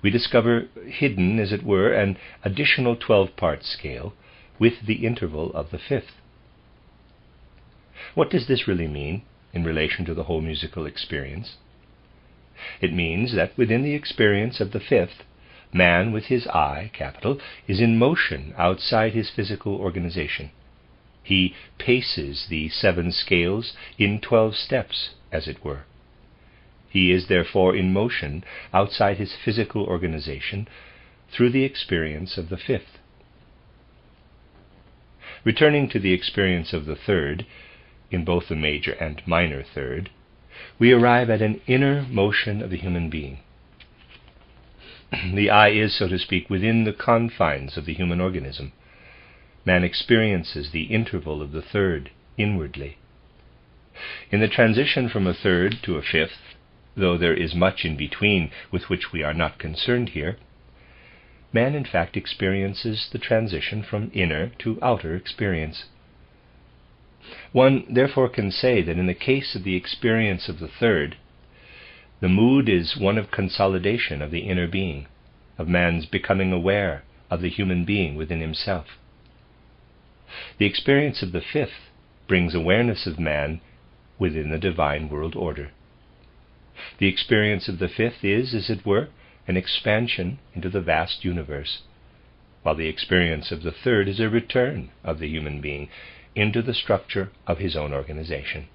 we discover hidden, as it were, an additional 12-part scale with the interval of the fifth. What does this really mean in relation to the whole musical experience? It means that within the experience of the fifth, man with his I, capital, is in motion outside his physical organization. He paces the 7 scales in 12 steps, as it were. He is therefore in motion outside his physical organization through the experience of the fifth. Returning to the experience of the third, in both the major and minor third, we arrive at an inner motion of the human being. The I is, so to speak, within the confines of the human organism. Man experiences the interval of the third inwardly. In the transition from a third to a fifth, though there is much in between with which we are not concerned here, man in fact experiences the transition from inner to outer experience. One therefore can say that in the case of the experience of the third, the mood is one of consolidation of the inner being, of man's becoming aware of the human being within himself. The experience of the fifth brings awareness of man within the divine world order. The experience of the fifth is, as it were, an expansion into the vast universe, while the experience of the third is a return of the human being into the structure of his own organization.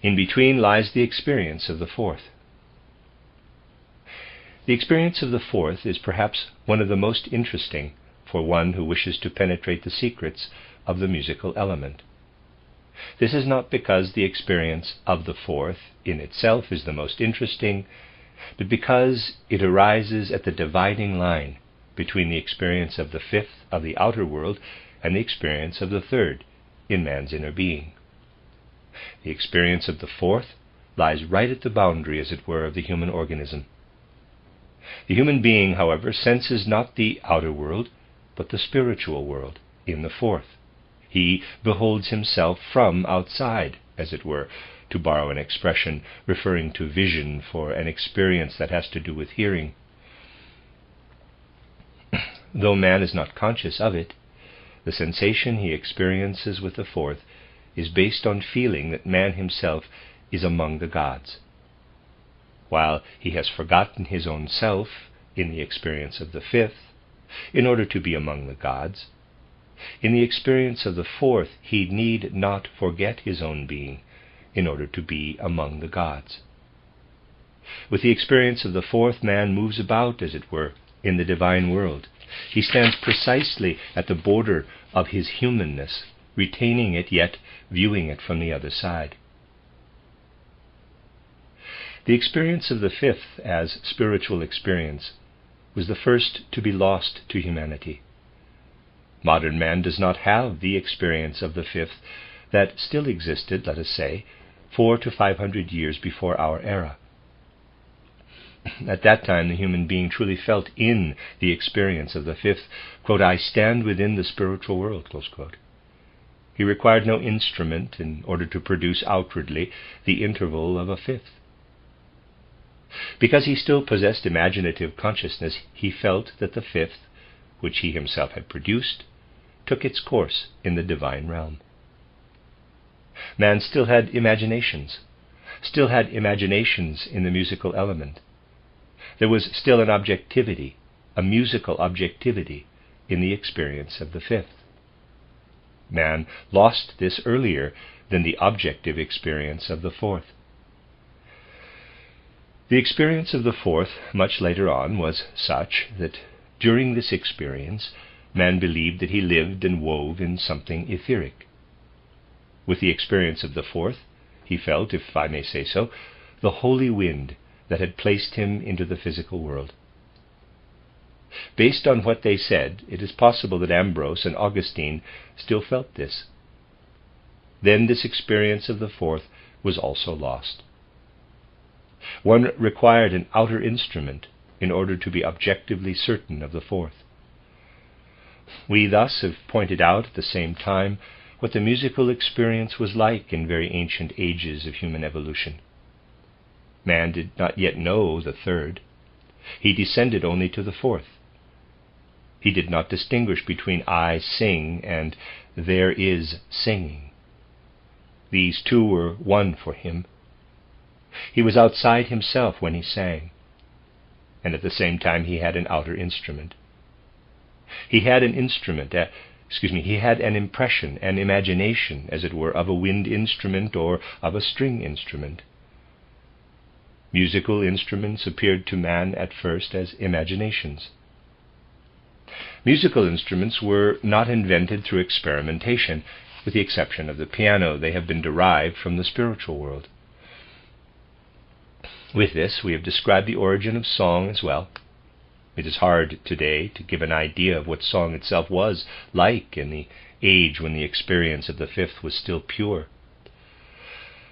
In between lies the experience of the fourth. The experience of the fourth is perhaps one of the most interesting for one who wishes to penetrate the secrets of the musical element. This is not because the experience of the fourth in itself is the most interesting, but because it arises at the dividing line between the experience of the fifth of the outer world and the experience of the third in man's inner being. The experience of the fourth lies right at the boundary, as it were, of the human organism. The human being, however, senses not the outer world, but the spiritual world in the fourth. He beholds himself from outside, as it were, to borrow an expression referring to vision for an experience that has to do with hearing. Though man is not conscious of it, the sensation he experiences with the fourth is based on feeling that man himself is among the gods. While he has forgotten his own self in the experience of the fifth, in order to be among the gods, in the experience of the fourth he need not forget his own being in order to be among the gods. With the experience of the fourth, man moves about, as it were, in the divine world. He stands precisely at the border of his humanness, retaining it, yet viewing it from the other side. The experience of the fifth as spiritual experience was the first to be lost to humanity. Modern man does not have the experience of the fifth that still existed, let us say, 400 to 500 years before our era. At that time, the human being truly felt in the experience of the fifth, quote, "I stand within the spiritual world," close quote. He required no instrument in order to produce outwardly the interval of a fifth. Because he still possessed imaginative consciousness, he felt that the fifth, which he himself had produced, took its course in the divine realm. Man still had imaginations in the musical element. There was still an objectivity, a musical objectivity, in the experience of the fifth. Man lost this earlier than the objective experience of the fourth. The experience of the fourth, much later on, was such that during this experience man believed that he lived and wove in something etheric. With the experience of the fourth, he felt, if I may say so, the holy wind that had placed him into the physical world. Based on what they said, it is possible that Ambrose and Augustine still felt this. Then this experience of the fourth was also lost. One required an outer instrument in order to be objectively certain of the fourth. We thus have pointed out at the same time what the musical experience was like in very ancient ages of human evolution. Man did not yet know the third. He descended only to the fourth. He did not distinguish between "I sing" and "there is singing." These two were one for him. He was outside himself when he sang, and at the same time he had an outer instrument. He had an impression, an imagination, as it were, of a wind instrument or of a string instrument. Musical instruments appeared to man at first as imaginations. Musical instruments were not invented through experimentation. With the exception of the piano, they have been derived from the spiritual world. With this, we have described the origin of song as well. It is hard today to give an idea of what song itself was like in the age when the experience of the fifth was still pure.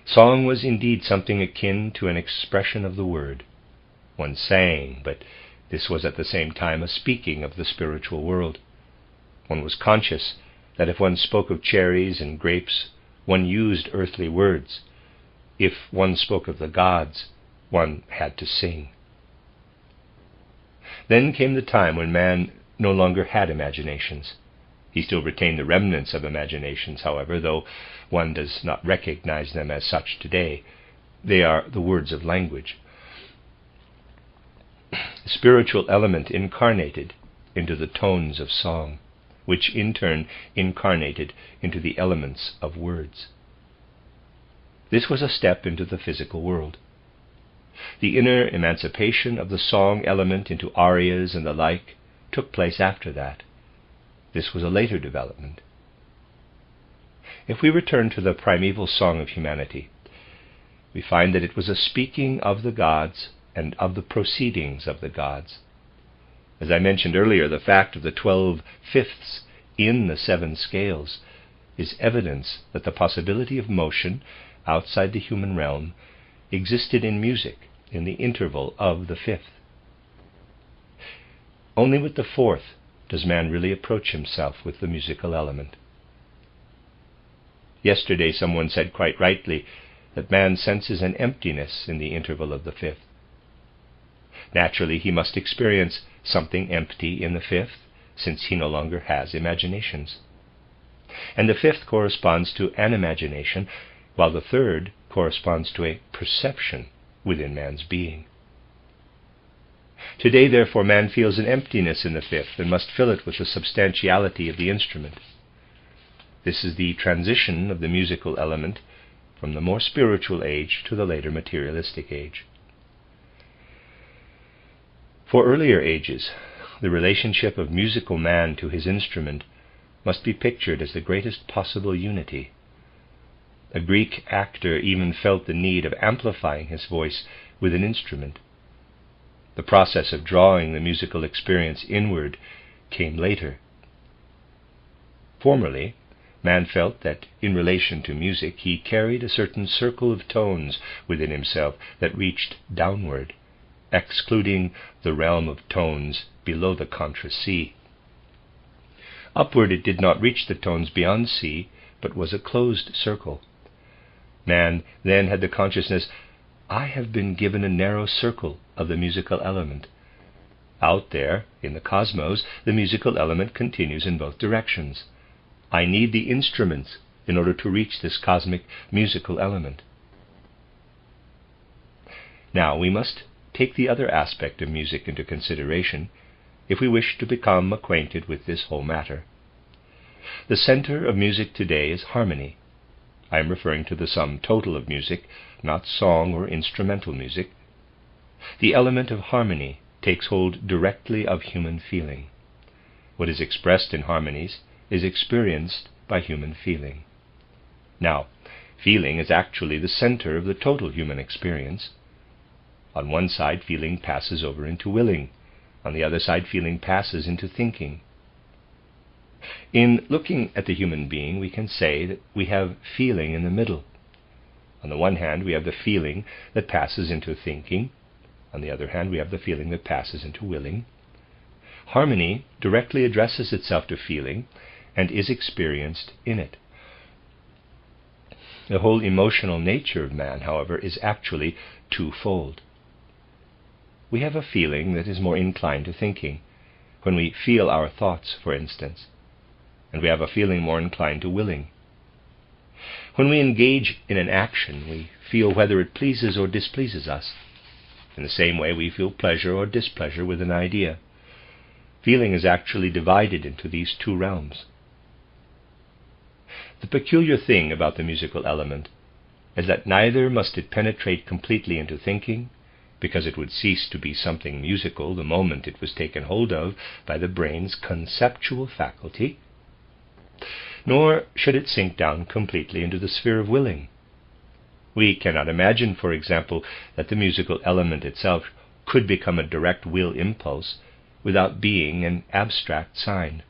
Song was indeed something akin to an expression of the word. One sang, but this was at the same time a speaking of the spiritual world. One was conscious that if one spoke of cherries and grapes, one used earthly words. If one spoke of the gods, one had to sing. Then came the time when man no longer had imaginations. He still retained the remnants of imaginations, however, though one does not recognize them as such today. They are the words of language. The spiritual element incarnated into the tones of song, which in turn incarnated into the elements of words. This was a step into the physical world. The inner emancipation of the song element into arias and the like took place after that. This was a later development. If we return to the primeval song of humanity, we find that it was a speaking of the gods and of the proceedings of the gods. As I mentioned earlier, the fact of the 12 fifths in the 7 scales is evidence that the possibility of motion outside the human realm existed in music in the interval of the fifth. Only with the fourth does man really approach himself with the musical element. Yesterday someone said quite rightly that man senses an emptiness in the interval of the fifth. Naturally, he must experience something empty in the fifth, since he no longer has imaginations. And the fifth corresponds to an imagination, while the third corresponds to a perception within man's being. Today, therefore, man feels an emptiness in the fifth and must fill it with the substantiality of the instrument. This is the transition of the musical element from the more spiritual age to the later materialistic age. For earlier ages, the relationship of musical man to his instrument must be pictured as the greatest possible unity. A Greek actor even felt the need of amplifying his voice with an instrument. The process of drawing the musical experience inward came later. Formerly, man felt that in relation to music he carried a certain circle of tones within himself that reached downward, excluding the realm of tones below the contra C. Upward it did not reach the tones beyond C, but was a closed circle. Man then had the consciousness, I have been given a narrow circle of the musical element. Out there, in the cosmos, the musical element continues in both directions. I need the instruments in order to reach this cosmic musical element. Now, we must take the other aspect of music into consideration if we wish to become acquainted with this whole matter. The center of music today is harmony. I am referring to the sum total of music, not song or instrumental music. The element of harmony takes hold directly of human feeling. What is expressed in harmonies is experienced by human feeling. Now, feeling is actually the center of the total human experience. On one side, feeling passes over into willing. On the other side, feeling passes into thinking. In looking at the human being, we can say that we have feeling in the middle. On the one hand, we have the feeling that passes into thinking. On the other hand, we have the feeling that passes into willing. Harmony directly addresses itself to feeling and is experienced in it. The whole emotional nature of man, however, is actually twofold. We have a feeling that is more inclined to thinking, when we feel our thoughts, for instance, and we have a feeling more inclined to willing. When we engage in an action, we feel whether it pleases or displeases us. In the same way, we feel pleasure or displeasure with an idea. Feeling is actually divided into these two realms. The peculiar thing about the musical element is that neither must it penetrate completely into thinking, because it would cease to be something musical the moment it was taken hold of by the brain's conceptual faculty, nor should it sink down completely into the sphere of willing. We cannot imagine, for example, that the musical element itself could become a direct will impulse without being an abstract sign.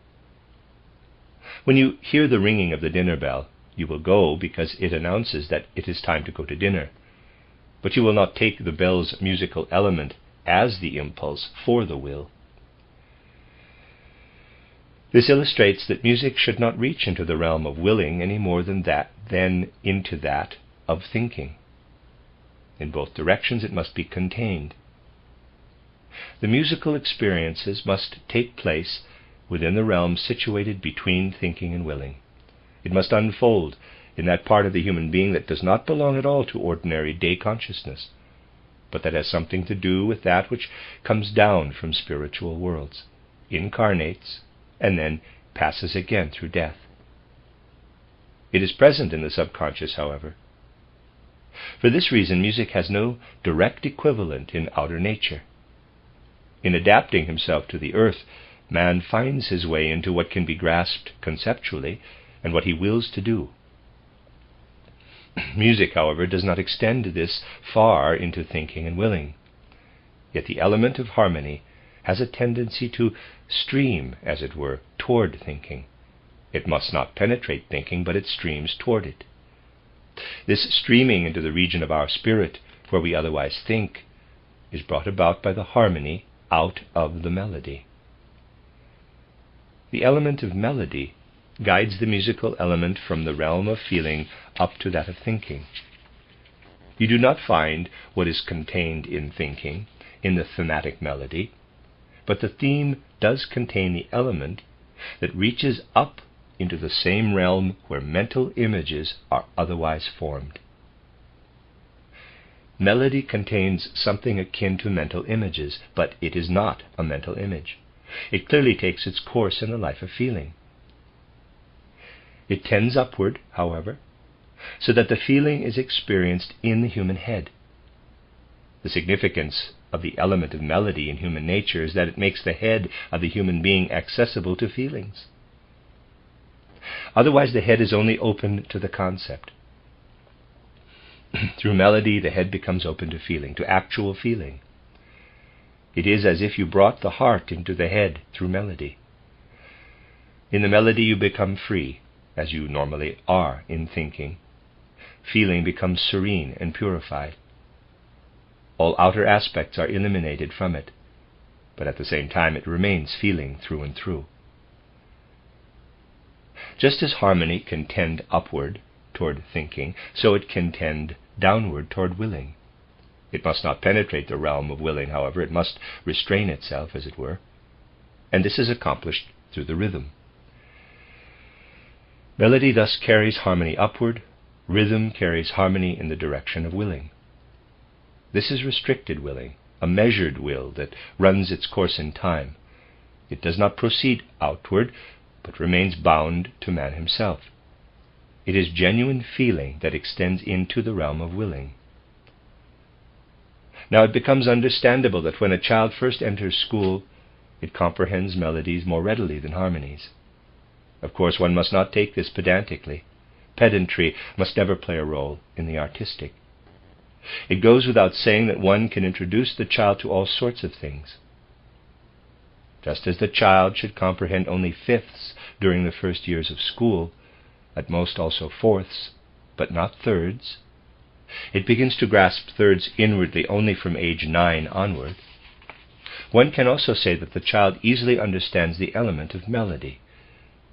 When you hear the ringing of the dinner bell, you will go because it announces that it is time to go to dinner. But you will not take the bell's musical element as the impulse for the will. This illustrates that music should not reach into the realm of willing any more than into that of thinking. In both directions it must be contained. The musical experiences must take place within the realm situated between thinking and willing. It must unfold in that part of the human being that does not belong at all to ordinary day consciousness, but that has something to do with that which comes down from spiritual worlds, incarnates, and then passes again through death. It is present in the subconscious, however. For this reason, music has no direct equivalent in outer nature. In adapting himself to the earth, man finds his way into what can be grasped conceptually and what he wills to do. Music, however, does not extend this far into thinking and willing. Yet the element of harmony has a tendency to stream, as it were, toward thinking. It must not penetrate thinking, but it streams toward it. This streaming into the region of our spirit, where we otherwise think, is brought about by the harmony out of the melody. The element of melody guides the musical element from the realm of feeling up to that of thinking. You do not find what is contained in thinking in the thematic melody, but the theme does contain the element that reaches up into the same realm where mental images are otherwise formed. Melody contains something akin to mental images, but it is not a mental image. It clearly takes its course in the life of feeling. It tends upward, however, so that the feeling is experienced in the human head. The significance of the element of melody in human nature is that it makes the head of the human being accessible to feelings. Otherwise, the head is only open to the concept. Through melody, the head becomes open to feeling, to actual feeling. It is as if you brought the heart into the head through melody. In the melody you become free, as you normally are in thinking. Feeling becomes serene and purified. All outer aspects are eliminated from it, but at the same time it remains feeling through and through. Just as harmony can tend upward toward thinking, so it can tend downward toward willing. It must not penetrate the realm of willing, however. It must restrain itself, as it were, and this is accomplished through the rhythm. Melody thus carries harmony upward. Rhythm carries harmony in the direction of willing. This is restricted willing, a measured will that runs its course in time. It does not proceed outward, but remains bound to man himself. It is genuine feeling that extends into the realm of willing. Now it becomes understandable that when a child first enters school, it comprehends melodies more readily than harmonies. Of course, one must not take this pedantically. Pedantry must never play a role in the artistic. It goes without saying that one can introduce the child to all sorts of things. Just as the child should comprehend only fifths during the first years of school, at most also fourths, but not thirds, it begins to grasp thirds inwardly only from age 9 onward. One can also say that the child easily understands the element of melody,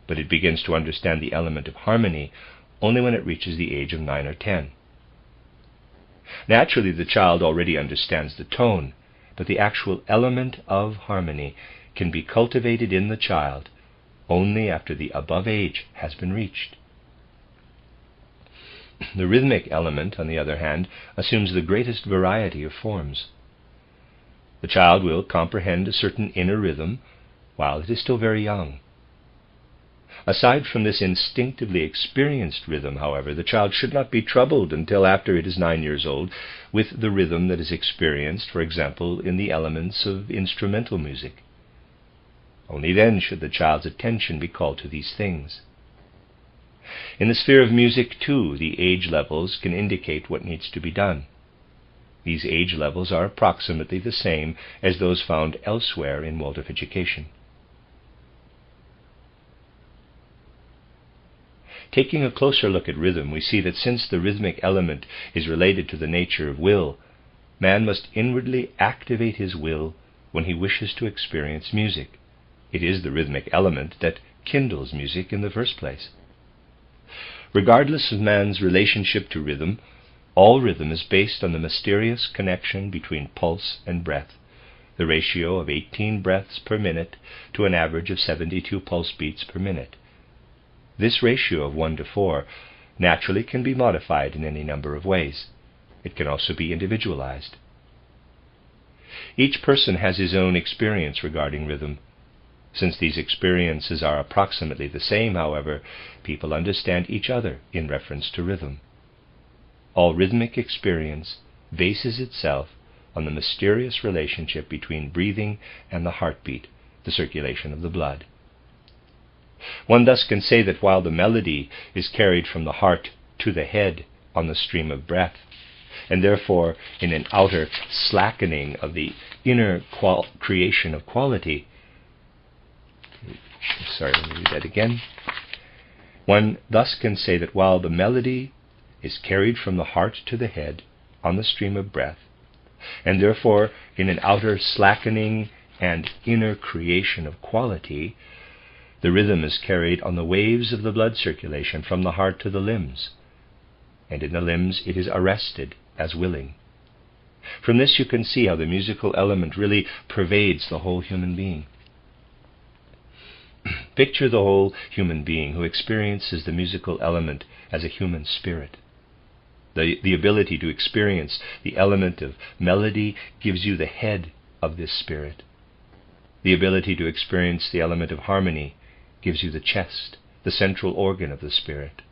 but it begins to understand the element of harmony only when it reaches the age of 9 or 10. Naturally, the child already understands the tone, but the actual element of harmony can be cultivated in the child only after the above age has been reached. The rhythmic element, on the other hand, assumes the greatest variety of forms. The child will comprehend a certain inner rhythm while it is still very young. Aside from this instinctively experienced rhythm, however, the child should not be troubled until after it is 9 years old with the rhythm that is experienced, for example, in the elements of instrumental music. Only then should the child's attention be called to these things. In the sphere of music, too, the age levels can indicate what needs to be done. These age levels are approximately the same as those found elsewhere in Waldorf education. Taking a closer look at rhythm, we see that since the rhythmic element is related to the nature of will, man must inwardly activate his will when he wishes to experience music. It is the rhythmic element that kindles music in the first place. Regardless of man's relationship to rhythm, all rhythm is based on the mysterious connection between pulse and breath, the ratio of 18 breaths per minute to an average of 72 pulse beats per minute. This ratio of 1 to 4 naturally can be modified in any number of ways. It can also be individualized. Each person has his own experience regarding rhythm. Since these experiences are approximately the same, however, people understand each other in reference to rhythm. All rhythmic experience bases itself on the mysterious relationship between breathing and the heartbeat, the circulation of the blood. One thus can say that while the melody is carried from the heart to the head on the stream of breath, and therefore in an outer slackening of the inner creation of quality, let me read that again. One thus can say that while the melody is carried from the heart to the head on the stream of breath, and therefore in an outer slackening and inner creation of quality, the rhythm is carried on the waves of the blood circulation from the heart to the limbs, and in the limbs it is arrested as willing. From this you can see how the musical element really pervades the whole human being. Picture the whole human being who experiences the musical element as a human spirit. The ability to experience the element of melody gives you the head of this spirit. The ability to experience the element of harmony gives you the chest, the central organ of the spirit.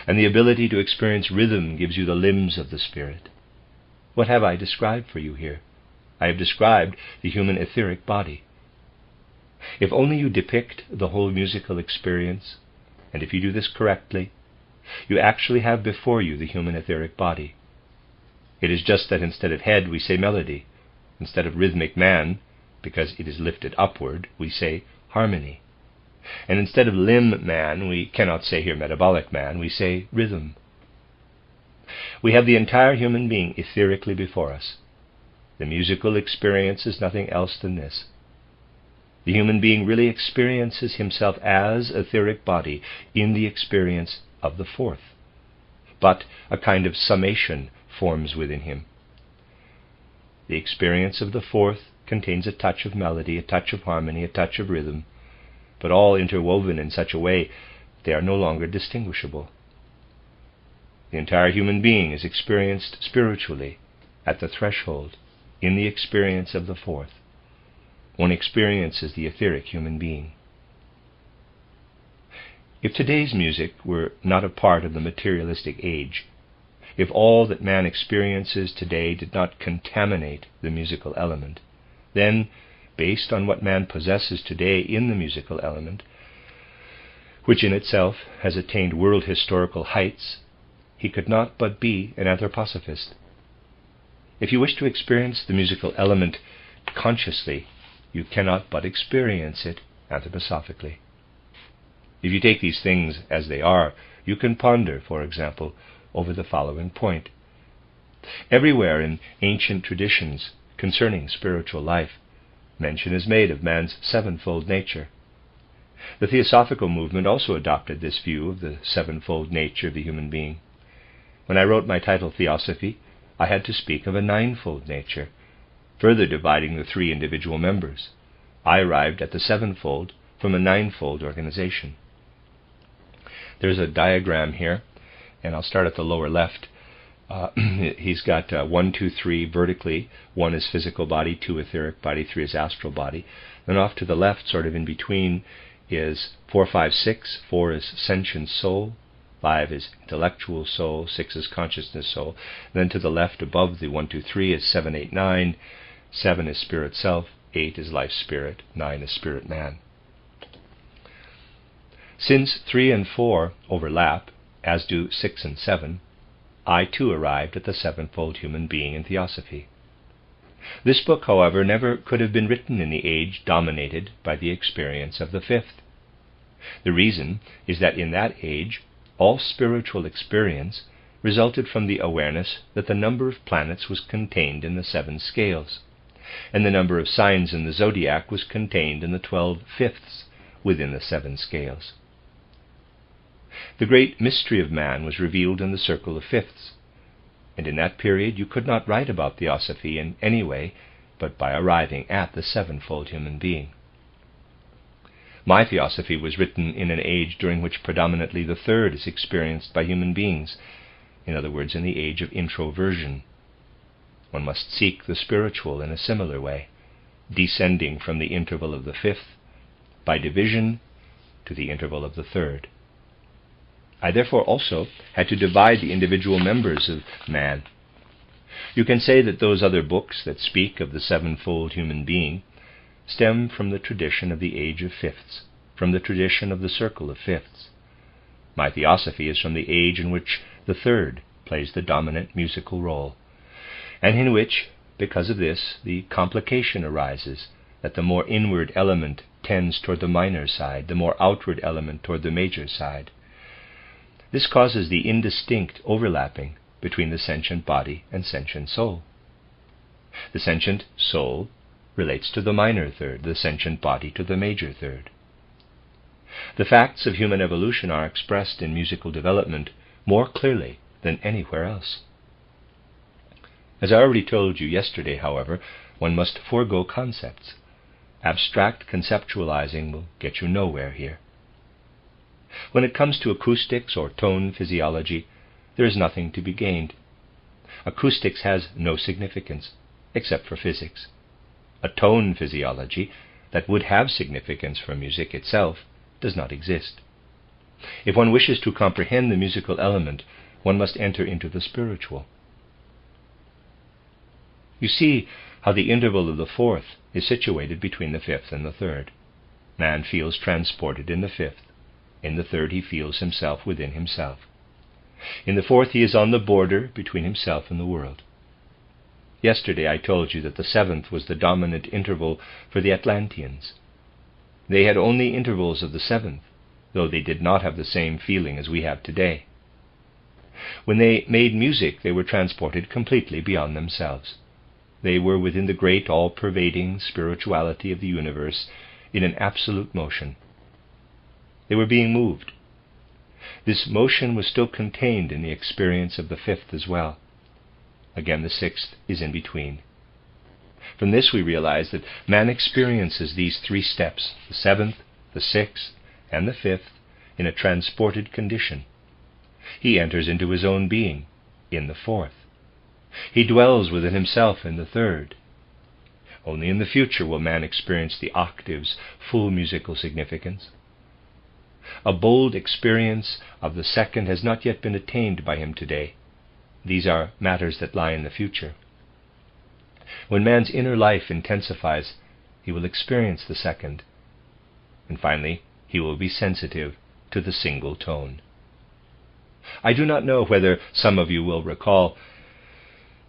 And the ability to experience rhythm gives you the limbs of the spirit. What have I described for you here? I have described the human etheric body. If only you depict the whole musical experience, and if you do this correctly, you actually have before you the human etheric body. It is just that instead of head we say melody, instead of rhythmic man, because it is lifted upward, we say harmony. And instead of limb man, we cannot say here metabolic man, we say rhythm. We have the entire human being etherically before us. The musical experience is nothing else than this. The human being really experiences himself as etheric body in the experience of the fourth. But a kind of summation forms within him. The experience of the fourth contains a touch of melody, a touch of harmony, a touch of rhythm, but all interwoven in such a way they are no longer distinguishable. The entire human being is experienced spiritually at the threshold, in the experience of the fourth. One experiences the etheric human being. If today's music were not a part of the materialistic age, if all that man experiences today did not contaminate the musical element, then, based on what man possesses today in the musical element, which in itself has attained world historical heights, he could not but be an anthroposophist. If you wish to experience the musical element consciously, you cannot but experience it anthroposophically. If you take these things as they are, you can ponder, for example, over the following point. Everywhere in ancient traditions concerning spiritual life, mention is made of man's sevenfold nature. The Theosophical movement also adopted this view of the sevenfold nature of the human being. When I wrote my title Theosophy, I had to speak of a ninefold nature, further dividing the three individual members. I arrived at the sevenfold from a ninefold organization. There's a diagram here, and I'll start at the lower left. He's got 1, 2, 3 vertically. 1 is physical body, 2 etheric body, 3 is astral body. Then off to the left, sort of in between, is 4, 5, 6. 4 is sentient soul, 5 is intellectual soul, 6 is consciousness soul. Then to the left above the 1, 2, 3 is 7, 8, 9. 7 is spirit self, 8 is life spirit, 9 is spirit man. Since 3 and 4 overlap, as do 6 and 7, I too arrived at the sevenfold human being in Theosophy. This book, however, never could have been written in the age dominated by the experience of the fifth. The reason is that in that age, all spiritual experience resulted from the awareness that the number of planets was contained in the 7 scales, and the number of signs in the zodiac was contained in the 12 fifths within the 7 scales. The great mystery of man was revealed in the circle of fifths, and in that period you could not write about Theosophy in any way but by arriving at the sevenfold human being. My Theosophy was written in an age during which predominantly the third is experienced by human beings, in other words, in the age of introversion. One must seek the spiritual in a similar way, descending from the interval of the fifth, by division, to the interval of the third. I therefore also had to divide the individual members of man. You can say that those other books that speak of the sevenfold human being stem from the tradition of the age of fifths, from the tradition of the circle of fifths. My Theosophy is from the age in which the third plays the dominant musical role, and in which, because of this, the complication arises that the more inward element tends toward the minor side, the more outward element toward the major side. This causes the indistinct overlapping between the sentient body and sentient soul. The sentient soul relates to the minor third, the sentient body to the major third. The facts of human evolution are expressed in musical development more clearly than anywhere else. As I already told you yesterday, however, one must forego concepts. Abstract conceptualizing will get you nowhere here. When it comes to acoustics or tone physiology, there is nothing to be gained. Acoustics has no significance, except for physics. A tone physiology that would have significance for music itself does not exist. If one wishes to comprehend the musical element, one must enter into the spiritual. You see how the interval of the fourth is situated between the fifth and the third. Man feels transported in the fifth. In the third he feels himself within himself. In the fourth he is on the border between himself and the world. Yesterday I told you that the seventh was the dominant interval for the Atlanteans. They had only intervals of the seventh, though they did not have the same feeling as we have today. When they made music, they were transported completely beyond themselves. They were within the great, all-pervading spirituality of the universe in an absolute motion. They were being moved. This motion was still contained in the experience of the fifth as well. Again, the sixth is in between. From this we realize that man experiences these three steps, the seventh, the sixth, and the fifth, in a transported condition. He enters into his own being in the fourth. He dwells within himself in the third. Only in the future will man experience the octave's full musical significance. A bold experience of the second has not yet been attained by him today. These are matters that lie in the future. When man's inner life intensifies, he will experience the second. And finally, he will be sensitive to the single tone. I do not know whether some of you will recall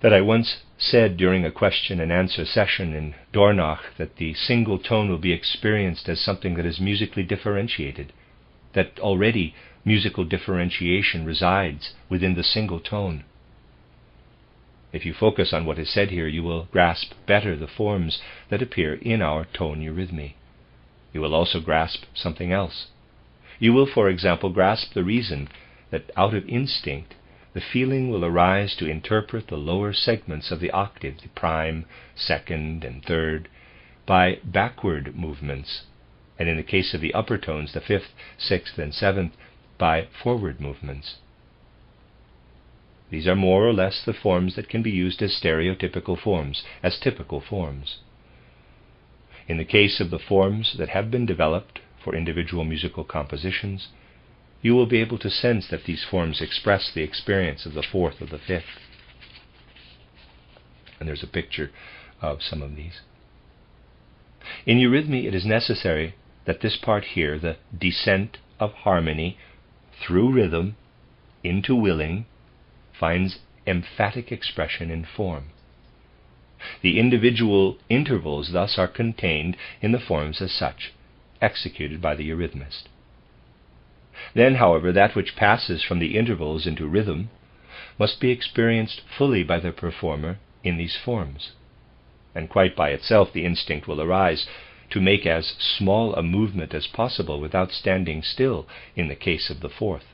that I once said during a question and answer session in Dornach that the single tone will be experienced as something that is musically differentiated, that already musical differentiation resides within the single tone. If you focus on what is said here, you will grasp better the forms that appear in our tone eurythmy. You will also grasp something else. You will, for example, grasp the reason that out of instinct the feeling will arise to interpret the lower segments of the octave, the prime, second, and third, by backward movements, and in the case of the upper tones, the fifth, sixth, and seventh, by forward movements. These are more or less the forms that can be used as stereotypical forms, as typical forms. In the case of the forms that have been developed for individual musical compositions, you will be able to sense that these forms express the experience of the fourth or the fifth. And there's a picture of some of these. In eurythmy, it is necessary that this part here, the descent of harmony through rhythm into willing, finds emphatic expression in form. The individual intervals thus are contained in the forms as such, executed by the eurythmist. Then, however, that which passes from the intervals into rhythm must be experienced fully by the performer in these forms, and quite by itself the instinct will arise to make as small a movement as possible without standing still in the case of the fourth.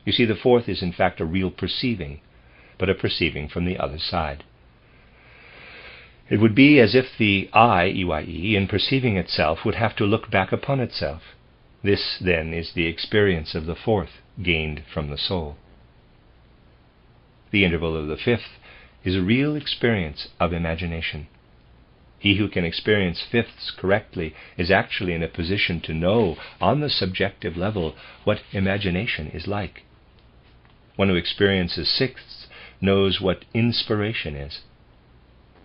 You see, the fourth is in fact a real perceiving, but a perceiving from the other side. It would be as if the I, EYE, in perceiving itself, would have to look back upon itself. This, then, is the experience of the fourth, gained from the soul. The interval of the fifth is a real experience of imagination. He who can experience fifths correctly is actually in a position to know, on the subjective level, what imagination is like. One who experiences sixths knows what inspiration is.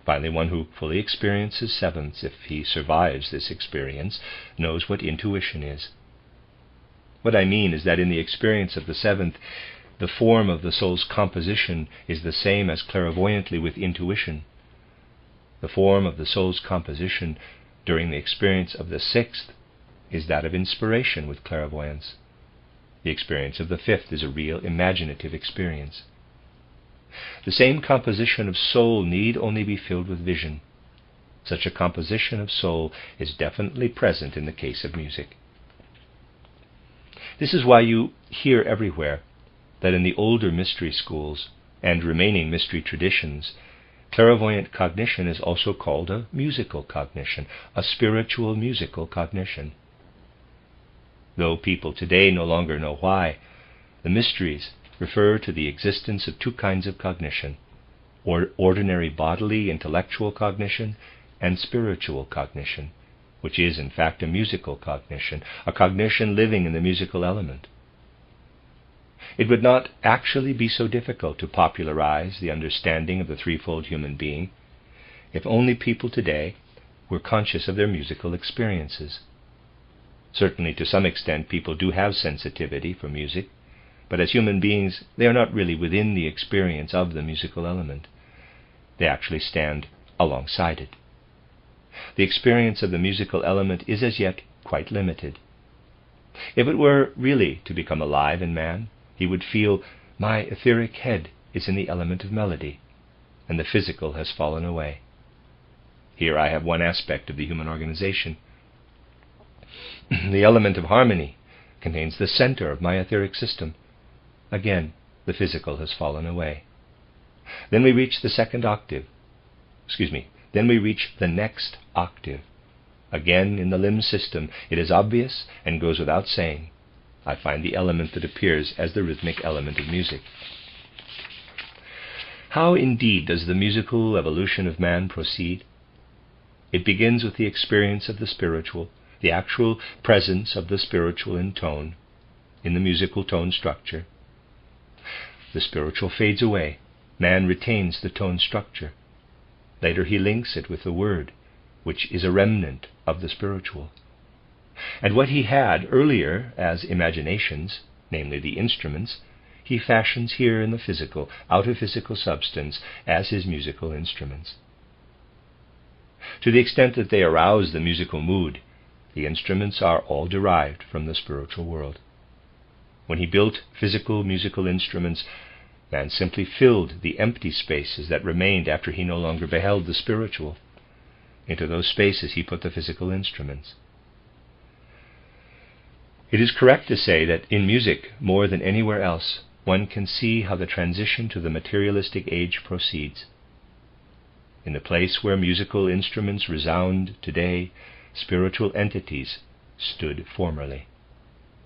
Finally, one who fully experiences sevenths, if he survives this experience, knows what intuition is. What I mean is that in the experience of the seventh, the form of the soul's composition is the same as clairvoyantly with intuition. The form of the soul's composition during the experience of the sixth is that of inspiration with clairvoyance. The experience of the fifth is a real imaginative experience. The same composition of soul need only be filled with vision. Such a composition of soul is definitely present in the case of music. This is why you hear everywhere that in the older mystery schools and remaining mystery traditions, clairvoyant cognition is also called a musical cognition, a spiritual musical cognition. Though people today no longer know why, the mysteries refer to the existence of two kinds of cognition, ordinary bodily intellectual cognition and spiritual cognition, which is in fact a musical cognition, a cognition living in the musical element. It would not actually be so difficult to popularize the understanding of the threefold human being if only people today were conscious of their musical experiences. Certainly, to some extent, people do have sensitivity for music, but as human beings, they are not really within the experience of the musical element. They actually stand alongside it. the experience of the musical element is as yet quite limited. If it were really to become alive in man, he would feel, my etheric head is in the element of melody, and the physical has fallen away. Here I have one aspect of the human organization. The element of harmony contains the center of my etheric system. Again, the physical has fallen away. Then we reach the next octave. Again, in the limb system, it is obvious and goes without saying. I find the element that appears as the rhythmic element of music. How indeed does the musical evolution of man proceed? It begins with the experience of the spiritual, the actual presence of the spiritual in tone, in the musical tone structure. The spiritual fades away. Man retains the tone structure. Later he links it with the word, which is a remnant of the spiritual. And what he had earlier as imaginations, namely the instruments, he fashions here in the physical, out of physical substance, as his musical instruments. To the extent that they arouse the musical mood, the instruments are all derived from the spiritual world. When he built physical musical instruments, man simply filled the empty spaces that remained after he no longer beheld the spiritual. Into those spaces he put the physical instruments. It is correct to say that in music, more than anywhere else, one can see how the transition to the materialistic age proceeds. In the place where musical instruments resound today, spiritual entities stood formerly.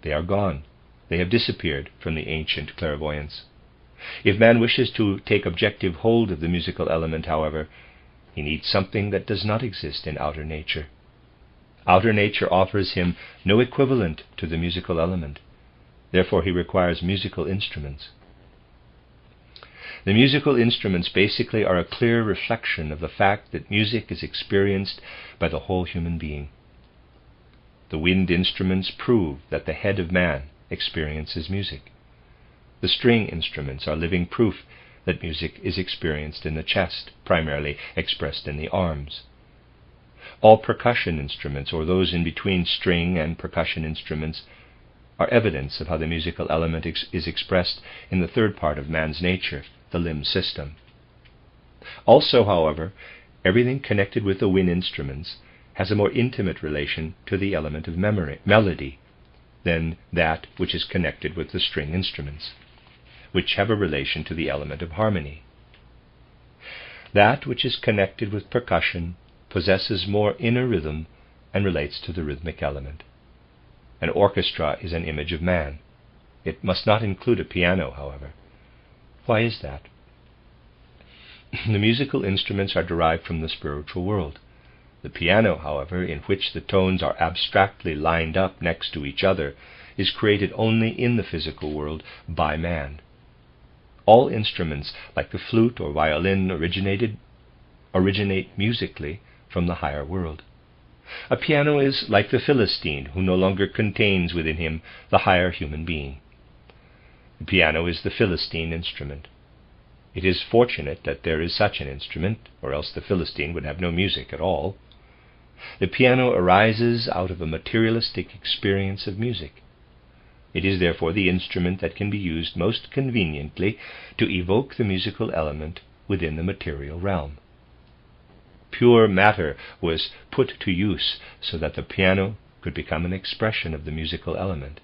They are gone. They have disappeared from the ancient clairvoyance. If man wishes to take objective hold of the musical element, however, he needs something that does not exist in outer nature. Outer nature offers him no equivalent to the musical element. Therefore he requires musical instruments. The musical instruments basically are a clear reflection of the fact that music is experienced by the whole human being. The wind instruments prove that the head of man experiences music. The string instruments are living proof that music is experienced in the chest, primarily expressed in the arms. All percussion instruments, or those in between string and percussion instruments, are evidence of how the musical element is expressed in the third part of man's nature, the limb system. Also, however, everything connected with the wind instruments has a more intimate relation to the element of melody than that which is connected with the string instruments, which have a relation to the element of harmony. That which is connected with percussion possesses more inner rhythm and relates to the rhythmic element. An orchestra is an image of man. It must not include a piano, however. Why is that? The musical instruments are derived from the spiritual world. The piano, however, in which the tones are abstractly lined up next to each other, is created only in the physical world by man. All instruments, like the flute or violin, originate musically from the higher world. A piano is like the Philistine, who no longer contains within him the higher human being. The piano is the Philistine instrument. It is fortunate that there is such an instrument, or else the Philistine would have no music at all. The piano arises out of a materialistic experience of music. It is therefore the instrument that can be used most conveniently to evoke the musical element within the material realm. Pure matter was put to use so that the piano could become an expression of the musical element.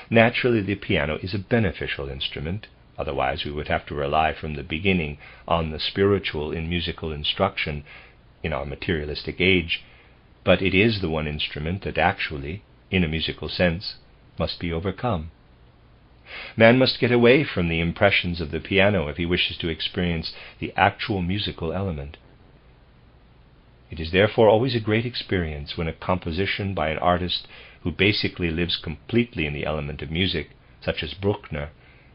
Naturally, the piano is a beneficial instrument, otherwise we would have to rely from the beginning on the spiritual in musical instruction in our materialistic age, but it is the one instrument that actually, in a musical sense, must be overcome. Man must get away from the impressions of the piano if he wishes to experience the actual musical element. It is therefore always a great experience when a composition by an artist who basically lives completely in the element of music, such as Bruckner,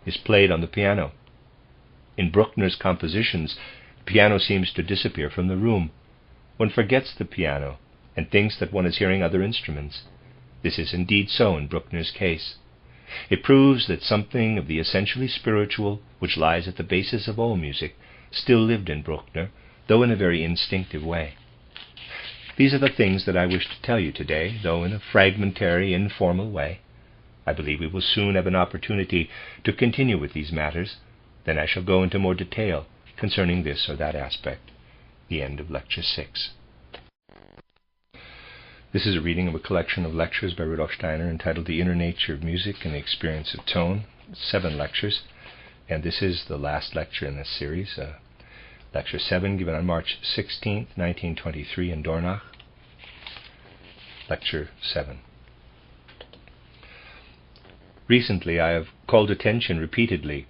is played on the piano. In Bruckner's compositions, the piano seems to disappear from the room. One forgets the piano and thinks that one is hearing other instruments. This is indeed so in Bruckner's case. It proves that something of the essentially spiritual, which lies at the basis of all music, still lived in Bruckner, though in a very instinctive way. These are the things that I wish to tell you today, though in a fragmentary, informal way. I believe we will soon have an opportunity to continue with these matters. Then I shall go into more detail concerning this or that aspect. The end of Lecture 6. This is a reading of a collection of lectures by Rudolf Steiner entitled The Inner Nature of Music and the Experience of Tone. 7 lectures, and this is the last lecture in this series. Lecture 7 given on March 16, 1923 in Dornach. Lecture 7. Recently I have called attention repeatedly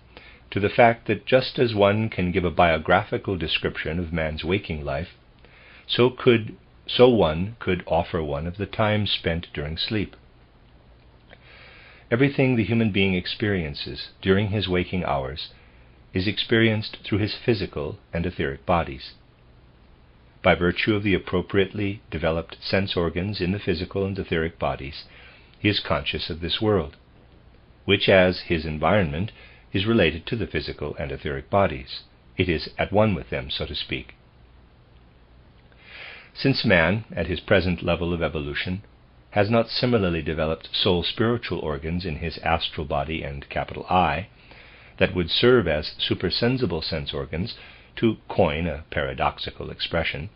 to the fact that just as one can give a biographical description of man's waking life, so one could offer one of the time spent during sleep. Everything the human being experiences during his waking hours is experienced through his physical and etheric bodies. By virtue of the appropriately developed sense organs in the physical and etheric bodies, he is conscious of this world, which as his environment is related to the physical and etheric bodies. It is at one with them, so to speak. Since man, at his present level of evolution, has not similarly developed soul-spiritual organs in his astral body and capital I, that would serve as supersensible sense organs, to coin a paradoxical expression,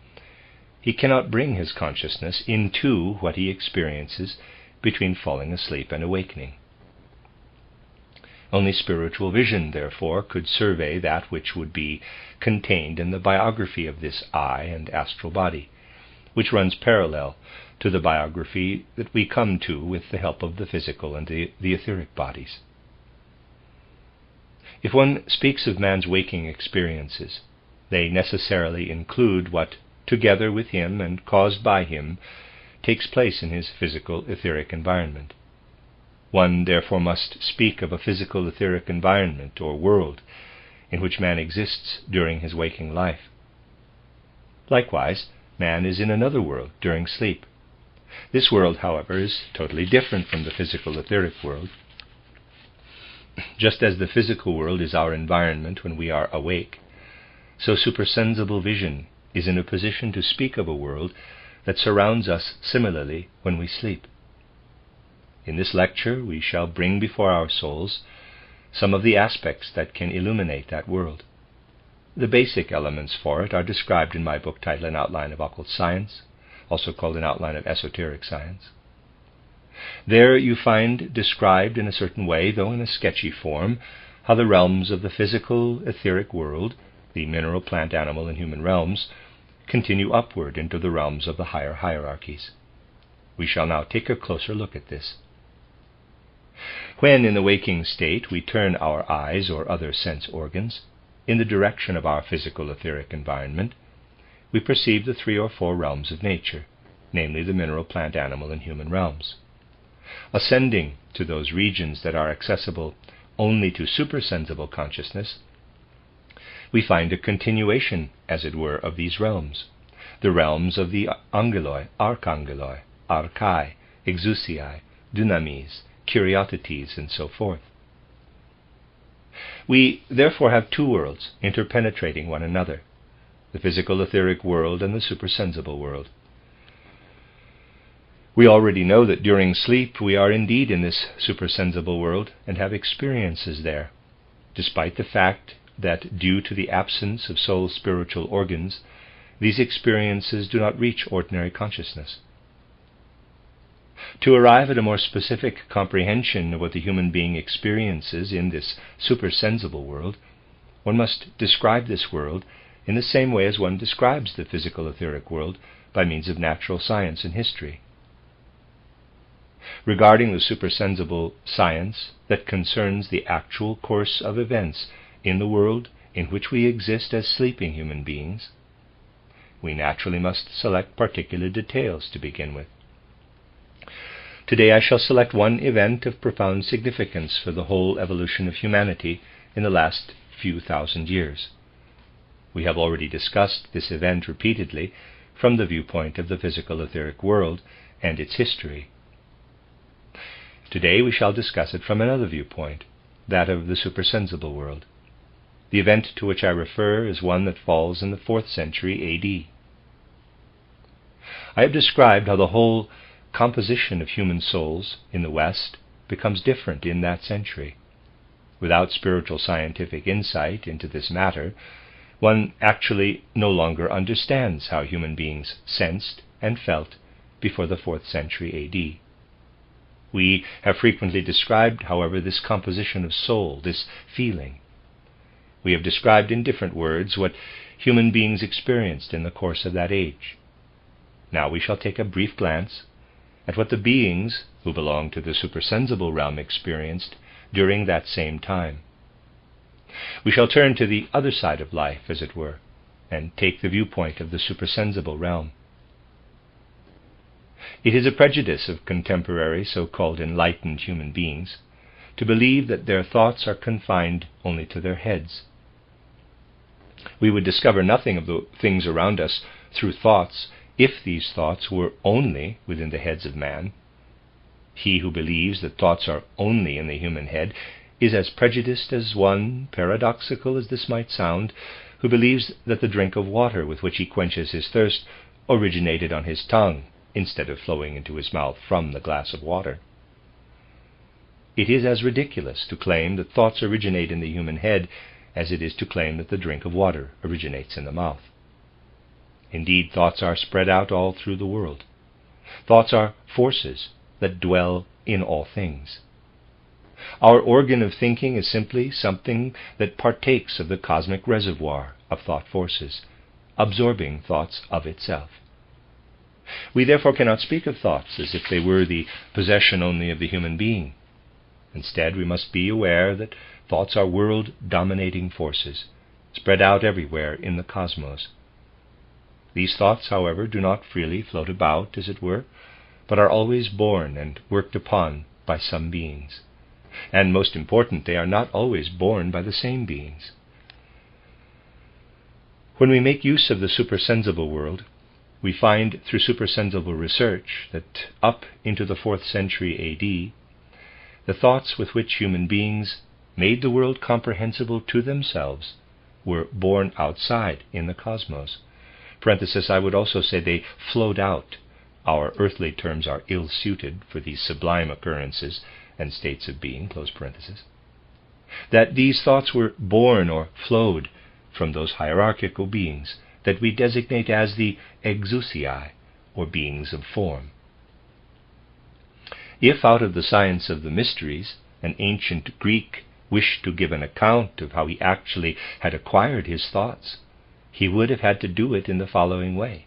he cannot bring his consciousness into what he experiences between falling asleep and awakening. Only spiritual vision, therefore, could survey that which would be contained in the biography of this I and astral body, which runs parallel to the biography that we come to with the help of the physical and the etheric bodies. If one speaks of man's waking experiences, they necessarily include what, together with him and caused by him, takes place in his physical etheric environment. One therefore must speak of a physical etheric environment or world in which man exists during his waking life. Likewise, man is in another world during sleep. This world, however, is totally different from the physical etheric world. Just as the physical world is our environment when we are awake, so supersensible vision is in a position to speak of a world that surrounds us similarly when we sleep. In this lecture we shall bring before our souls some of the aspects that can illuminate that world. The basic elements for it are described in my book titled An Outline of Occult Science, also called An Outline of Esoteric Science. There you find described in a certain way, though in a sketchy form, how the realms of the physical, etheric world, the mineral, plant, animal, and human realms, continue upward into the realms of the higher hierarchies. We shall now take a closer look at this. When in the waking state we turn our eyes or other sense organs in the direction of our physical etheric environment, we perceive the 3 or 4 realms of nature, namely the mineral, plant, animal, and human realms. Ascending to those regions that are accessible only to supersensible consciousness, we find a continuation, as it were, of these realms, the realms of the angeloi, archangeloi, archai, exousiai, dynamis, curiotities, and so forth. We therefore have 2 worlds interpenetrating one another, the physical etheric world and the supersensible world. We already know that during sleep we are indeed in this supersensible world and have experiences there, despite the fact that due to the absence of soul spiritual organs, these experiences do not reach ordinary consciousness. To arrive at a more specific comprehension of what the human being experiences in this supersensible world, one must describe this world in the same way as one describes the physical etheric world by means of natural science and history. Regarding the supersensible science that concerns the actual course of events in the world in which we exist as sleeping human beings, we naturally must select particular details to begin with. Today I shall select one event of profound significance for the whole evolution of humanity in the last few thousand years. We have already discussed this event repeatedly from the viewpoint of the physical etheric world and its history. Today we shall discuss it from another viewpoint, that of the supersensible world. The event to which I refer is one that falls in the 4th century A.D. I have described how the whole composition of human souls in the West becomes different in that century. Without spiritual scientific insight into this matter, one actually no longer understands how human beings sensed and felt before the 4th century A.D. We have frequently described, however, this composition of soul, this feeling. We have described in different words what human beings experienced in the course of that age. Now we shall take a brief glance at what the beings who belong to the supersensible realm experienced during that same time. We shall turn to the other side of life, as it were, and take the viewpoint of the supersensible realm. It is a prejudice of contemporary so-called enlightened human beings to believe that their thoughts are confined only to their heads. We would discover nothing of the things around us through thoughts if these thoughts were only within the heads of man. He who believes that thoughts are only in the human head is as prejudiced as one, paradoxical as this might sound, who believes that the drink of water with which he quenches his thirst originated on his tongue instead of flowing into his mouth from the glass of water. It is as ridiculous to claim that thoughts originate in the human head as it is to claim that the drink of water originates in the mouth. Indeed, thoughts are spread out all through the world. Thoughts are forces that dwell in all things. Our organ of thinking is simply something that partakes of the cosmic reservoir of thought forces, absorbing thoughts of itself. We therefore cannot speak of thoughts as if they were the possession only of the human being. Instead, we must be aware that thoughts are world-dominating forces, spread out everywhere in the cosmos. These thoughts, however, do not freely float about, as it were, but are always born and worked upon by some beings. And most important, they are not always born by the same beings. When we make use of the supersensible world, we find through supersensible research that up into the 4th century A.D., the thoughts with which human beings made the world comprehensible to themselves were born outside in the cosmos. Parenthesis, I would also say they flowed out. Our earthly terms are ill-suited for these sublime occurrences and states of being, close parenthesis. That these thoughts were born or flowed from those hierarchical beings that we designate as the exousiae, or beings of form. If out of the science of the mysteries an ancient Greek wished to give an account of how he actually had acquired his thoughts, he would have had to do it in the following way.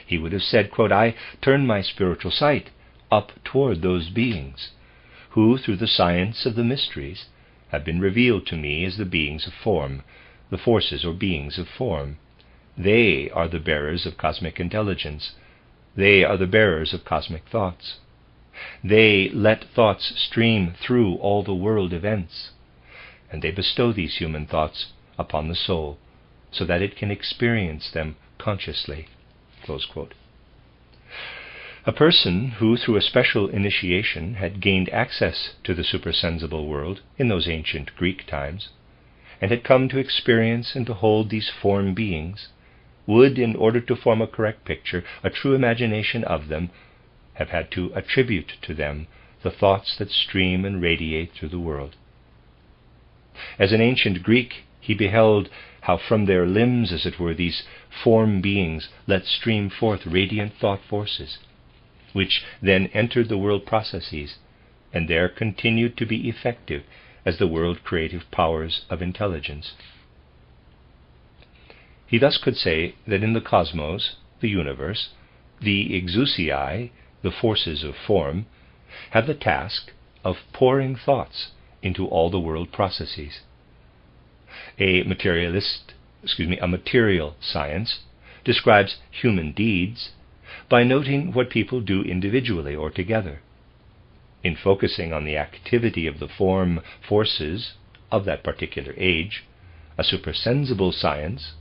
He would have said, quote, I turn my spiritual sight up toward those beings, who through the science of the mysteries have been revealed to me as the beings of form, the forces or beings of form. They are the bearers of cosmic intelligence. They are the bearers of cosmic thoughts. They let thoughts stream through all the world events, and they bestow these human thoughts upon the soul so that it can experience them consciously. Close quote. A person who through a special initiation had gained access to the supersensible world in those ancient Greek times, and had come to experience and to hold these form beings, would, in order to form a correct picture, a true imagination of them, have had to attribute to them the thoughts that stream and radiate through the world. As an ancient Greek, he beheld how from their limbs, as it were, these form beings let stream forth radiant thought forces, which then entered the world processes, and there continued to be effective as the world creative powers of intelligence. He thus could say that in the cosmos, the universe, the exousiae, the forces of form, have the task of pouring thoughts into all the world processes. A material science describes human deeds by noting what people do individually or together. In focusing on the activity of the form forces of that particular age, a supersensible science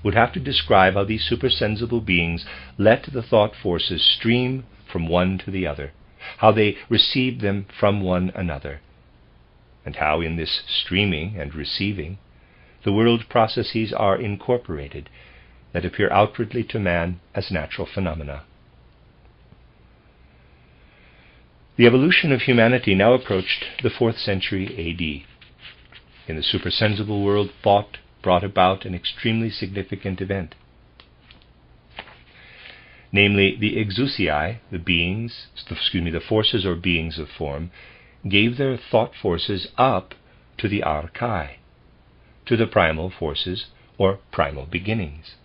would have to describe how these supersensible beings let the thought forces stream from one to the other, how they received them from one another, and how in this streaming and receiving the world processes are incorporated that appear outwardly to man as natural phenomena. The evolution of humanity now approached the 4th century A.D. In the supersensible world, thought brought about an extremely significant event. Namely, the exousiae, the forces or beings of form, gave their thought forces up to the archai, to the primal forces or primal beginnings.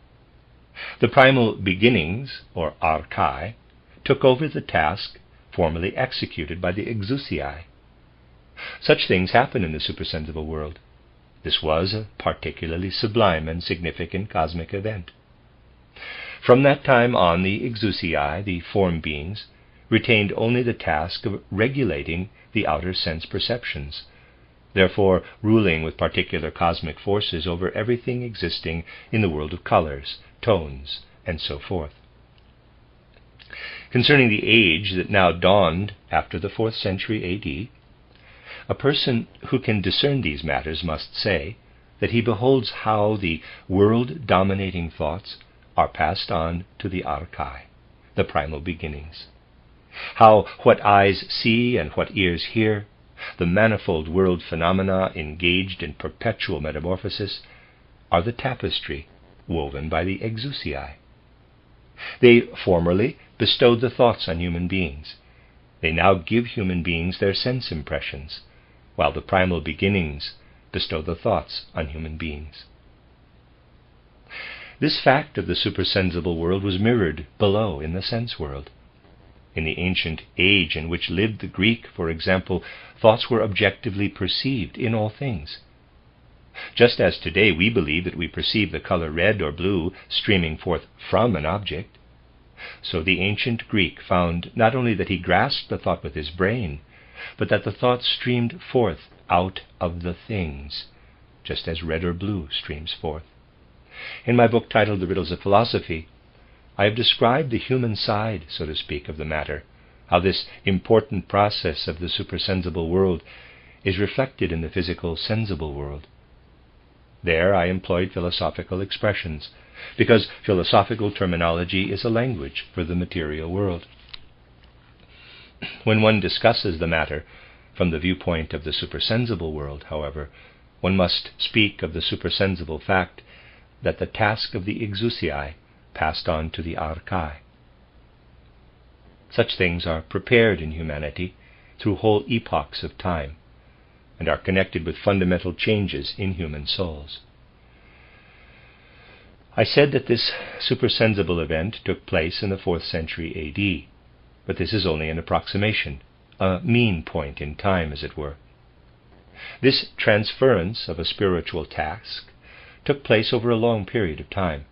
The primal beginnings, or archai, took over the task formerly executed by the exousiae. Such things happen in the supersensible world. This was a particularly sublime and significant cosmic event. From that time on, the exousiae, the form beings, retained only the task of regulating the outer sense perceptions, therefore ruling with particular cosmic forces over everything existing in the world of colors, tones, and so forth. Concerning the age that now dawned after the 4th century A.D., a person who can discern these matters must say that he beholds how the world-dominating thoughts are passed on to the archai, the primal beginnings. How what eyes see and what ears hear, the manifold world phenomena engaged in perpetual metamorphosis, are the tapestry woven by the exousiae. They formerly bestowed the thoughts on human beings. They now give human beings their sense impressions, while the primal beginnings bestow the thoughts on human beings. This fact of the supersensible world was mirrored below in the sense world. In the ancient age in which lived the Greek, for example, thoughts were objectively perceived in all things. Just as today we believe that we perceive the color red or blue streaming forth from an object, so the ancient Greek found not only that he grasped the thought with his brain, but that the thought streamed forth out of the things, just as red or blue streams forth. In my book titled The Riddles of Philosophy, I have described the human side, so to speak, of the matter, how this important process of the supersensible world is reflected in the physical sensible world. There I employed philosophical expressions, because philosophical terminology is a language for the material world. When one discusses the matter from the viewpoint of the supersensible world, however, one must speak of the supersensible fact that the task of the exousiae passed on to the archai. Such things are prepared in humanity through whole epochs of time, and are connected with fundamental changes in human souls. I said that this supersensible event took place in the 4th century A.D., but this is only an approximation, a mean point in time, as it were. This transference of a spiritual task took place over a long period of time.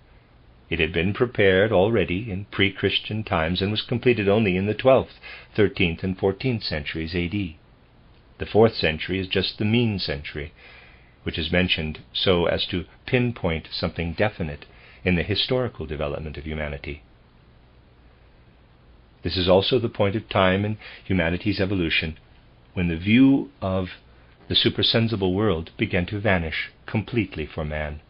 It had been prepared already in pre-Christian times and was completed only in the 12th, 13th, and 14th centuries A.D. The 4th century is just the mean century, which is mentioned so as to pinpoint something definite in the historical development of humanity. This is also the point of time in humanity's evolution when the view of the supersensible world began to vanish completely for man.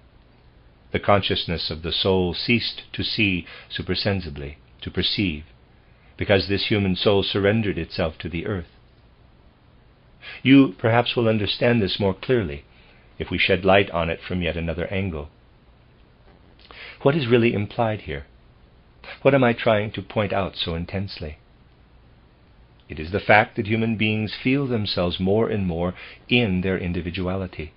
The consciousness of the soul ceased to see supersensibly, to perceive, because this human soul surrendered itself to the earth. You perhaps will understand this more clearly if we shed light on it from yet another angle. What is really implied here? What am I trying to point out so intensely? It is the fact that human beings feel themselves more and more in their individuality.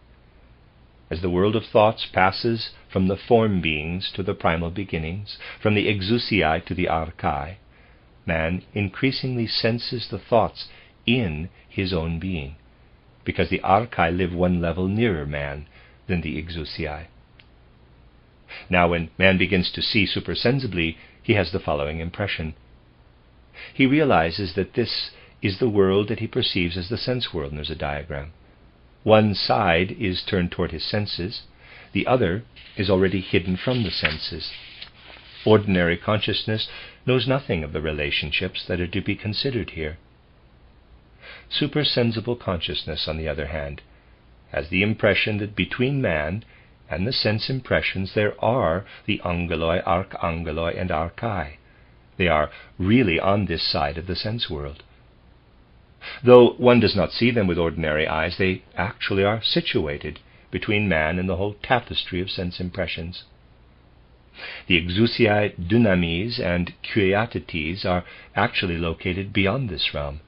As the world of thoughts passes from the form beings to the primal beginnings, from the exousiae to the archai, man increasingly senses the thoughts in his own being, because the archai live one level nearer man than the exousiae. Now when man begins to see supersensibly, he has the following impression. He realizes that this is the world that he perceives as the sense world, and there's a diagram. One side is turned toward his senses, the other is already hidden from the senses. Ordinary consciousness knows nothing of the relationships that are to be considered here. Supersensible consciousness, on the other hand, has the impression that between man and the sense impressions there are the angeloi, archangeloi, and archai. They are really on this side of the sense world. Though one does not see them with ordinary eyes, they actually are situated between man and the whole tapestry of sense impressions. The exousiae dynamis and quietudes are actually located beyond this realm.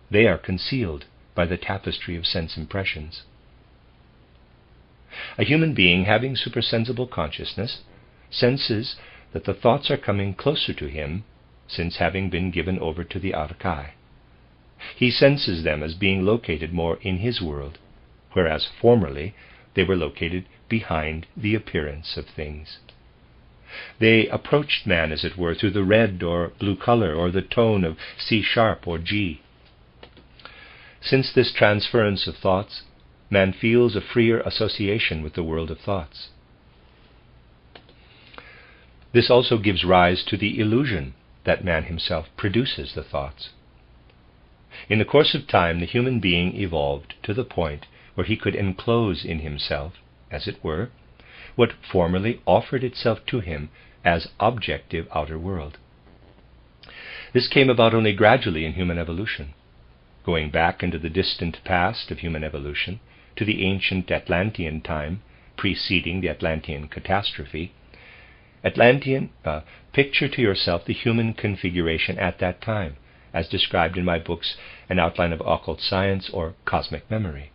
They are concealed by the tapestry of sense impressions. A human being having supersensible consciousness senses that the thoughts are coming closer to him since having been given over to the archai. He senses them as being located more in his world, whereas formerly they were located behind the appearance of things. They approached man, as it were, through the red or blue color or the tone of C sharp or G. Since this transference of thoughts, man feels a freer association with the world of thoughts. This also gives rise to the illusion that man himself produces the thoughts. In the course of time, the human being evolved to the point where he could enclose in himself, as it were, what formerly offered itself to him as objective outer world. This came about only gradually in human evolution. Going back into the distant past of human evolution, to the ancient Atlantean time preceding the Atlantean catastrophe, picture to yourself the human configuration at that time, as described in my books An Outline of Occult Science or Cosmic Memory.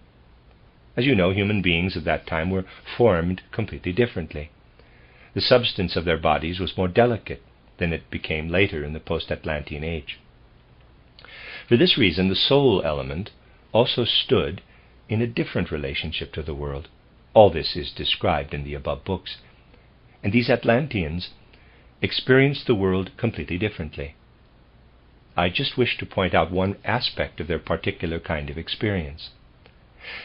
As you know, human beings of that time were formed completely differently. The substance of their bodies was more delicate than it became later in the post-Atlantean age. For this reason, the soul element also stood in a different relationship to the world. All this is described in the above books. And these Atlanteans experienced the world completely differently. I just wish to point out one aspect of their particular kind of experience.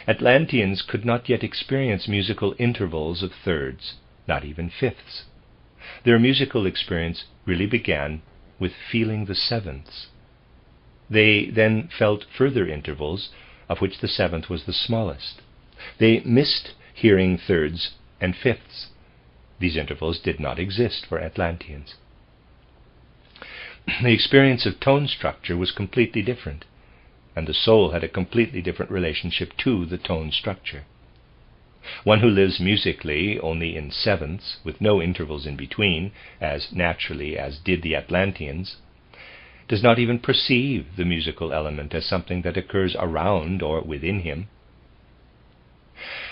Atlanteans could not yet experience musical intervals of thirds, not even fifths. Their musical experience really began with feeling the sevenths. They then felt further intervals, of which the seventh was the smallest. They missed hearing thirds and fifths. These intervals did not exist for Atlanteans. The experience of tone structure was completely different, and the soul had a completely different relationship to the tone structure. One who lives musically only in sevenths, with no intervals in between, as naturally as did the Atlanteans, does not even perceive the musical element as something that occurs around or within him.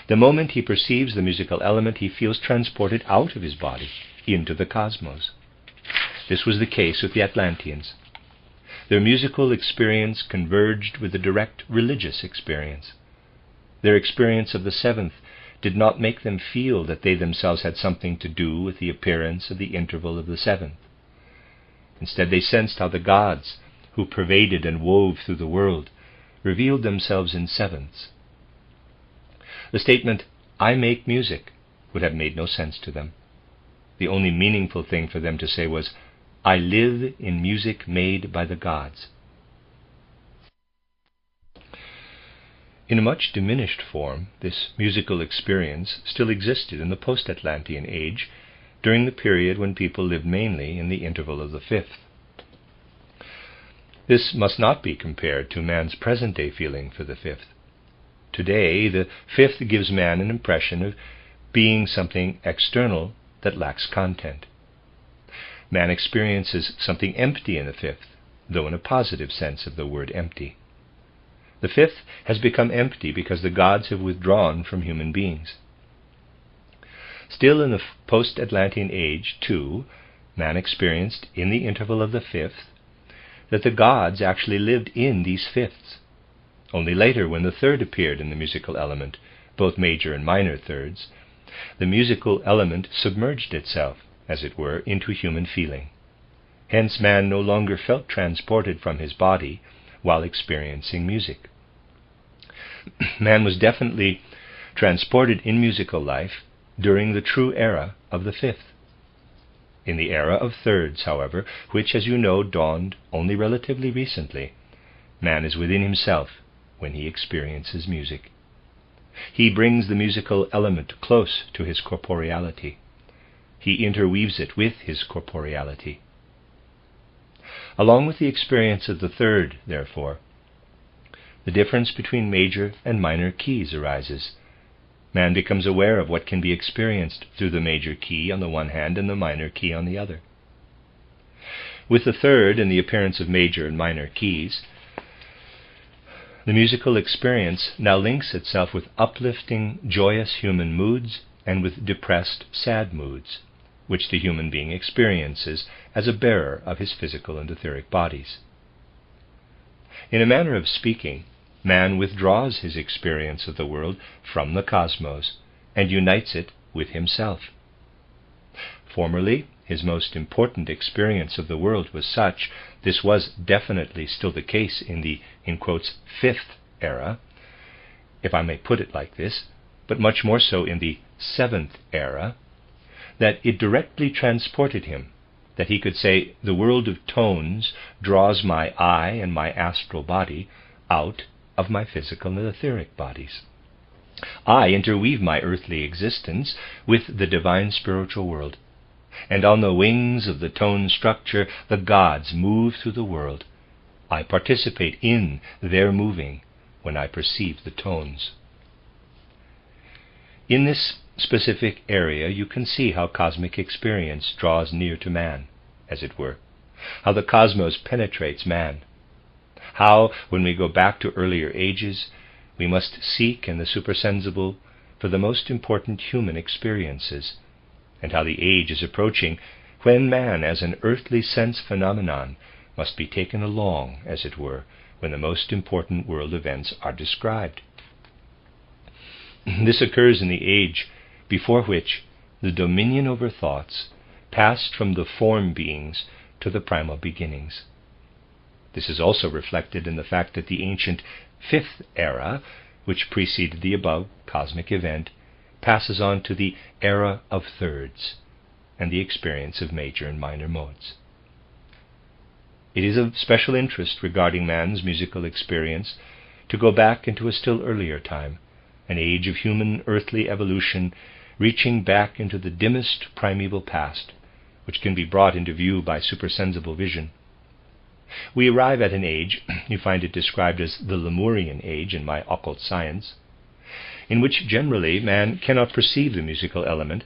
The moment he perceives the musical element, he feels transported out of his body into the cosmos. This was the case with the Atlanteans. Their musical experience converged with a direct religious experience. Their experience of the seventh did not make them feel that they themselves had something to do with the appearance of the interval of the seventh. Instead, they sensed how the gods, who pervaded and wove through the world, revealed themselves in sevenths. The statement, "I make music," would have made no sense to them. The only meaningful thing for them to say was, "I live in music made by the gods." In a much diminished form, this musical experience still existed in the post-Atlantean age, during the period when people lived mainly in the interval of the fifth. This must not be compared to man's present-day feeling for the fifth. Today, the fifth gives man an impression of being something external that lacks content. Man experiences something empty in the fifth, though in a positive sense of the word empty. The fifth has become empty because the gods have withdrawn from human beings. Still in the post-Atlantean age, too, man experienced, in the interval of the fifth, that the gods actually lived in these fifths. Only later, when the third appeared in the musical element, both major and minor thirds, the musical element submerged itself, as it were, into human feeling. Hence man no longer felt transported from his body while experiencing music. Man was definitely transported in musical life during the true era of the fifth. In the era of thirds, however, which, as you know, dawned only relatively recently, man is within himself when he experiences music. He brings the musical element close to his corporeality. He interweaves it with his corporeality. Along with the experience of the third, therefore, the difference between major and minor keys arises. Man becomes aware of what can be experienced through the major key on the one hand and the minor key on the other. With the third and the appearance of major and minor keys, the musical experience now links itself with uplifting, joyous human moods and with depressed, sad moods, which the human being experiences as a bearer of his physical and etheric bodies. In a manner of speaking, man withdraws his experience of the world from the cosmos and unites it with himself. Formerly, his most important experience of the world was such. This was definitely still the case in the, in quotes, fifth era, if I may put it like this, but much more so in the seventh era, that it directly transported him, that he could say, the world of tones draws my eye and my astral body out of my physical and etheric bodies. I interweave my earthly existence with the divine spiritual world, and on the wings of the tone structure the gods move through the world. I participate in their moving when I perceive the tones. In this specific area you can see how cosmic experience draws near to man, as it were, how the cosmos penetrates man, how, when we go back to earlier ages, we must seek in the supersensible for the most important human experiences, and how the age is approaching when man, as an earthly sense phenomenon, must be taken along, as it were, when the most important world events are described. This occurs in the age before which the dominion over thoughts passed from the form beings to the primal beginnings. This is also reflected in the fact that the ancient fifth era, which preceded the above cosmic event, passes on to the era of thirds and the experience of major and minor modes. It is of special interest regarding man's musical experience to go back into a still earlier time, an age of human earthly evolution reaching back into the dimmest primeval past, which can be brought into view by supersensible vision. We arrive at an age, you find it described as the Lemurian age in my occult science, in which generally man cannot perceive the musical element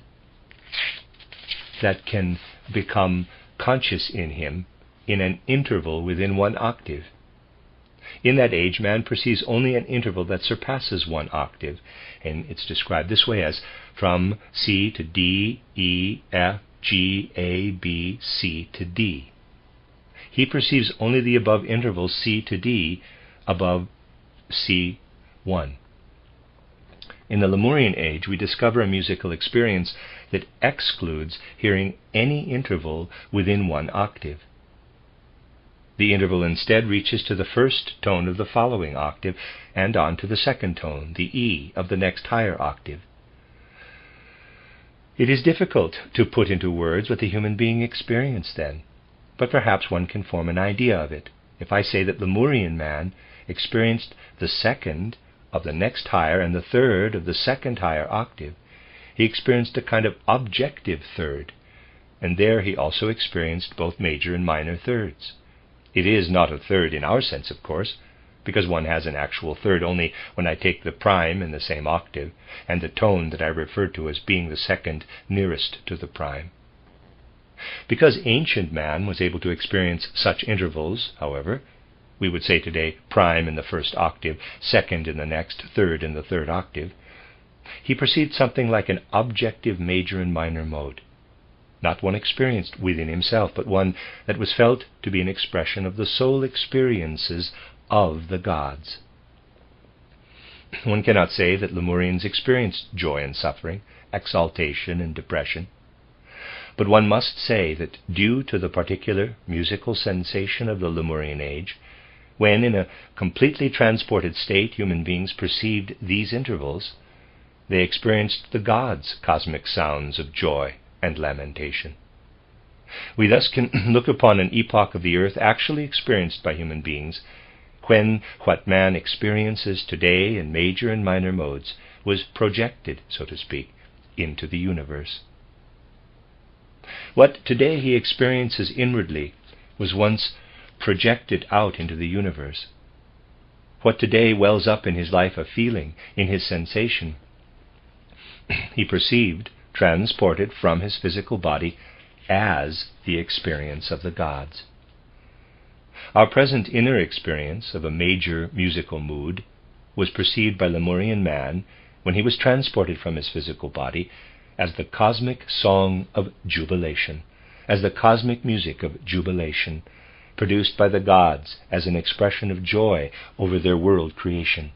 that can become conscious in him in an interval within one octave. In that age, man perceives only an interval that surpasses one octave, and it's described this way as from C to D, E, F, G, A, B, C to D. He perceives only the above interval C to D above C1. In the Lemurian age, we discover a musical experience that excludes hearing any interval within one octave. The interval instead reaches to the first tone of the following octave and on to the second tone, the E of the next higher octave. It is difficult to put into words what the human being experienced then, but perhaps one can form an idea of it if I say that Lemurian man experienced the second of the next higher and the third of the second higher octave. He experienced a kind of objective third, and there he also experienced both major and minor thirds. It is not a third in our sense, of course, because one has an actual third only when I take the prime in the same octave and the tone that I referred to as being the second nearest to the prime. Because ancient man was able to experience such intervals, however, we would say today prime in the first octave, second in the next, third in the third octave, he perceived something like an objective major and minor mode, not one experienced within himself, but one that was felt to be an expression of the soul experiences of the gods. One cannot say that Lemurians experienced joy and suffering, exaltation and depression, but one must say that due to the particular musical sensation of the Lemurian age, when in a completely transported state human beings perceived these intervals, they experienced the gods' cosmic sounds of joy and lamentation. We thus can look upon an epoch of the earth actually experienced by human beings, when what man experiences today in major and minor modes was projected, so to speak, into the universe. What today he experiences inwardly was once projected out into the universe. what today wells up in his life of feeling, in his sensation, he perceived, transported from his physical body, as the experience of the gods. Our present inner experience of a major musical mood was perceived by Lemurian man, when he was transported from his physical body, as the cosmic song of jubilation, as the cosmic music of jubilation, produced by the gods as an expression of joy over their world creation.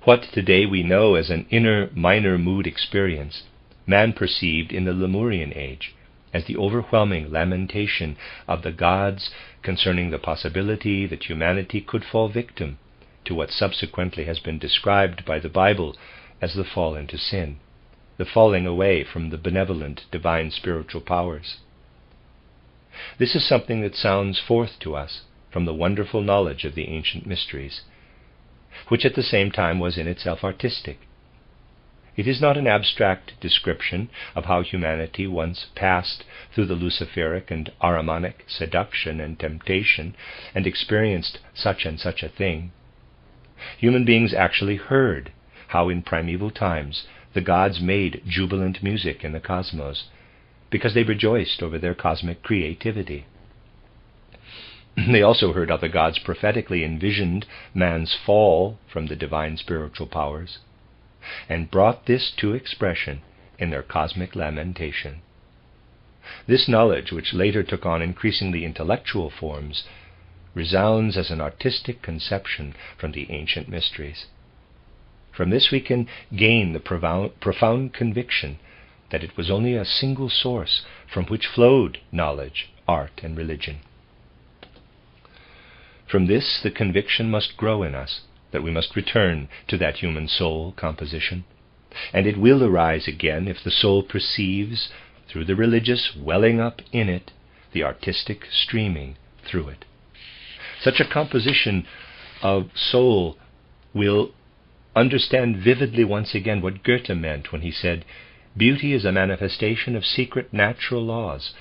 What today we know as an inner minor mood experience, man perceived in the Lemurian age as the overwhelming lamentation of the gods concerning the possibility that humanity could fall victim to what subsequently has been described by the Bible as the fall into sin, the falling away from the benevolent divine spiritual powers. This is something that sounds forth to us from the wonderful knowledge of the ancient mysteries, which at the same time was in itself artistic. It is not an abstract description of how humanity once passed through the Luciferic and Ahrimanic seduction and temptation and experienced such and such a thing. Human beings actually heard how in primeval times the gods made jubilant music in the cosmos, because they rejoiced over their cosmic creativity. They also heard how the gods prophetically envisioned man's fall from the divine spiritual powers, and brought this to expression in their cosmic lamentation. This knowledge, which later took on increasingly intellectual forms, resounds as an artistic conception from the ancient mysteries. From this we can gain the profound conviction that it was only a single source from which flowed knowledge, art, and religion. From this the conviction must grow in us that we must return to that human soul composition, and it will arise again if the soul perceives, through the religious welling up in it, the artistic streaming through it. Such a composition of soul will understand vividly once again what Goethe meant when he said, "Beauty is a manifestation of secret natural laws,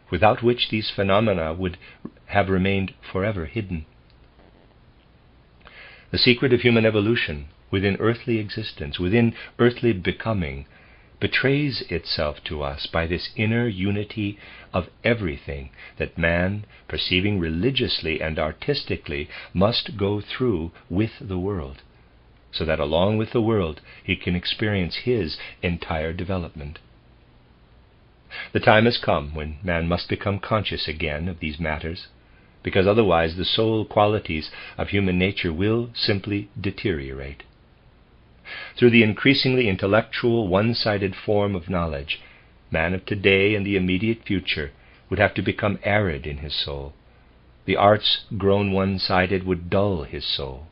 without which these phenomena would have remained forever hidden." The secret of human evolution, within earthly existence, within earthly becoming, betrays itself to us by this inner unity of everything that man, perceiving religiously and artistically, must go through with the world, so that along with the world he can experience his entire development. The time has come when man must become conscious again of these matters, because otherwise the soul qualities of human nature will simply deteriorate. Through the increasingly intellectual, one-sided form of knowledge, man of today and the immediate future would have to become arid in his soul. The arts grown one-sided would dull his soul,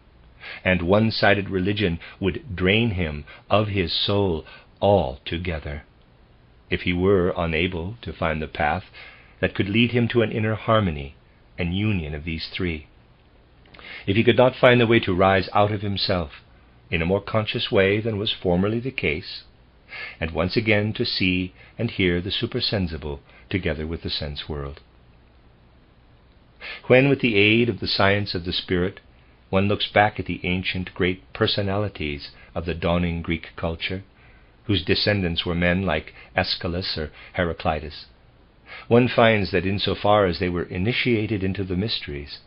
and one-sided religion would drain him of his soul altogether, if he were unable to find the path that could lead him to an inner harmony and union of these three. If he could not find the way to rise out of himself in a more conscious way than was formerly the case, and once again to see and hear the supersensible together with the sense world. When, with the aid of the science of the spirit, one looks back at the ancient great personalities of the dawning Greek culture, whose descendants were men like Aeschylus or Heraclitus, one finds that insofar as they were initiated into the mysteries,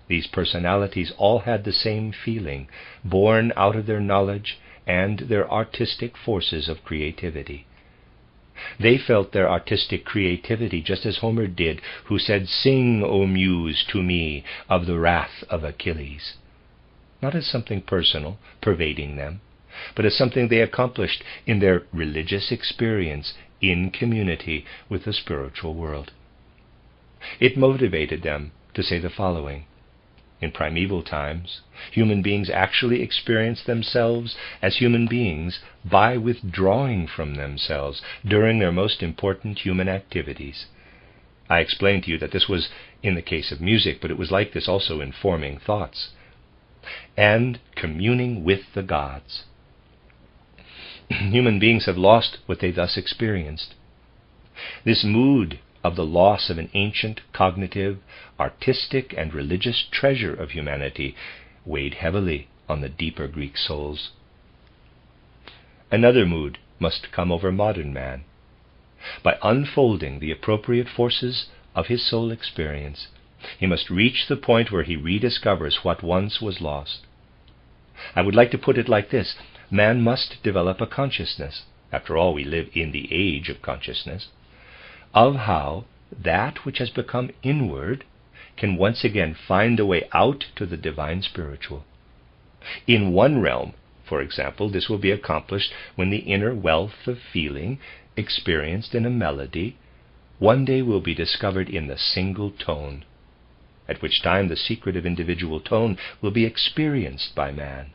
these personalities all had the same feeling, born out of their knowledge and their artistic forces of creativity. They felt their artistic creativity just as Homer did, who said, "Sing, O Muse, to me of the wrath of Achilles," not as something personal pervading them, but as something they accomplished in their religious experience in community with the spiritual world. It motivated them to say the following: in primeval times, human beings actually experienced themselves as human beings by withdrawing from themselves during their most important human activities. I explained to you that this was in the case of music, but it was like this also in forming thoughts and communing with the gods. Human beings have lost what they thus experienced. This mood of the loss of an ancient, cognitive, artistic, and religious treasure of humanity weighed heavily on the deeper Greek souls. Another mood must come over modern man. By unfolding the appropriate forces of his soul experience, he must reach the point where he rediscovers what once was lost. I would like to put it like this: man must develop a consciousness, after all we live in the age of consciousness, of how that which has become inward can once again find a way out to the divine spiritual. In one realm, for example, this will be accomplished when the inner wealth of feeling experienced in a melody one day will be discovered in the single tone, at which time the secret of individual tone will be experienced by man.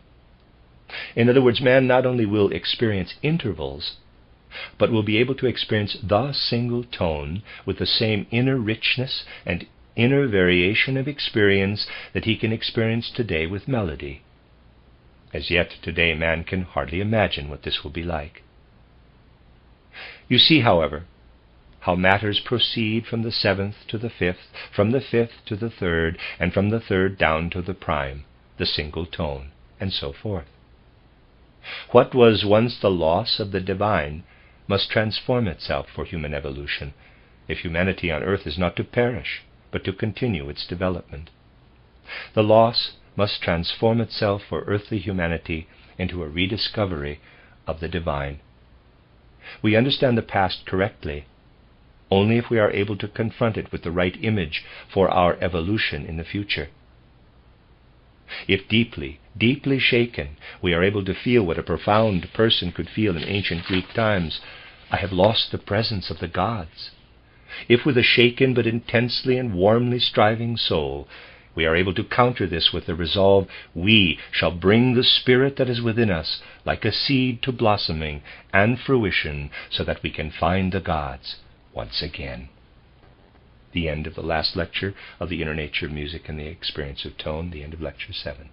In other words, man not only will experience intervals, but will be able to experience the single tone with the same inner richness and inner variation of experience that he can experience today with melody. As yet, today, man can hardly imagine what this will be like. You see, however, how matters proceed from the seventh to the fifth, from the fifth to the third, and from the third down to the prime, the single tone, and so forth. What was once the loss of the divine must transform itself for human evolution, if humanity on earth is not to perish, but to continue its development. The loss must transform itself for earthly humanity into a rediscovery of the divine. We understand the past correctly only if we are able to confront it with the right image for our evolution in the future. If deeply, deeply shaken, we are able to feel what a profound person could feel in ancient Greek times: I have lost the presence of the gods. If with a shaken but intensely and warmly striving soul, we are able to counter this with the resolve, we shall bring the spirit that is within us like a seed to blossoming and fruition, so that we can find the gods once again. The end of the last lecture of the Inner Nature of Music and the Experience of Tone, the end of Lecture 7.